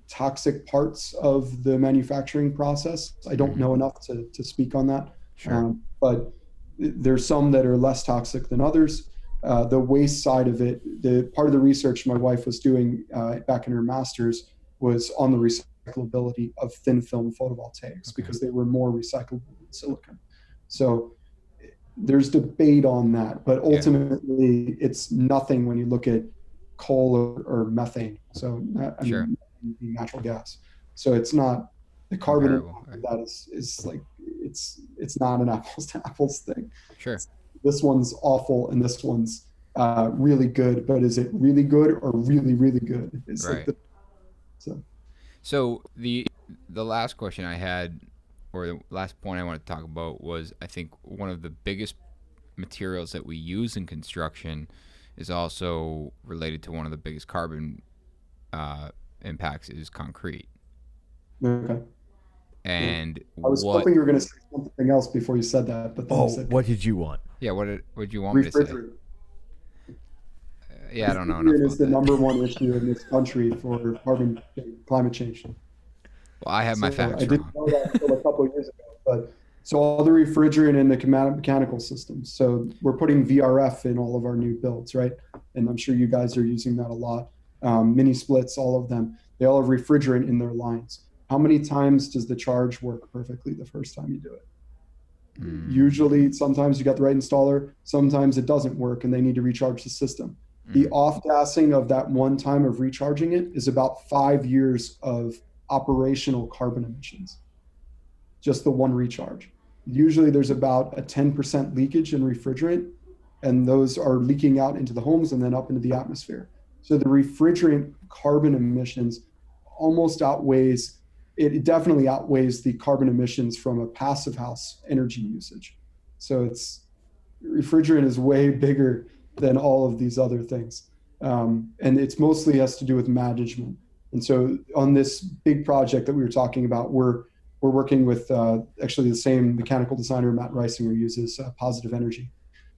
toxic parts of the manufacturing process. I don't know enough to speak on that.
Sure.
But there's some that are less toxic than others. The waste side of it, the part of the research my wife was doing back in her master's was on the recyclability of thin film photovoltaics, because they were more recyclable than silicon. So there's debate on that, but ultimately it's nothing when you look at coal or methane. So natural gas. So it's not the carbon that is like it's not an apples to apples thing.
Sure.
This one's awful and this one's really good, but is it really good or really, really good? It's
right. So the last question I had, or the last point I want to talk about, was I think one of the biggest materials that we use in construction is also related to one of the biggest carbon impacts is concrete.
Okay.
And
I was hoping you were going to say something else before you said that, but then
what did you want?
Yeah, what did you want me to say? I don't know.
Refrigerant is the number one issue in this country for climate change.
Well, I have my facts
I didn't know that until a couple of years ago, but so all the refrigerant in the mechanical systems. So we're putting VRF in all of our new builds, right? And I'm sure you guys are using that a lot. Mini splits, all of them, they all have refrigerant in their lines. How many times does the charge work perfectly the first time you do it? Usually, sometimes you got the right installer, sometimes it doesn't work and they need to recharge the system. The off-gassing of that one time of recharging it is about 5 years of operational carbon emissions. Just the one recharge. Usually there's about a 10% leakage in refrigerant, and those are leaking out into the homes and then up into the atmosphere. So the refrigerant carbon emissions almost outweighs, it definitely outweighs the carbon emissions from a passive house energy usage. So refrigerant is way bigger than all of these other things. And it's mostly has to do with management. And so on this big project that we were talking about, we're working with actually the same mechanical designer Matt Reisinger uses, Positive Energy.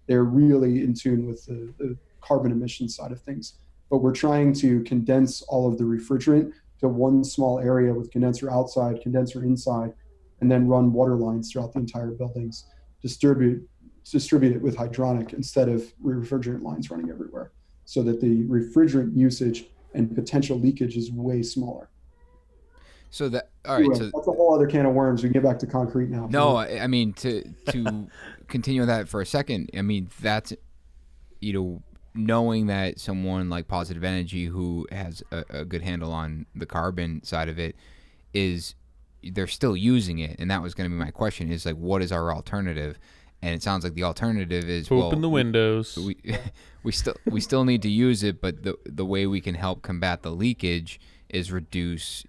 They're really in tune with the carbon emission side of things. But we're trying to condense all of the refrigerant to one small area with condenser outside, condenser inside, and then run water lines throughout the entire buildings, distribute it with hydronic instead of refrigerant lines running everywhere, so that the refrigerant usage and potential leakage is way smaller.
So that, all right.
Anyway,
so
that's a whole other can of worms. We can get back to concrete now.
No, I mean, to continue on that for a second, I mean, that's, knowing that someone like Positive Energy, who has a good handle on the carbon side of it, they're still using it. And that was going to be my question, is like, what is our alternative? And it sounds like the alternative is
open the windows.
We still need to use it, but the way we can help combat the leakage is reduce,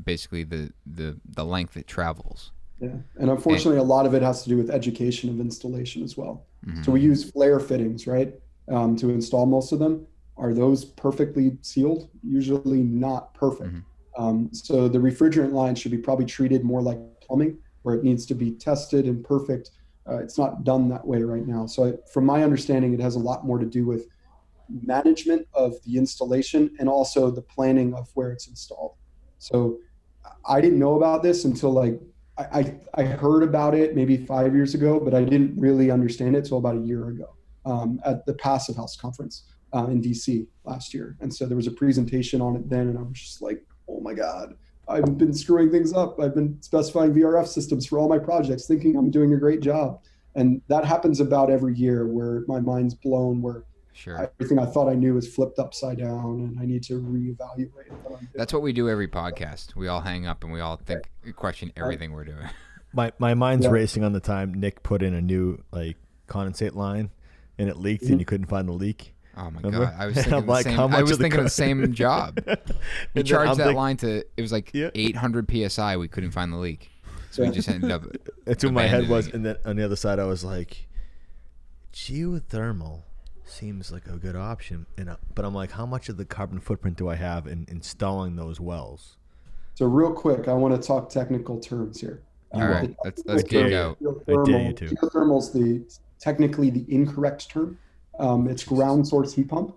basically the length it travels.
Yeah, and unfortunately, a lot of it has to do with education of installation as well.
Mm-hmm.
So we use flare fittings, right, to install most of them. Are those perfectly sealed? Usually not perfect.
Mm-hmm.
So the refrigerant line should be probably treated more like plumbing, where it needs to be tested and perfect. It's not done that way right now. So from my understanding, it has a lot more to do with management of the installation and also the planning of where it's installed. So I didn't know about this until I heard about it maybe 5 years ago, but I didn't really understand it until about a year ago at the Passive House Conference in DC last year. And so there was a presentation on it then, and I was just like, oh my God, I've been screwing things up. I've been specifying VRF systems for all my projects, thinking I'm doing a great job. And that happens about every year, where my mind's blown, where everything I thought I knew is flipped upside down, and I need to reevaluate what I'm doing.
That's what we do every podcast. We all hang up and we all question everything we're doing.
My mind's racing on the time Nick put in a new condensate line, and it leaked, and you couldn't find the leak.
Oh my
Remember?
God! I was thinking of the same job. We charged that line to, it was like 800 psi. We couldn't find the leak, so we just ended up.
That's what my head was, and then on the other side, I was like, geothermal seems like a good option, but I'm like, how much of the carbon footprint do I have in installing those wells?
So real quick, I want to talk technical terms here.
All right, let's get it out.
I dare you to.
Geothermal is technically the incorrect term. It's ground source heat pump.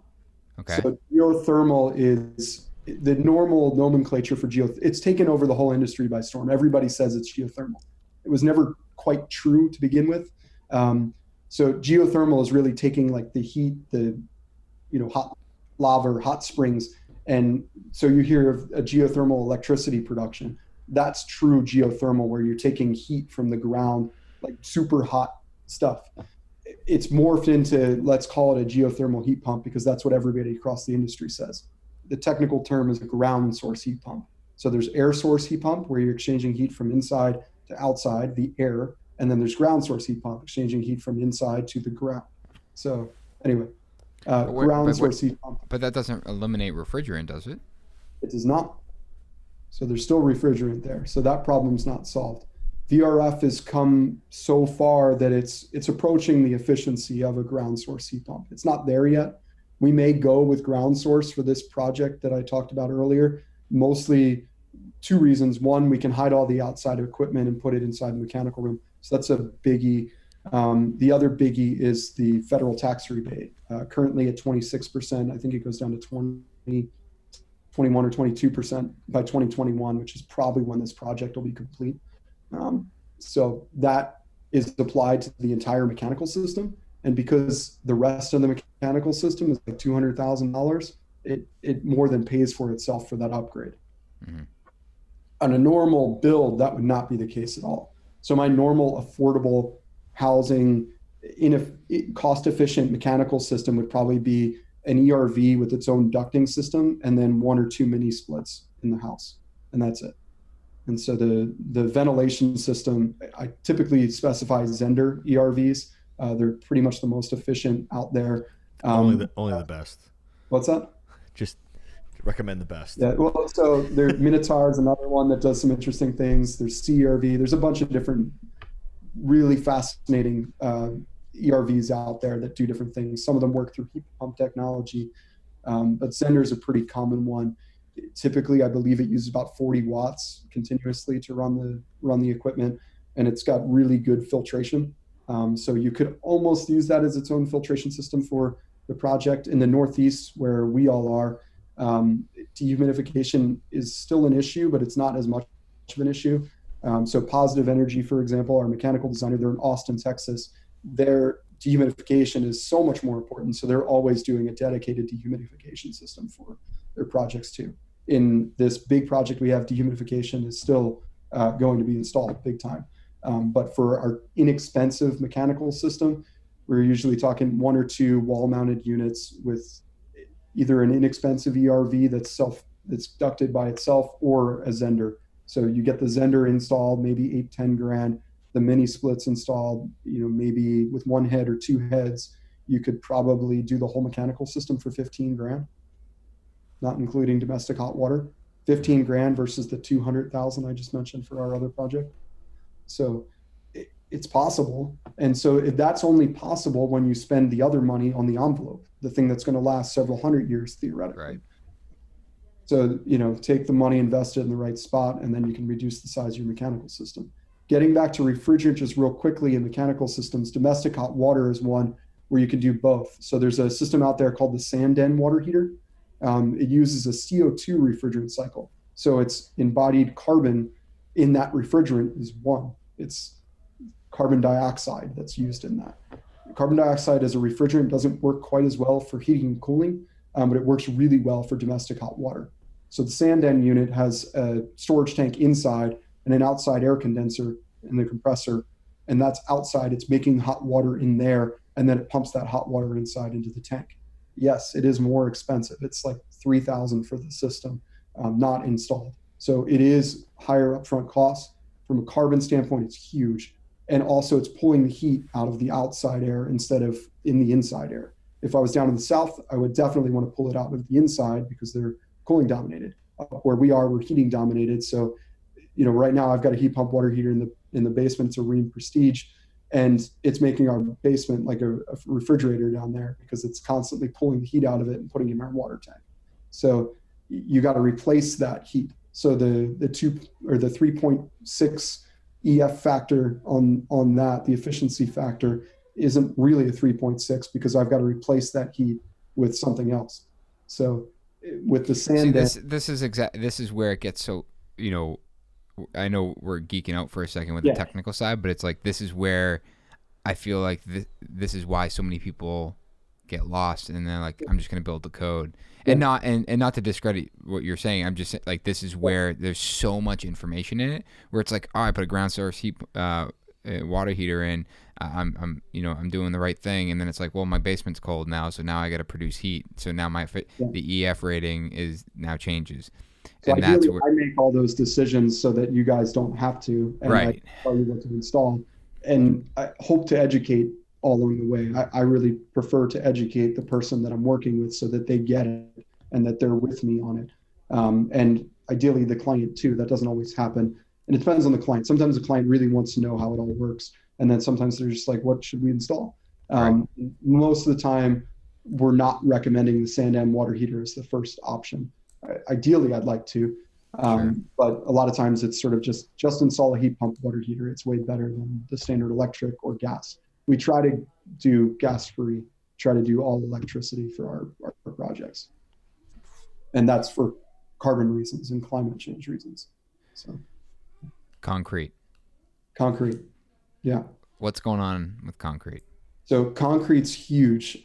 Okay.
So geothermal is the normal nomenclature for it's taken over the whole industry by storm. Everybody says it's geothermal. It was never quite true to begin with. So geothermal is really taking like the heat, hot lava or hot springs. And so you hear of a geothermal electricity production. That's true geothermal, where you're taking heat from the ground, like super hot stuff. It's morphed into, let's call it a geothermal heat pump, because that's what everybody across the industry says. The technical term is a ground source heat pump. So there's air source heat pump, where you're exchanging heat from inside to outside, the air. And then there's ground source heat pump, exchanging heat from inside to the ground. So anyway, ground source heat pump.
But that doesn't eliminate refrigerant, does it?
It does not. So there's still refrigerant there. So that problem's not solved. VRF has come so far that it's approaching the efficiency of a ground source heat pump. It's not there yet. We may go with ground source for this project that I talked about earlier, mostly two reasons. One, we can hide all the outside equipment and put it inside the mechanical room. So that's a biggie. The other biggie is the federal tax rebate. Currently at 26%, I think it goes down to 21 or 22% by 2021, which is probably when this project will be complete. So that is applied to the entire mechanical system. And because the rest of the mechanical system is like $200,000, it more than pays for itself for that upgrade. Mm-hmm. On a normal build, that would not be the case at all. So my normal affordable housing in a cost-efficient mechanical system would probably be an ERV with its own ducting system, and then one or two mini splits in the house, and that's it. And so the ventilation system, I typically specify Zender ERVs. They're pretty much the most efficient out there.
Only the best.
What's that?
Just Recommend the best.
Yeah, well, so there Minotaur is another one that does some interesting things. There's CERV. There's a bunch of different really fascinating ERVs out there that do different things. Some of them work through heat pump technology, but Zender is a pretty common one. Typically, I believe it uses about 40 watts continuously to run the equipment, and it's got really good filtration. So you could almost use that as its own filtration system for the project. In the Northeast, where we all are, dehumidification is still an issue, but it's not as much of an issue. So Positive Energy, for example, our mechanical designer, they're in Austin, Texas. Their dehumidification is so much more important. So they're always doing a dedicated dehumidification system for their projects too. In this big project we have, dehumidification is still going to be installed big time. But for our inexpensive mechanical system, we're usually talking 1 or 2 wall-mounted units with either an inexpensive ERV that's ducted by itself, or a Zender. So you get the Zender installed, maybe $8-10 grand. The mini splits installed, maybe with 1 head or 2 heads, you could probably do the whole mechanical system for 15 grand, not including domestic hot water. 15 grand versus the 200,000 I just mentioned for our other project. So it's possible. And so that's only possible when you spend the other money on the envelope, the thing that's going to last several hundred years theoretically.
Right.
So, take the money invested in the right spot, and then you can reduce the size of your mechanical system. Getting back to refrigerant just real quickly in mechanical systems, domestic hot water is one where you can do both. So there's a system out there called the Sanden water heater. It uses a CO2 refrigerant cycle. So it's embodied carbon in that refrigerant is 1. It's carbon dioxide that's used in that. Carbon dioxide as a refrigerant doesn't work quite as well for heating and cooling, but it works really well for domestic hot water. So the Sanden unit has a storage tank inside and an outside air condenser in the compressor, and that's outside. It's making hot water in there, and then it pumps that hot water inside into the tank. Yes, it is more expensive. It's like $3,000 for the system, not installed. So it is higher upfront costs. From a carbon standpoint, it's huge. And also it's pulling the heat out of the outside air instead of in the inside air. If I was down in the south, I would definitely want to pull it out of the inside because they're cooling dominated. Where we are, we're heating dominated. So, right now I've got a heat pump water heater in the basement. It's a Rheem Prestige, and it's making our basement like a refrigerator down there because it's constantly pulling the heat out of it and putting it in our water tank. So you got to replace that heat. So the 2 or the 3.6 EF factor on that, the efficiency factor, isn't really a 3.6 because I've got to replace that heat with something else. So with the sand,
this is where it gets so, I know we're geeking out for a second with the technical side, but it's like this is where I feel like this is why so many people get lost, and they're like, I'm just going to build the code. And not to discredit what you're saying, I'm just like, this is where there's so much information in it where it's like, oh, I put a ground source heat water heater in, I'm doing the right thing, and then it's like, well, my basement's cold now, so now I got to produce heat, so now the EF rating is now changes.
So and that's where I make all those decisions so that you guys don't have to, and
right.
I tell you what to install, and I hope to educate all along the way. I really prefer to educate the person that I'm working with so that they get it and that they're with me on it. And ideally the client too. That doesn't always happen. And it depends on the client. Sometimes the client really wants to know how it all works. And then sometimes they're just like, what should we install?
Right.
Most of the time, we're not recommending the Sanden water heater as the first option. Ideally, I'd like to.
Sure.
But a lot of times it's sort of just install a heat pump water heater. It's way better than the standard electric or gas. We try to do gas-free, try to do all electricity for our projects. And that's for carbon reasons and climate change reasons. So
concrete.
Yeah.
What's going on with concrete?
So concrete's huge.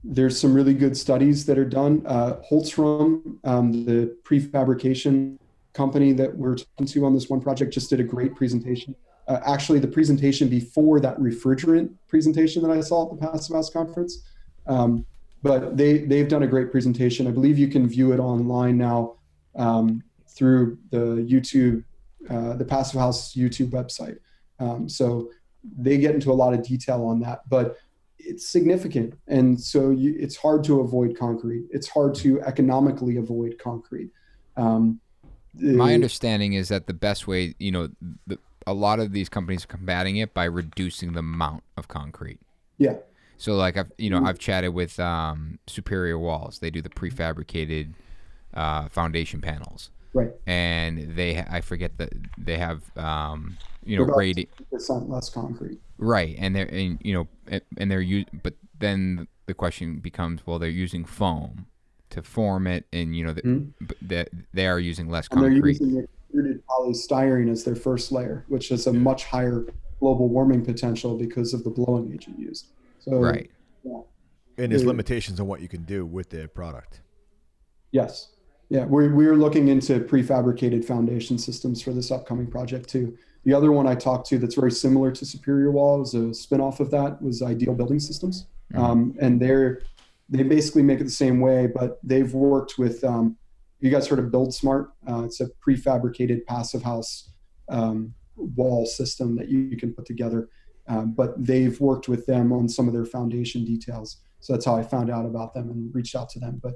There's some really good studies that are done. Holzrum, the prefabrication company that we're talking to on this one project, just did a great presentation. Actually, the presentation before that refrigerant presentation that I saw at the Passive House conference. But they've done a great presentation. I believe you can view it online now through the YouTube, the Passive House YouTube website. So they get into a lot of detail on that. But it's significant. And so it's hard to avoid concrete. It's hard to economically avoid concrete.
My understanding is that the best way, a lot of these companies are combating it by reducing the amount of concrete.
Yeah.
So like I've chatted with Superior Walls. They do the prefabricated foundation panels.
Right.
And I forget that they have
rating percent less concrete.
Right. And but then the question becomes, well, they're using foam to form it, and they are using less concrete.
And they're using extruded polystyrene as their first layer, which has a much higher global warming potential because of the blowing agent used. So,
right.
Yeah.
And there's limitations on what you can do with their product.
Yes. Yeah. We're looking into prefabricated foundation systems for this upcoming project too. The other one I talked to that's very similar to Superior Wall, was a spinoff of that, was Ideal Building Systems. And they basically make it the same way, but they've worked with, you guys heard of Build Smart? It's a prefabricated passive house wall system that you can put together. But they've worked with them on some of their foundation details. So that's how I found out about them and reached out to them. But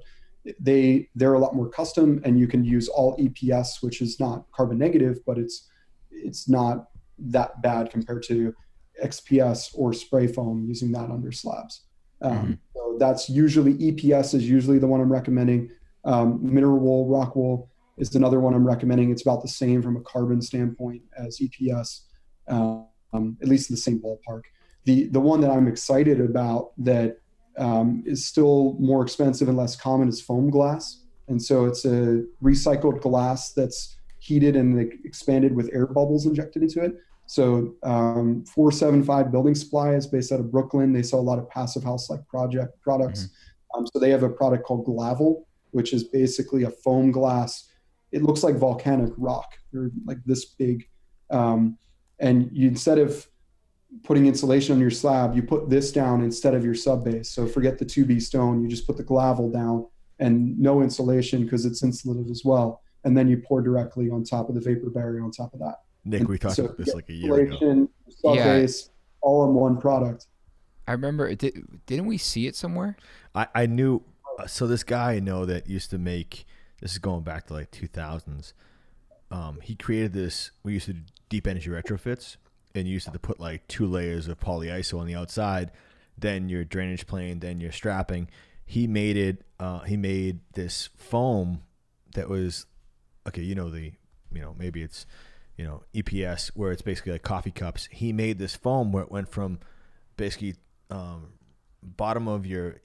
they're a lot more custom, and you can use all EPS, which is not carbon negative, but it's not that bad compared to XPS or spray foam, using that under slabs. So that's usually, EPS is usually the one I'm recommending. Mineral wool, rock wool is another one I'm recommending. It's about the same from a carbon standpoint as EPS, at least in the same ballpark. The one that I'm excited about that is still more expensive and less common is foam glass. And so it's a recycled glass that's heated and expanded with air bubbles injected into it. So 475 Building Supply is based out of Brooklyn. They sell a lot of passive house-like products. So they have a product called Glavel, which is basically a foam glass. It looks like volcanic rock. They're like this big. And instead of putting insulation on your slab, you put this down instead of your sub base. So forget the 2B stone. You just put the Glavel down, and no insulation because it's insulative as well. And then you pour directly on top of the vapor barrier on top of that.
Nick, we talked about this like a year ago.
Sub-base, all in one product.
I remember, didn't we see it somewhere?
I knew, so this guy I know that used to make, this is going back to like 2000s. He created this, we used to do deep energy retrofits, and you used to put like 2 layers of polyiso on the outside, then your drainage plane, then your strapping. He made this foam that was, okay, maybe it's, EPS, where it's basically like coffee cups. He made this foam where it went from basically bottom of your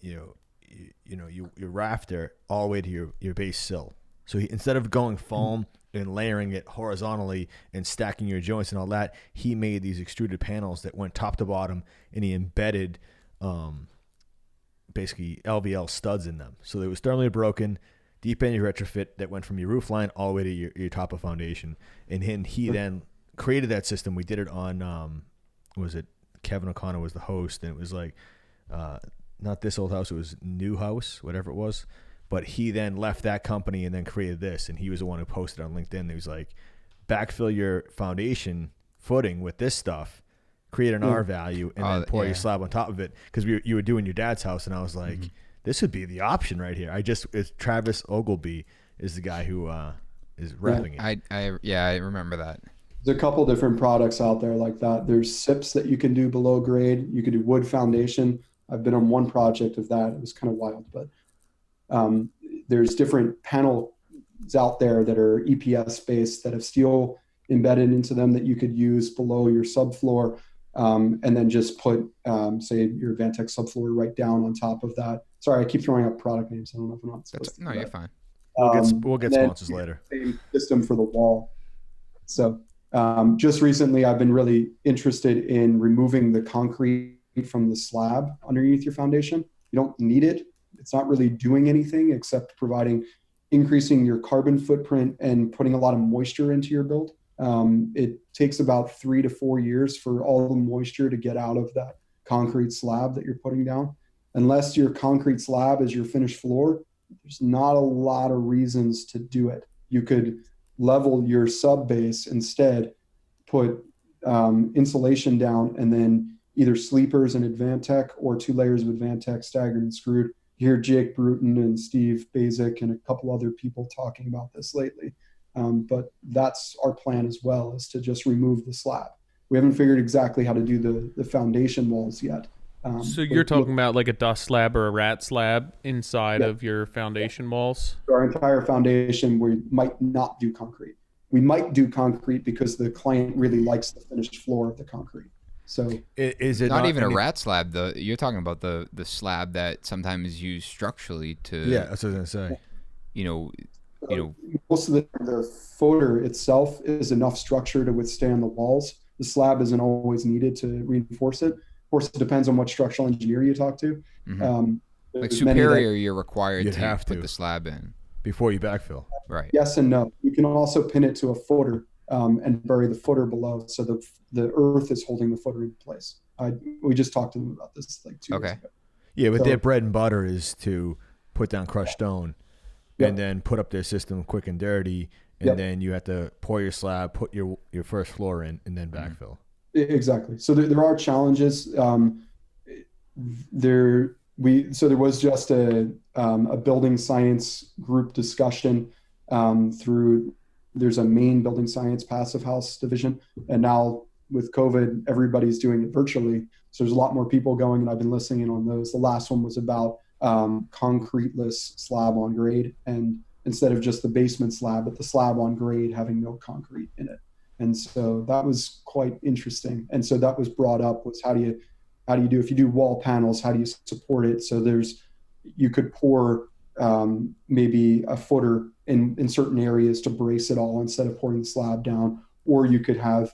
rafter all the way to your base sill. So instead of going foam and layering it horizontally and stacking your joints and all that, he made these extruded panels that went top to bottom, and he embedded basically LVL studs in them. So it was thermally broken, deep energy retrofit that went from your roof line all the way to your top of foundation. And he then created that system. We did it on, Kevin O'Connor was the host, and it was like, not This Old House, it was New House, whatever it was. But he then left that company and then created this, and he was the one who posted on LinkedIn. He was like, backfill your foundation footing with this stuff, create an R value, and then pour your slab on top of it. Because you were doing your dad's house, and I was like, this would be the option right here. It's Travis Ogilvy is the guy who is repping it.
I remember that.
There's a couple different products out there like that. There's SIPs that you can do below grade. You can do wood foundation. I've been on one project of that. It was kind of wild, but there's different panels out there that are EPS based that have steel embedded into them that you could use below your subfloor, and then just put, say, your Vantex subfloor right down on top of that. Sorry, I keep throwing up product names. I don't know if I'm not supposed to.
No, you're fine.
We'll get sponsors later.
Same system for the wall. So just recently, I've been really interested in removing the concrete from the slab underneath your foundation. You don't need it. It's not really doing anything except increasing your carbon footprint and putting a lot of moisture into your build. It takes about 3 to 4 years for all the moisture to get out of that concrete slab that you're putting down. Unless your concrete slab is your finished floor, there's not a lot of reasons to do it. You could level your sub base instead, put insulation down, and then either sleepers and Advantech or 2 layers of Advantech staggered and screwed. You hear Jake Bruton and Steve Basic and a couple other people talking about this lately. But that's our plan as well, is to just remove the slab. We haven't figured exactly how to do the foundation walls yet.
So you're talking about like a dust slab or a rat slab inside of your foundation walls?
Our entire foundation, we might not do concrete. We might do concrete because the client really likes the finished floor of the concrete. So
is it
not even a rat slab? You're talking about the slab that sometimes is used structurally to.
Yeah, that's what I was gonna say.
You know,
most of the footer itself is enough structure to withstand the walls. The slab isn't always needed to reinforce it. Of course, it depends on what structural engineer you talk to.
Mm-hmm. Like Superior, you're required to put the slab in
before you backfill.
Right.
Yes and no. You can also pin it to a footer and bury the footer below, so the earth is holding the footer in place. We just talked to them about this like 2 years ago.
Yeah, but their bread and butter is to put down crushed stone and then put up their system quick and dirty, and then you have to pour your slab, put your first floor in, and then backfill.
Exactly. So there are challenges. There was just a building science group discussion through. There's a main building science passive house division, and now with COVID, everybody's doing it virtually. So there's a lot more people going, and I've been listening in on those. The last one was about concreteless slab on grade, and instead of just the basement slab, but the slab on grade having no concrete in it. And so that was quite interesting. And so that was brought up, was how do you do, if you do wall panels, how do you support it? So you could pour maybe a footer in certain areas to brace it all instead of pouring the slab down, or you could have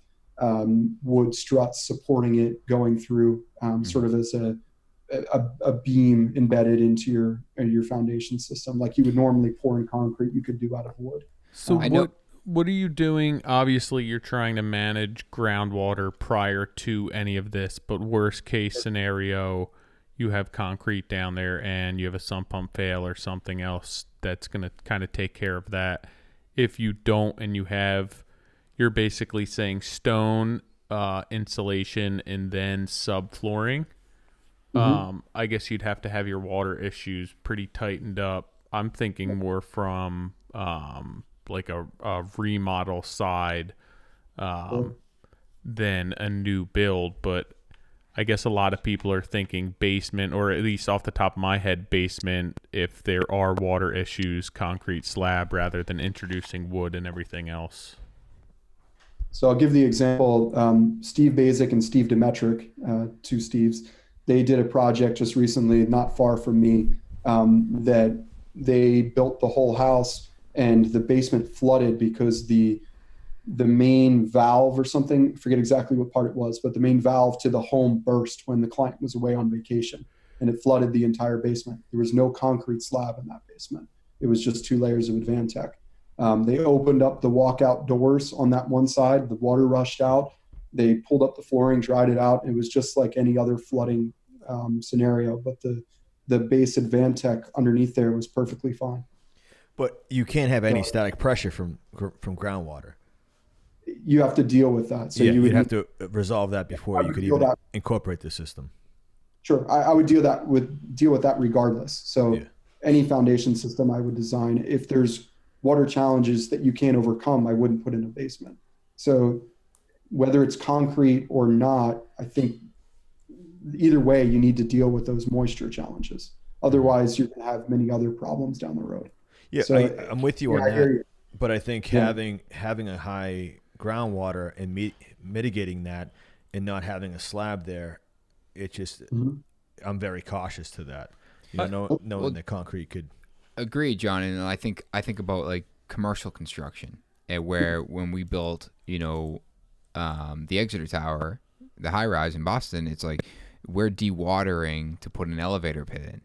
wood struts supporting it going through sort of as a beam embedded into your foundation system, like you would normally pour in concrete, you could do out of wood.
So what are you doing? Obviously, you're trying to manage groundwater prior to any of this, but worst case scenario, you have concrete down there and you have a sump pump fail or something else that's going to kind of take care of that. If you don't, and you're basically saying stone insulation and then subflooring. I guess you'd have to have your water issues pretty tightened up. I'm thinking more from like a remodel side than a new build, but I guess a lot of people are thinking basement, or at least off the top of my head, basement, if there are water issues, concrete slab rather than introducing wood and everything else.
So I'll give the example, Steve Basic and Steve Demetric, two Steves, they did a project just recently, not far from me, that they built the whole house and the basement flooded because the main valve or something, I forget exactly what part it was, but the main valve to the home burst when the client was away on vacation, and it flooded the entire basement. There was no concrete slab in that basement. It was just 2 layers of Advantech. They opened up the walkout doors on that one side. The water rushed out. They pulled up the flooring, dried it out. It was just like any other flooding scenario, but the base Advantech underneath there was perfectly fine.
But you can't have any static pressure from groundwater.
You have to deal with that. So
you would have to resolve that before you could even incorporate the system.
Sure, I would deal with that regardless. So any foundation system I would design, if there's water challenges that you can't overcome, I wouldn't put in a basement. So whether it's concrete or not, I think either way you need to deal with those moisture challenges. Otherwise, you're going to have many other problems down the road.
Yeah, so, I'm with you on that. But I think having a high groundwater and mitigating that and not having a slab there, it just I'm very cautious to that. Knowing that concrete could.
Agree, John, and I think about like commercial construction, and where when we built, the Exeter Tower, the high rise in Boston, it's like we're dewatering to put an elevator pit in,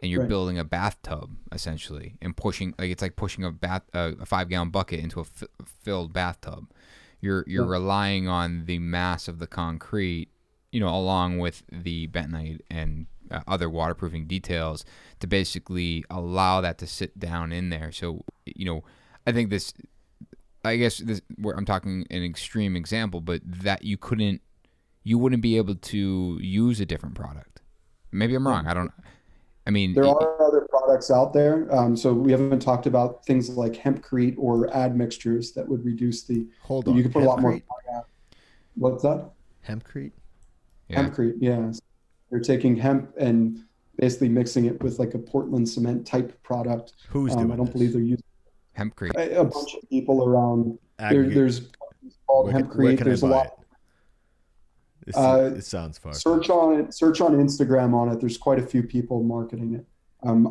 and you're building a bathtub essentially, and pushing a 5-gallon bucket into a filled bathtub. You're relying on the mass of the concrete, along with the bentonite and other waterproofing details to basically allow that to sit down in there. So, I think where I'm talking an extreme example, but that you couldn't you wouldn't be able to use a different product. Maybe I'm wrong. I mean,
there are other products out there. So we haven't talked about things like hempcrete or admixtures that would reduce the.
Hold on.
You could put a lot more. What's that?
Hempcrete?
Yeah.
Hempcrete, yeah. They're taking hemp and basically mixing it with like a Portland cement type product.
Who's doing
I don't
this?
believe they're using
hempcrete.
a bunch of people around. There's called hempcrete. There's a lot.
It sounds far.
Search on Instagram on it. There's quite a few people marketing it.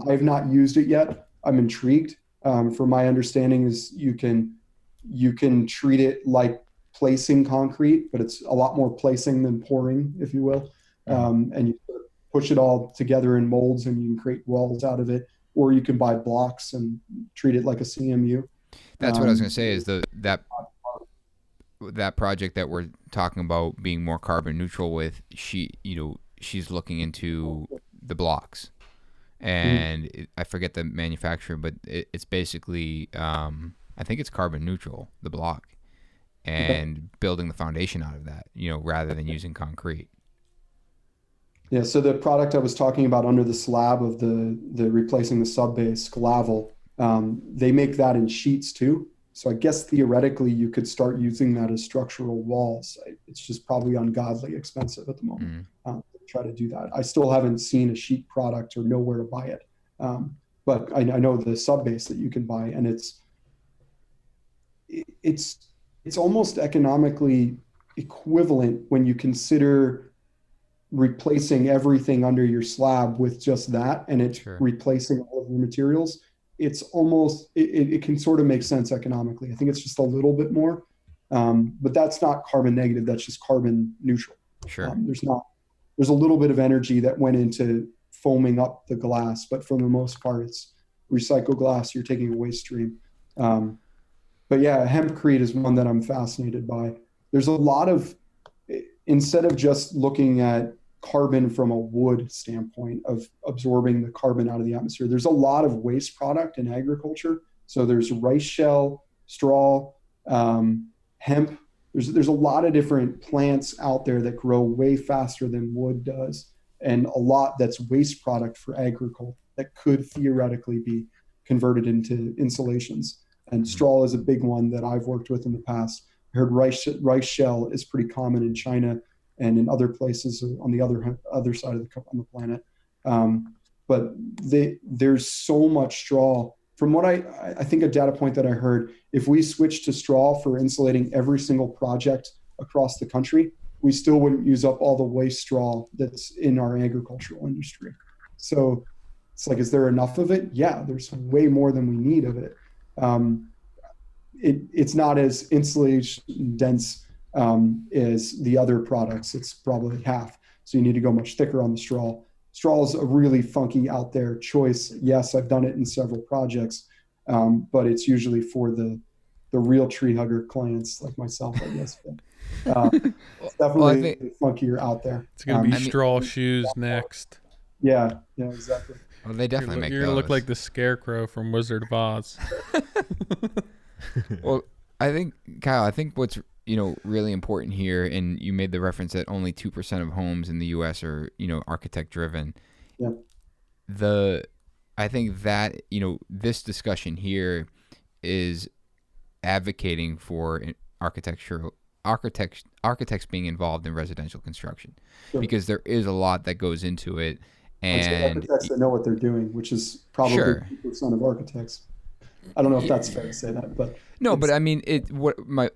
I've not used it yet. I'm intrigued. From my understanding is you can treat it like placing concrete, but it's a lot more placing than pouring, if you will. And you push it all together in molds and you can create walls out of it, or you can buy blocks and treat it like a CMU.
That's what I was going to say is that project that we're talking about being more carbon neutral with, she's looking into the blocks, and I forget the manufacturer, but it's basically, I think it's carbon neutral, the block, and building the foundation out of that, rather than using concrete.
Yeah. So the product I was talking about under the slab of the replacing the sub base, Glavel, they make that in sheets too. So I guess theoretically you could start using that as structural walls. It's just probably ungodly expensive at the moment to try to do that. I still haven't seen a sheet product or know where to buy it. But I know the sub base that you can buy, and it's almost economically equivalent when you consider replacing everything under your slab with just that, and it's replacing all of your materials. It's almost, it can sort of make sense economically. I think it's just a little bit more, but that's not carbon negative. That's just carbon neutral.
Sure.
There's a little bit of energy that went into foaming up the glass, but for the most part, it's recycled glass. You're taking a waste stream. But yeah, hempcrete is one that I'm fascinated by. There's a lot of, instead of just looking at carbon from a wood standpoint of absorbing the carbon out of the atmosphere, there's a lot of waste product in agriculture. So there's rice shell, straw, hemp. There's a lot of different plants out there that grow way faster than wood does, and a lot that's waste product for agriculture that could theoretically be converted into insulations. And straw is a big one that I've worked with in the past. I heard rice shell is pretty common in China and in other places on the other side of the planet. But there's so much straw. From what I think a data point that I heard, if we switch to straw for insulating every single project across the country, we still wouldn't use up all the waste straw that's in our agricultural industry. So it's like, is there enough of it? Yeah, there's way more than we need of it. It's not as insulation dense as the other products. It's probably half. So you need to go much thicker on the straw. Straw is a really funky out there choice. Yes, I've done it in several projects, but it's usually for the real tree hugger clients like myself, I guess. But, it's definitely funkier out there.
It's going to be straw shoes next.
Yeah, exactly.
Well, they definitely make those.
You're going to look like the Scarecrow from Wizard of Oz.
Well, I think, Kyle, what's really important here, and you made the reference that only 2% of homes in the U.S. are, architect driven.
Yeah.
I think that, this discussion here is advocating for architects being involved in residential construction, because there is a lot that goes into it. And
architects that know what they're doing, which is probably 2% of architects. I don't know if that's fair to say that, but
no, but I mean,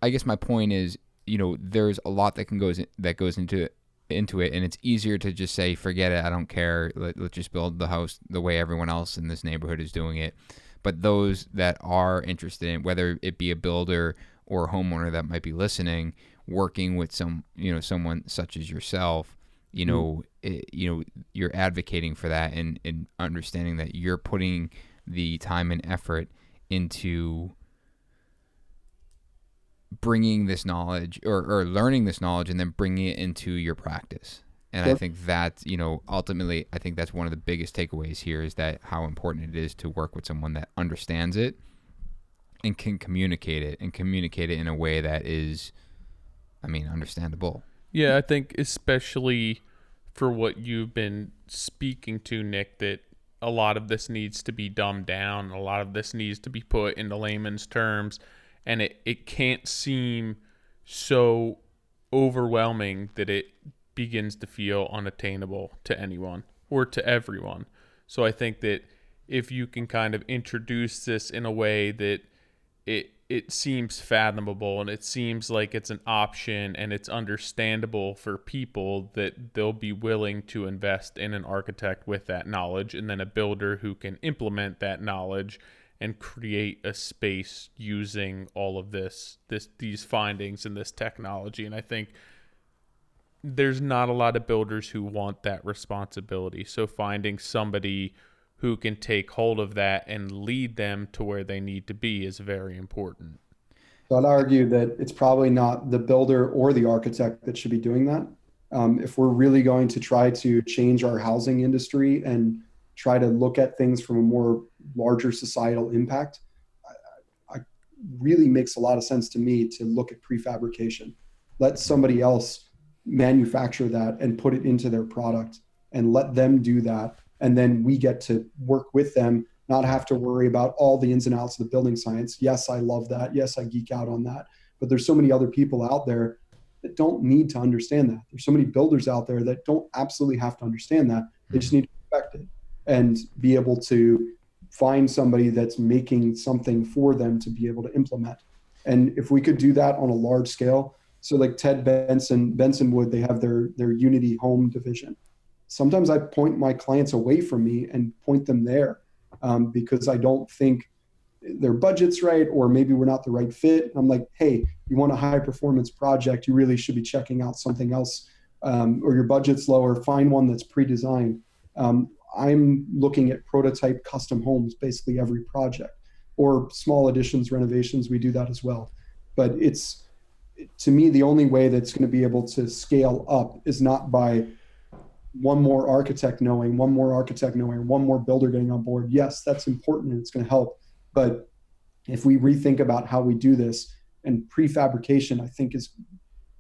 I guess my point is, there's a lot that goes into it, and it's easier to just say, forget it, I don't care, let's just build the house the way everyone else in this neighborhood is doing it. But those that are interested in, whether it be a builder or a homeowner that might be listening, working with someone such as yourself, you're advocating for that, and understanding that you're putting the time and effort into bringing this knowledge or learning this knowledge and then bringing it into your practice. And I think that, ultimately, I think that's one of the biggest takeaways here, is that how important it is to work with someone that understands it and can communicate it in a way that is, understandable.
Yeah, I think especially for what you've been speaking to, Nick, that a lot of this needs to be dumbed down. A lot of this needs to be put into layman's terms. And it can't seem so overwhelming that it begins to feel unattainable to anyone or to everyone. So I think that if you can kind of introduce this in a way that it seems fathomable and it seems like it's an option and it's understandable for people, that they'll be willing to invest in an architect with that knowledge and then a builder who can implement that knowledge and create a space using all of these findings and this technology. And I think there's not a lot of builders who want that responsibility. So finding somebody who can take hold of that and lead them to where they need to be is very important.
So I'd argue that it's probably not the builder or the architect that should be doing that. If we're really going to try to change our housing industry and try to look at things from a more larger societal impact, I really makes a lot of sense to me to look at prefabrication. Let somebody else manufacture that and put it into their product and let them do that. And then we get to work with them, not have to worry about all the ins and outs of the building science. Yes, I love that. Yes, I geek out on that. But there's so many other people out there that don't need to understand that. There's so many builders out there that don't absolutely have to understand that. They just need to respect it and be able to find somebody that's making something for them to be able to implement. And if we could do that on a large scale, so like Ted Benson Wood, they have their Unity Home division. Sometimes I point my clients away from me and point them there because I don't think their budget's right, or maybe we're not the right fit. I'm like, hey, you want a high performance project, you really should be checking out something else, or your budget's lower, find one that's pre-designed. I'm looking at prototype custom homes, basically every project, or small additions, renovations, we do that as well. But it's, to me, the only way that's going to be able to scale up is not by one more architect knowing, one more builder getting on board. Yes, that's important and it's going to help. But if we rethink about how we do this, and prefabrication, I think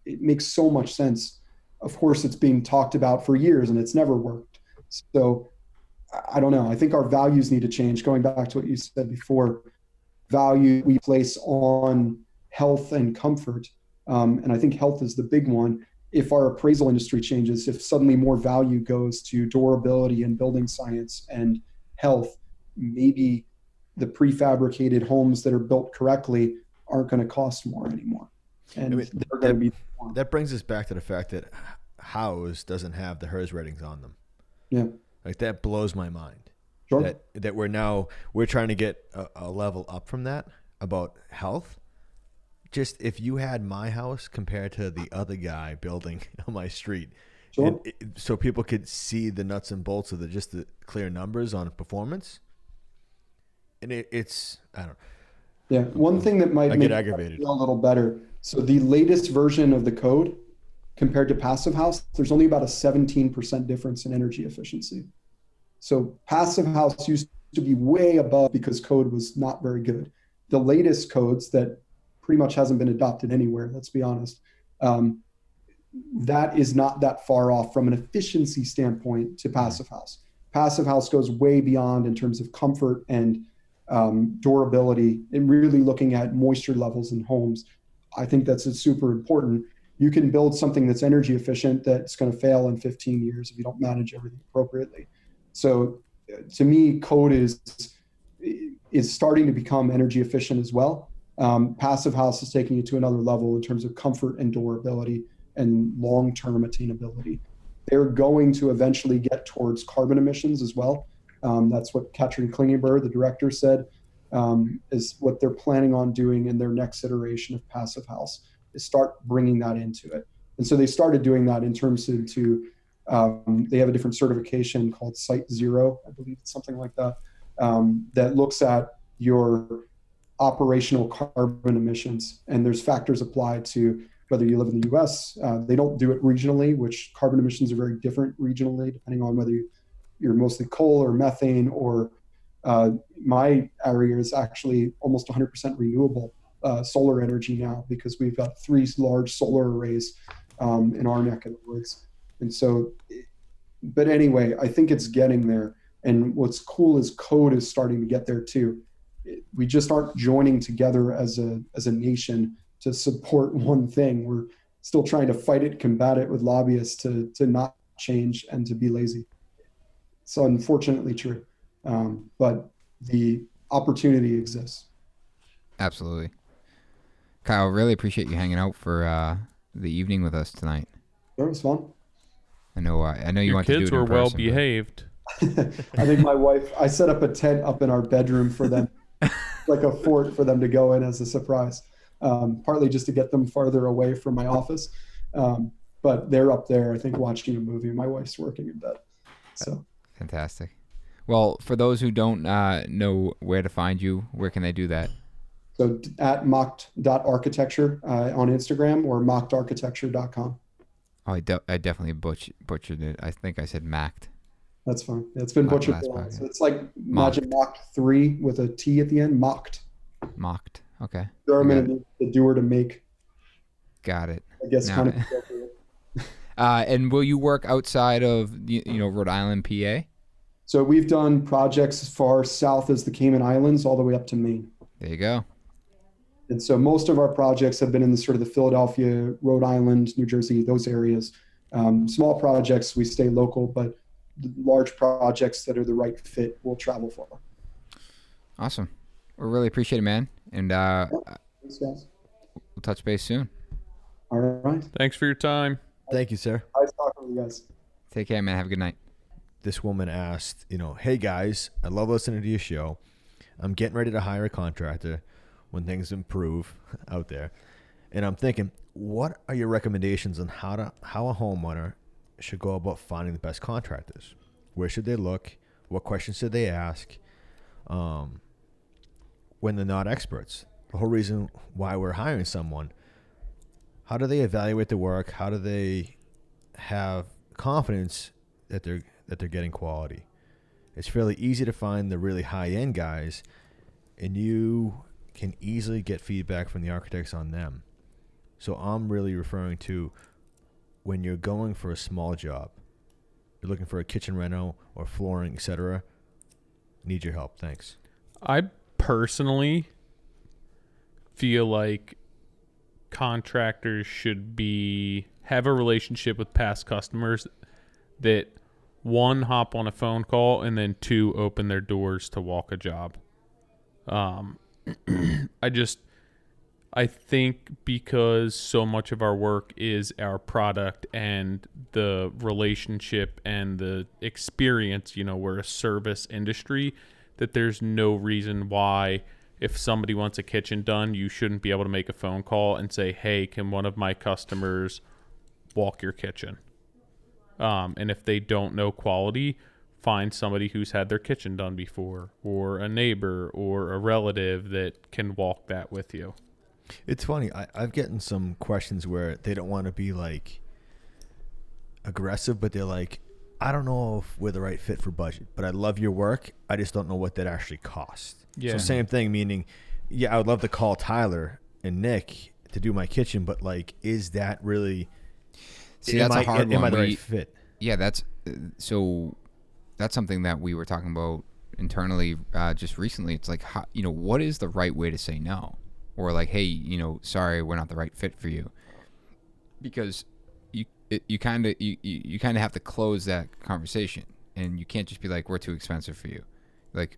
it makes so much sense. Of course, it's being talked about for years and it's never worked. So I don't know. I think our values need to change. Going back to what you said before, value we place on health and comfort. And I think health is the big one. If our appraisal industry changes, if suddenly more value goes to durability and building science and health, maybe the prefabricated homes that are built correctly aren't going to cost more anymore. And they're going to be.
That brings us back to the fact that House doesn't have the HERS ratings on them.
Yeah.
Like that blows my mind.
Sure.
That we're trying to get a level up from that about health. Just if you had my house compared to the other guy building on my street,
sure.
So people could see the nuts and bolts of the clear numbers on performance. And it's, I don't know.
Yeah. One thing that might make it feel a little better. So the latest version of the code compared to Passive House, there's only about a 17% difference in energy efficiency. So Passive House used to be way above because code was not very good. The latest codes that pretty much hasn't been adopted anywhere, let's be honest, that is not that far off from an efficiency standpoint to Passive House. Passive House goes way beyond in terms of comfort and durability, and really looking at moisture levels in homes. I think that's super important. You can build something that's energy efficient that's going to fail in 15 years if you don't manage everything appropriately. So to me, code is starting to become energy efficient as well. Passive House is taking it to another level in terms of comfort and durability and long-term attainability. They're going to eventually get towards carbon emissions as well. That's what Katrin Klingenberg, the director, said, is what they're planning on doing in their next iteration of Passive House, is start bringing that into it. And so they started doing that in terms of they have a different certification called Site Zero, I believe it's something like that, that looks at your operational carbon emissions. And there's factors applied to whether you live in the US. They don't do it regionally, which carbon emissions are very different regionally, depending on whether you're mostly coal or methane, or my area is actually almost 100% renewable solar energy now, because we've got 3 large solar arrays in our neck of the woods. And so, but anyway, I think it's getting there. And what's cool is code is starting to get there too. We just aren't joining together as a nation to support one thing. We're still trying to fight it, combat it with lobbyists to not change and to be lazy. It's unfortunately true. But the opportunity exists.
Absolutely. Kyle, really appreciate you hanging out for the evening with us tonight.
It was fun.
I know you want to do it in person.
Your kids were well behaved.
I think my wife, I set up a tent up in our bedroom for them, like a fort for them to go in as a surprise, partly just to get them farther away from my office. But they're up there, I think, watching a movie. My wife's working in bed. So
fantastic. Well, for those who don't know where to find you, where can they do that?
So at macht.architecture on Instagram or machtarchitecture.com.
Oh, I definitely butchered it. I think I said Macht.
That's fine. It's been butchered. So it's like imagine Macht 3 with a T at the end. Macht.
Macht. Okay.
German, the doer to make.
Got it.
I guess kind of.
And will you work outside of Rhode Island, PA?
So we've done projects as far south as the Cayman Islands, all the way up to Maine.
There you go.
And so most of our projects have been in the sort of the Philadelphia, Rhode Island, New Jersey, those areas. Small projects, we stay local, but the large projects that are the right fit, we'll travel for.
Awesome. We really appreciate it, man. And
Thanks, guys.
We'll touch base soon.
All right.
Thanks for your time.
Thank you, sir.
Nice talking to you guys.
Take care, man. Have a good night.
This woman asked, hey guys, I love listening to your show. I'm getting ready to hire a contractor when things improve out there. And I'm thinking, what are your recommendations on how a homeowner should go about finding the best contractors? Where should they look? What questions should they ask when they're not experts? The whole reason why we're hiring someone, how do they evaluate the work? How do they have confidence that they're getting quality? It's fairly easy to find the really high-end guys, and you can easily get feedback from the architects on them. So I'm really referring to when you're going for a small job, you're looking for a kitchen reno or flooring, etc. Need your help. Thanks.
I personally feel like contractors should have a relationship with past customers that, one, hop on a phone call, and then two, open their doors to walk a job. I think because so much of our work is our product and the relationship and the experience, we're a service industry, that there's no reason why if somebody wants a kitchen done, you shouldn't be able to make a phone call and say, hey, can one of my customers walk your kitchen? And if they don't know quality, find somebody who's had their kitchen done before, or a neighbor or a relative that can walk that with you.
It's funny. I've gotten some questions where they don't want to be like aggressive, but they're like, I don't know if we're the right fit for budget, but I love your work. I just don't know what that actually costs. Yeah. So same thing, meaning, yeah, I would love to call Tyler and Nick to do my kitchen, but like, is that really?
See, that's a hard one.
Am I the right fit?
Yeah, that's something that we were talking about internally just recently. It's like, what is the right way to say no? Or like, hey, sorry, we're not the right fit for you. Because you kind of have to close that conversation, and you can't just be like, we're too expensive for you. Like,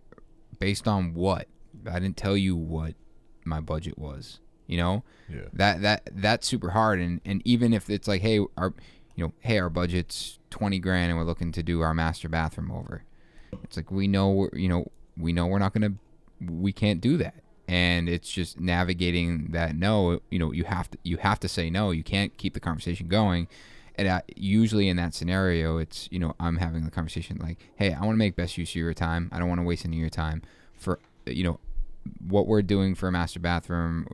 based on what? I didn't tell you what my budget was. Yeah. That's super hard. And even if it's like, hey, our budget's $20,000 and we're looking to do our master bathroom over. It's like, we know we can't do that. And it's just navigating that no, you have to say no. You can't keep the conversation going. And usually in that scenario, it's, I'm having the conversation like, hey, I want to make best use of your time. I don't want to waste any of your time for, what we're doing for a master bathroom.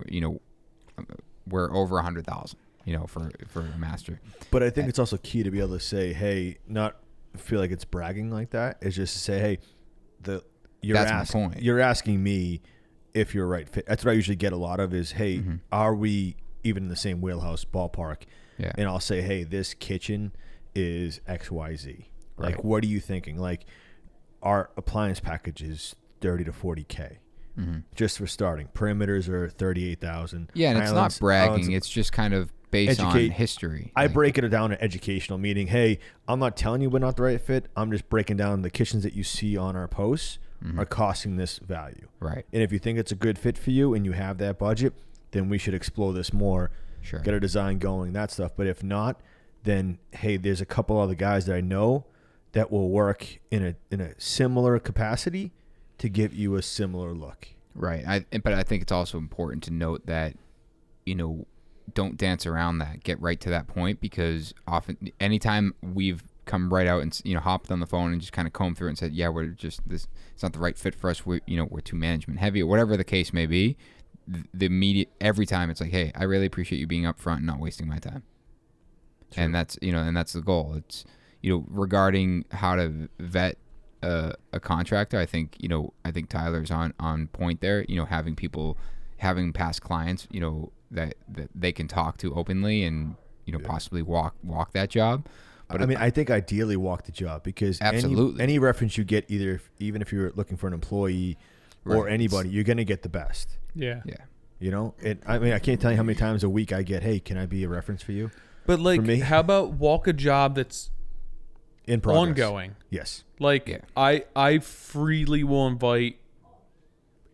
We're over 100,000, for a master.
But I think it's also key to be able to say, hey, not feel like it's bragging like that. It's just to say, hey, you're asking me if you're a right fit. That's what I usually get a lot of is, hey, are we even in the same wheelhouse ballpark?
Yeah.
And I'll say, hey, this kitchen is XYZ. Like,
Right.
what are you thinking? Like, our appliance package is 30 to 40K. Just for starting. Perimeters are 38,000.
Yeah, and it's not bragging. It's just kind of based on history.
I break it down in educational, meaning, hey, I'm not telling you we're not the right fit. I'm just breaking down the kitchens that you see on our posts are costing this value.
Right.
And if you think it's a good fit for you and you have that budget, then we should explore this more.
Sure.
Get a design going, that stuff. But if not, then, hey, there's a couple other guys that I know that will work in a similar capacity to give you a similar look.
Right. But I think it's also important to note that, don't dance around that. Get right to that point, because often, anytime we've come right out and, hopped on the phone and just kind of combed through it and said, yeah, we're just this, it's not the right fit for us. We're too management heavy, or whatever the case may be. The immediate, every time it's like, hey, I really appreciate you being upfront and not wasting my time. Sure. And that's, and that's the goal. It's, regarding how to vet a contractor, I think Tyler's on point there. Having past clients, that they can talk to openly and possibly walk that job. But
I think ideally walk the job, because
absolutely
any reference you get, even if you're looking for an employee or anybody, you're going to get the best.
Yeah.
I can't tell you how many times a week I get, hey, can I be a reference for you?
But how about walk a job that's
in progress.
Ongoing?
Yes.
I freely will invite,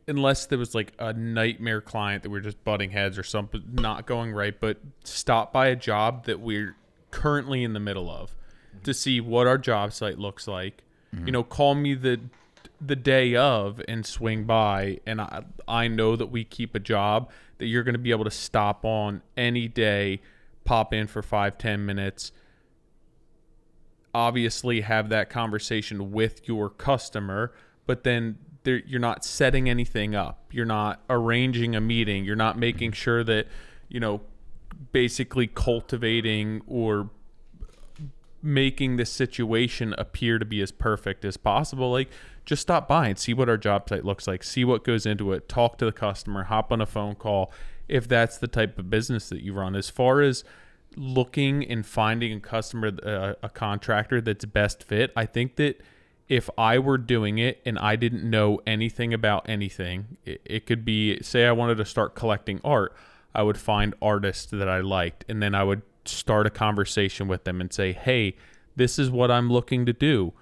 unless there was like a nightmare client that we're just butting heads or something not going right, but stop by a job that we're currently in the middle of to see what our job site looks like. Call me the day of and swing by, and I know that we keep a job that you're going to be able to stop on any day, pop in for 5-10 minutes, obviously have that conversation with your customer, but then you're not setting anything up. You're not arranging a meeting. You're not making sure that, basically cultivating or making this situation appear to be as perfect as possible. Just stop by and see what our job site looks like, see what goes into it, talk to the customer, hop on a phone call, if that's the type of business that you run. As far as looking and finding a customer, a contractor that's best fit, I think that if I were doing it and I didn't know anything about anything, it could be, say I wanted to start collecting art, I would find artists that I liked, and then I would start a conversation with them and say, hey, this is what I'm looking to do.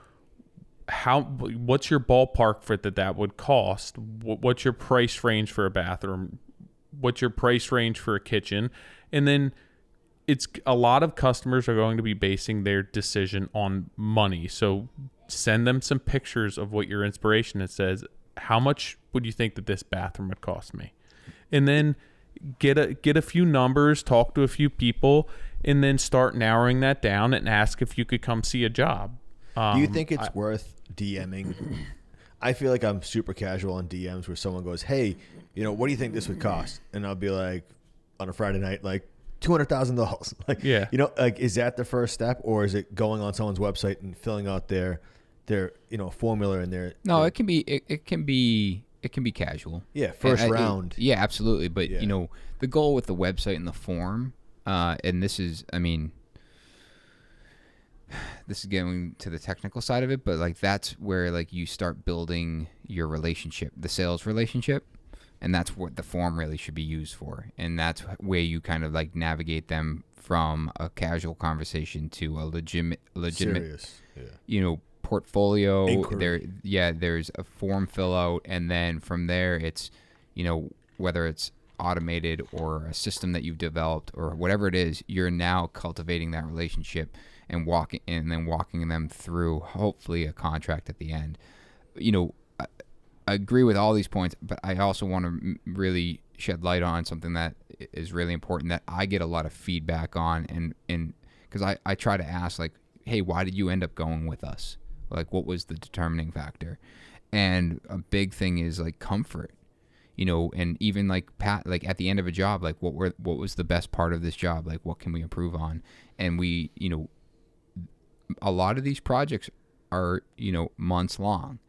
What's your ballpark for that would cost? What's your price range for a bathroom? What's your price range for a kitchen? And then it's a lot of customers are going to be basing their decision on money. So send them some pictures of what your inspiration is. Says, how much would you think that this bathroom would cost me? And then get a few numbers, talk to a few people, and then start narrowing that down and ask if you could come see a job.
Do you think it's worth DMing? I feel like I'm super casual on DMs where someone goes, hey, what do you think this would cost? And I'll be like, on a Friday night, like $200,000. Is that the first step, or is it going on someone's website and filling out their formula and their?
No, it can be casual.
Yeah, first round.
Yeah, absolutely. But the goal with the website and the form, and this is getting to the technical side of it, but that's where you start building your relationship, the sales relationship. And that's what the form really should be used for. And that's where you kind of navigate them from a casual conversation to a legitimate,
serious,
portfolio.
Inquiry.
There's a form fill out. And then from there, it's, whether it's automated or a system that you've developed or whatever it is, you're now cultivating that relationship and walking them through hopefully a contract at the end. I agree with all these points, but I also want to really shed light on something that is really important that I get a lot of feedback on, and because I try to ask hey, why did you end up going with us? What was the determining factor? And a big thing is comfort, and even at the end of a job, what was the best part of this job? What can we improve on? And we, a lot of these projects are, months long.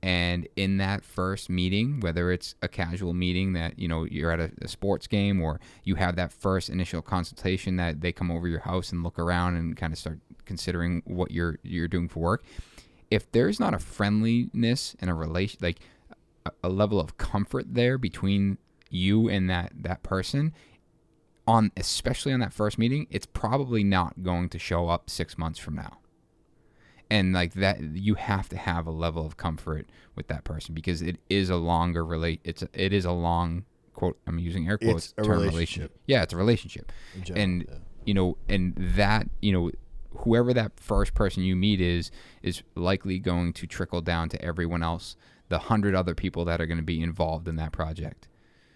And in that first meeting, whether it's a casual meeting that, you know, you're at a sports game, or you have that first initial consultation that they come over your house and look around and kind of start considering what you're doing for work. If there's not a friendliness and a relation, like a level of comfort there between you and that person, especially on that first meeting, it's probably not going to show up 6 months from now. And like that, you have to have a level of comfort with that person, because it is a longer it is a long, quote, I'm using air quotes,
it's a relationship.
Yeah, it's a relationship.
General,
and you know, and that, you know, whoever that first person you meet is likely going to trickle down to everyone else, the 100 other people that are going to be involved in that project.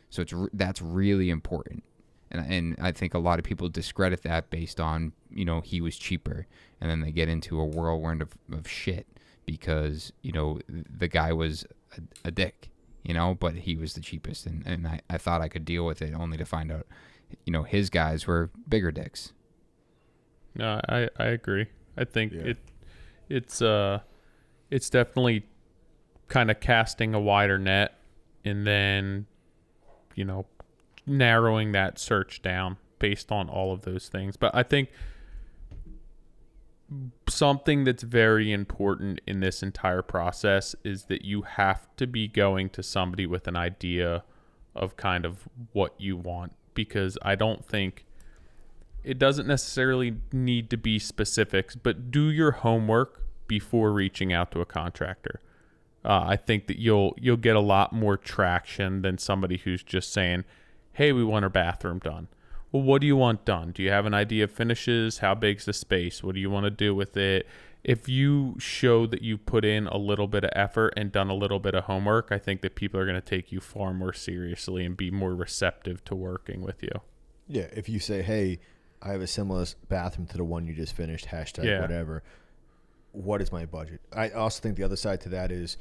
So that's really important. And I think a lot of people discredit that based on, you know, he was cheaper, and then they get into a whirlwind of shit because, you know, the guy was a dick, you know, but he was the cheapest, and I thought I could deal with it, only to find out, you know, his guys were bigger dicks.
No, I agree. I think it's definitely kind of casting a wider net, and then, you know, narrowing that search down based on all of those things. But I think something that's very important in this entire process is that you have to be going to somebody with an idea of kind of what you want, because I don't think it doesn't necessarily need to be specifics, but do your homework before reaching out to a contractor. I think that you'll get a lot more traction than somebody who's just saying, hey, we want our bathroom done. Well, what do you want done? Do you have an idea of finishes? How big's the space? What do you want to do with it? If you show that you put in a little bit of effort and done a little bit of homework, I think that people are going to take you far more seriously and be more receptive to working with you.
Yeah, if you say, hey, I have a similar bathroom to the one you just finished, hashtag whatever, what is my budget? I also think the other side to that is,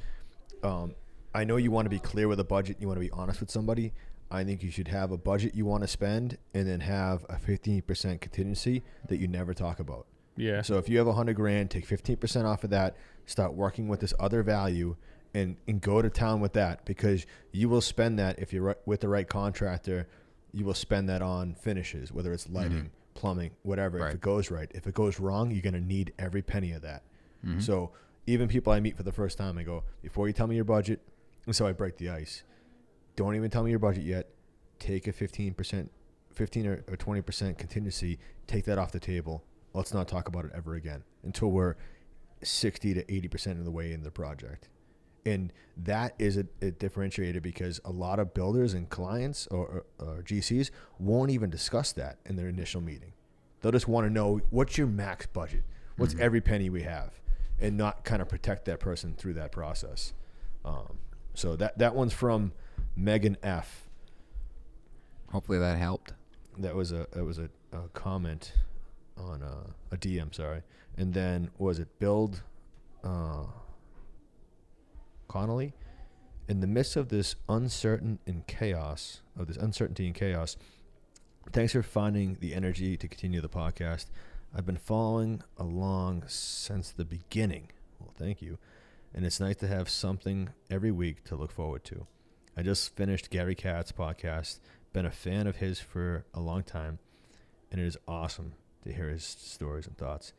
I know you want to be clear with a budget. You want to be honest with somebody. I think you should have a budget you want to spend, and then have a 15% contingency that you never talk about.
Yeah.
So if you have $100,000, take 15% off of that, start working with this other value, and go to town with that, because you will spend that, if you're with the right contractor, you will spend that on finishes, whether it's lighting, plumbing, whatever. Right. If it goes right. If it goes wrong, you're going to need every penny of that. Mm-hmm. So even people I meet for the first time, I go, before you tell me your budget, and so I break the ice. Don't even tell me your budget yet. Take a 15% or 20% contingency. Take that off the table. Let's not talk about it ever again until we're 60 to 80% of the way in the project. And that is a differentiator, because a lot of builders and clients or GCs won't even discuss that in their initial meeting. They'll just want to know, what's your max budget? What's every penny we have? And not kind of protect that person through that process. So that one's from Megan F.
Hopefully that helped.
That was a comment on a DM, sorry. And then was it Build Connolly? In the midst of this uncertainty and chaos, thanks for finding the energy to continue the podcast. I've been following along since the beginning. Well, thank you. And it's nice to have something every week to look forward to. I just finished Gary Katz's podcast. Been a fan of his for a long time, and it is awesome to hear his stories and thoughts.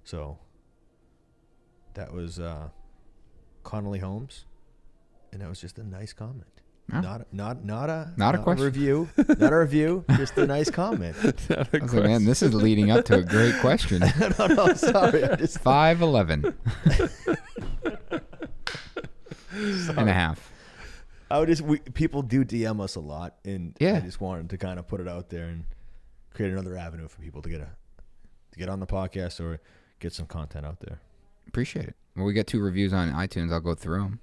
So that was Connolly Holmes, and that was just a nice comment. Yeah. Not a question. Review. Not a review. Just a nice comment.
I was like, man, this is leading up to a great question.
No, sorry.
5'11" and a half.
People do DM us a lot, and I just wanted to kind of put it out there and create another avenue for people to get on the podcast or get some content out there.
Appreciate it. Well, we got 2 reviews on iTunes. I'll go through them.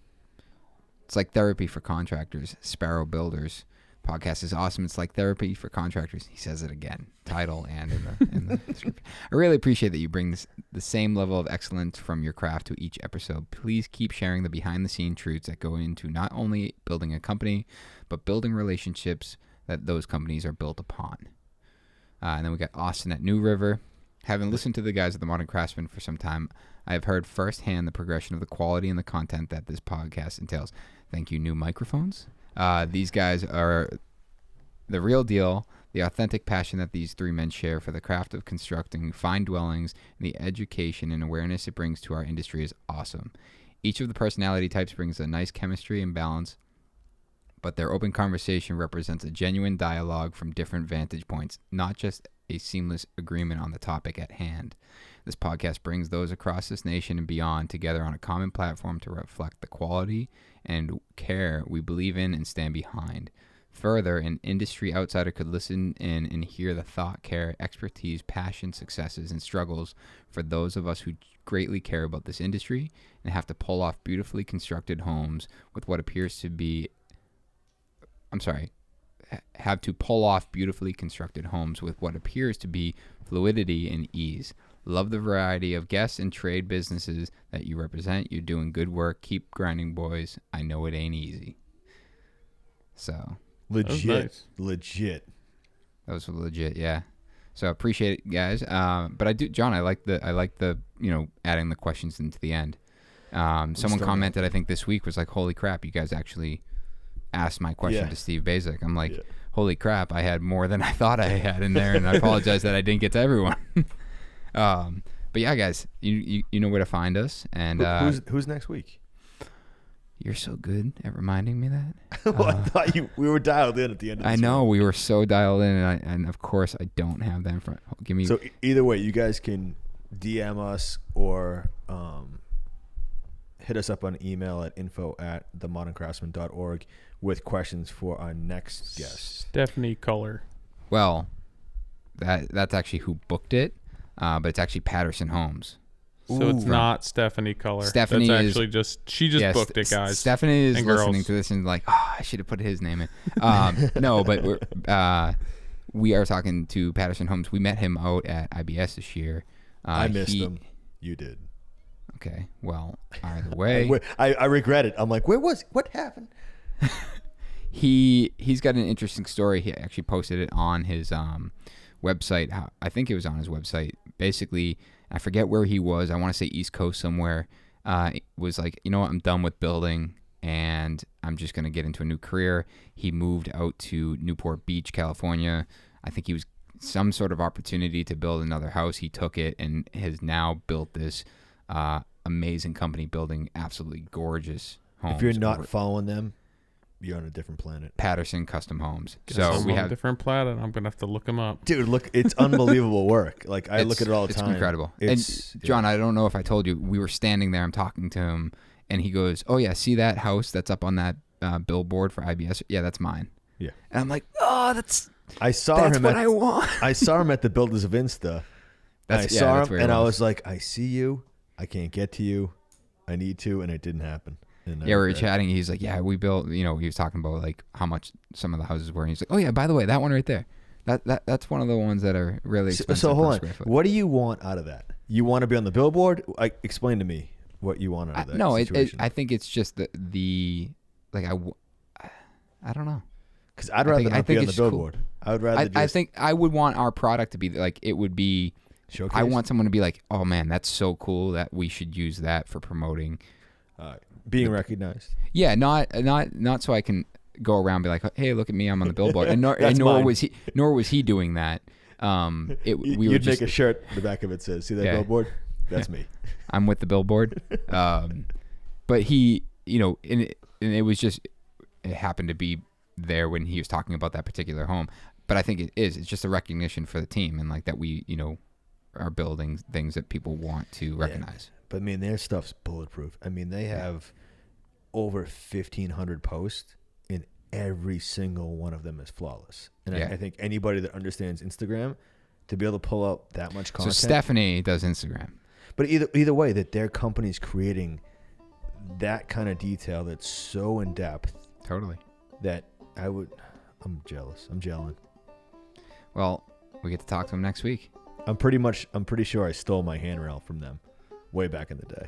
It's like therapy for contractors. Sparrow Builders podcast is awesome. It's like therapy for contractors. He says it again, title and in the description. I really appreciate that you bring the same level of excellence from your craft to each episode. Please keep sharing the behind-the-scenes truths that go into not only building a company, but building relationships that those companies are built upon. And then we got Austin at New River. Having listened to the guys at the Modern Craftsman for some time, I have heard firsthand the progression of the quality and the content that this podcast entails. Thank you, new microphones. These guys are the real deal. The authentic passion that these three men share for the craft of constructing fine dwellings and the education and awareness it brings to our industry is awesome. Each of the personality types brings a nice chemistry and balance, but their open conversation represents a genuine dialogue from different vantage points, not just a seamless agreement on the topic at hand. This podcast brings those across this nation and beyond together on a common platform to reflect the quality and care we believe in and stand behind. Further, an industry outsider could listen in and hear the thought, care, expertise, passion, successes, and struggles for those of us who greatly care about this industry and have to pull off beautifully constructed homes with what appears to be have to pull off beautifully constructed homes with what appears to be fluidity and ease. Love the variety of guests and trade businesses that you represent. You're doing good work. Keep grinding, boys. I know it ain't easy. So
legit.
That was legit, yeah. So I appreciate it, guys. But I do, John. I like the adding the questions into the end. Someone commented, I think this week, was like, "Holy crap, you guys actually asked my question to Steve Basic." I'm like, holy crap, I had more than I thought I had in there, and I apologize that I didn't get to everyone. But yeah, guys, you know where to find us. And
who's next week?
You're so good at reminding me that.
Well, I thought we were dialed in at the end of this.
I know we were so dialed in, and of course I don't have that in front. Give me.
So either way, you guys can DM us or hit us up on email at info@themoderncraftsman.org with questions for our next guest.
Stephanie Culler.
Well, that's actually who booked it, but it's actually Patterson Homes.
So it's not Stephanie Culler.
Stephanie
that's actually she booked it, guys.
Stephanie is listening to this and like, I should have put his name in. No, but we are talking to Patterson Homes. We met him out at IBS this year.
I missed him. You did.
Okay. Well, either way,
I regret it. I'm like, what happened?
He's got an interesting story. He actually posted it on his website. I think it was on his website. Basically, I forget where he was. I want to say East Coast somewhere. It was like, you know what? I'm done with building, and I'm just going to get into a new career. He moved out to Newport Beach, California. I think he was some sort of opportunity to build another house. He took it and has now built this amazing company building absolutely gorgeous homes.
If you're not following them, you're on a different planet.
Patterson Custom Homes.
We have a different planet. I'm gonna have to look them up.
Dude, look, it's unbelievable work. Like I look at it all the time.
It's incredible. And John, I don't know if I told you, we were standing there. I'm talking to him, and he goes, "Oh yeah, see that house that's up on that billboard for IBS? Yeah, that's mine."
Yeah.
And I'm like, "Oh, that's
I saw
what I want."
I saw him at the Builders of Insta. I saw him, and I was like, "I see you. I can't get to you. I need to," and it didn't happen.
Yeah, we were chatting. He's like, "Yeah, we built." He was talking about like how much some of the houses were. And he's like, "Oh yeah, by the way, that one right there, that's one of the ones that are really expensive."
So hold on. What do you want out of that? You want to be on the billboard? Explain to me what you want out of that.
No, I think it's just the like I don't know.
Because I'd rather not be on the billboard. Cool. I would rather.
I think I would want our product to be like it would be.
Showcase?
I want someone to be like, "Oh man, that's so cool that we should use that for promoting."
Being recognized.
Yeah, not so I can go around and be like, "Hey, look at me, I'm on the billboard." And nor was he doing that.
You'd make a shirt. The back of it says, "See that billboard? That's me.
I'm with the billboard." But he, and it was just it happened to be there when he was talking about that particular home. But I think it's just a recognition for the team and like that we, are building things that people want to recognize.
But I mean, their stuff's bulletproof. I mean, they have over 1,500 posts, and every single one of them is flawless. And I think anybody that understands Instagram, to be able to pull out that much content.
So Stephanie does Instagram.
But either way, that their company's creating that kind of detail that's so in depth.
Totally.
That I'm jealous. I'm gelling.
Well, we get to talk to them next week.
I'm pretty sure I stole my handrail from them way back in the day.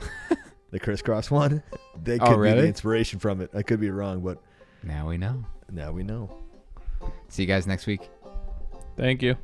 The crisscross one. They could be the inspiration from it. I could be wrong, but
now we know.
Now we know.
See you guys next week.
Thank you.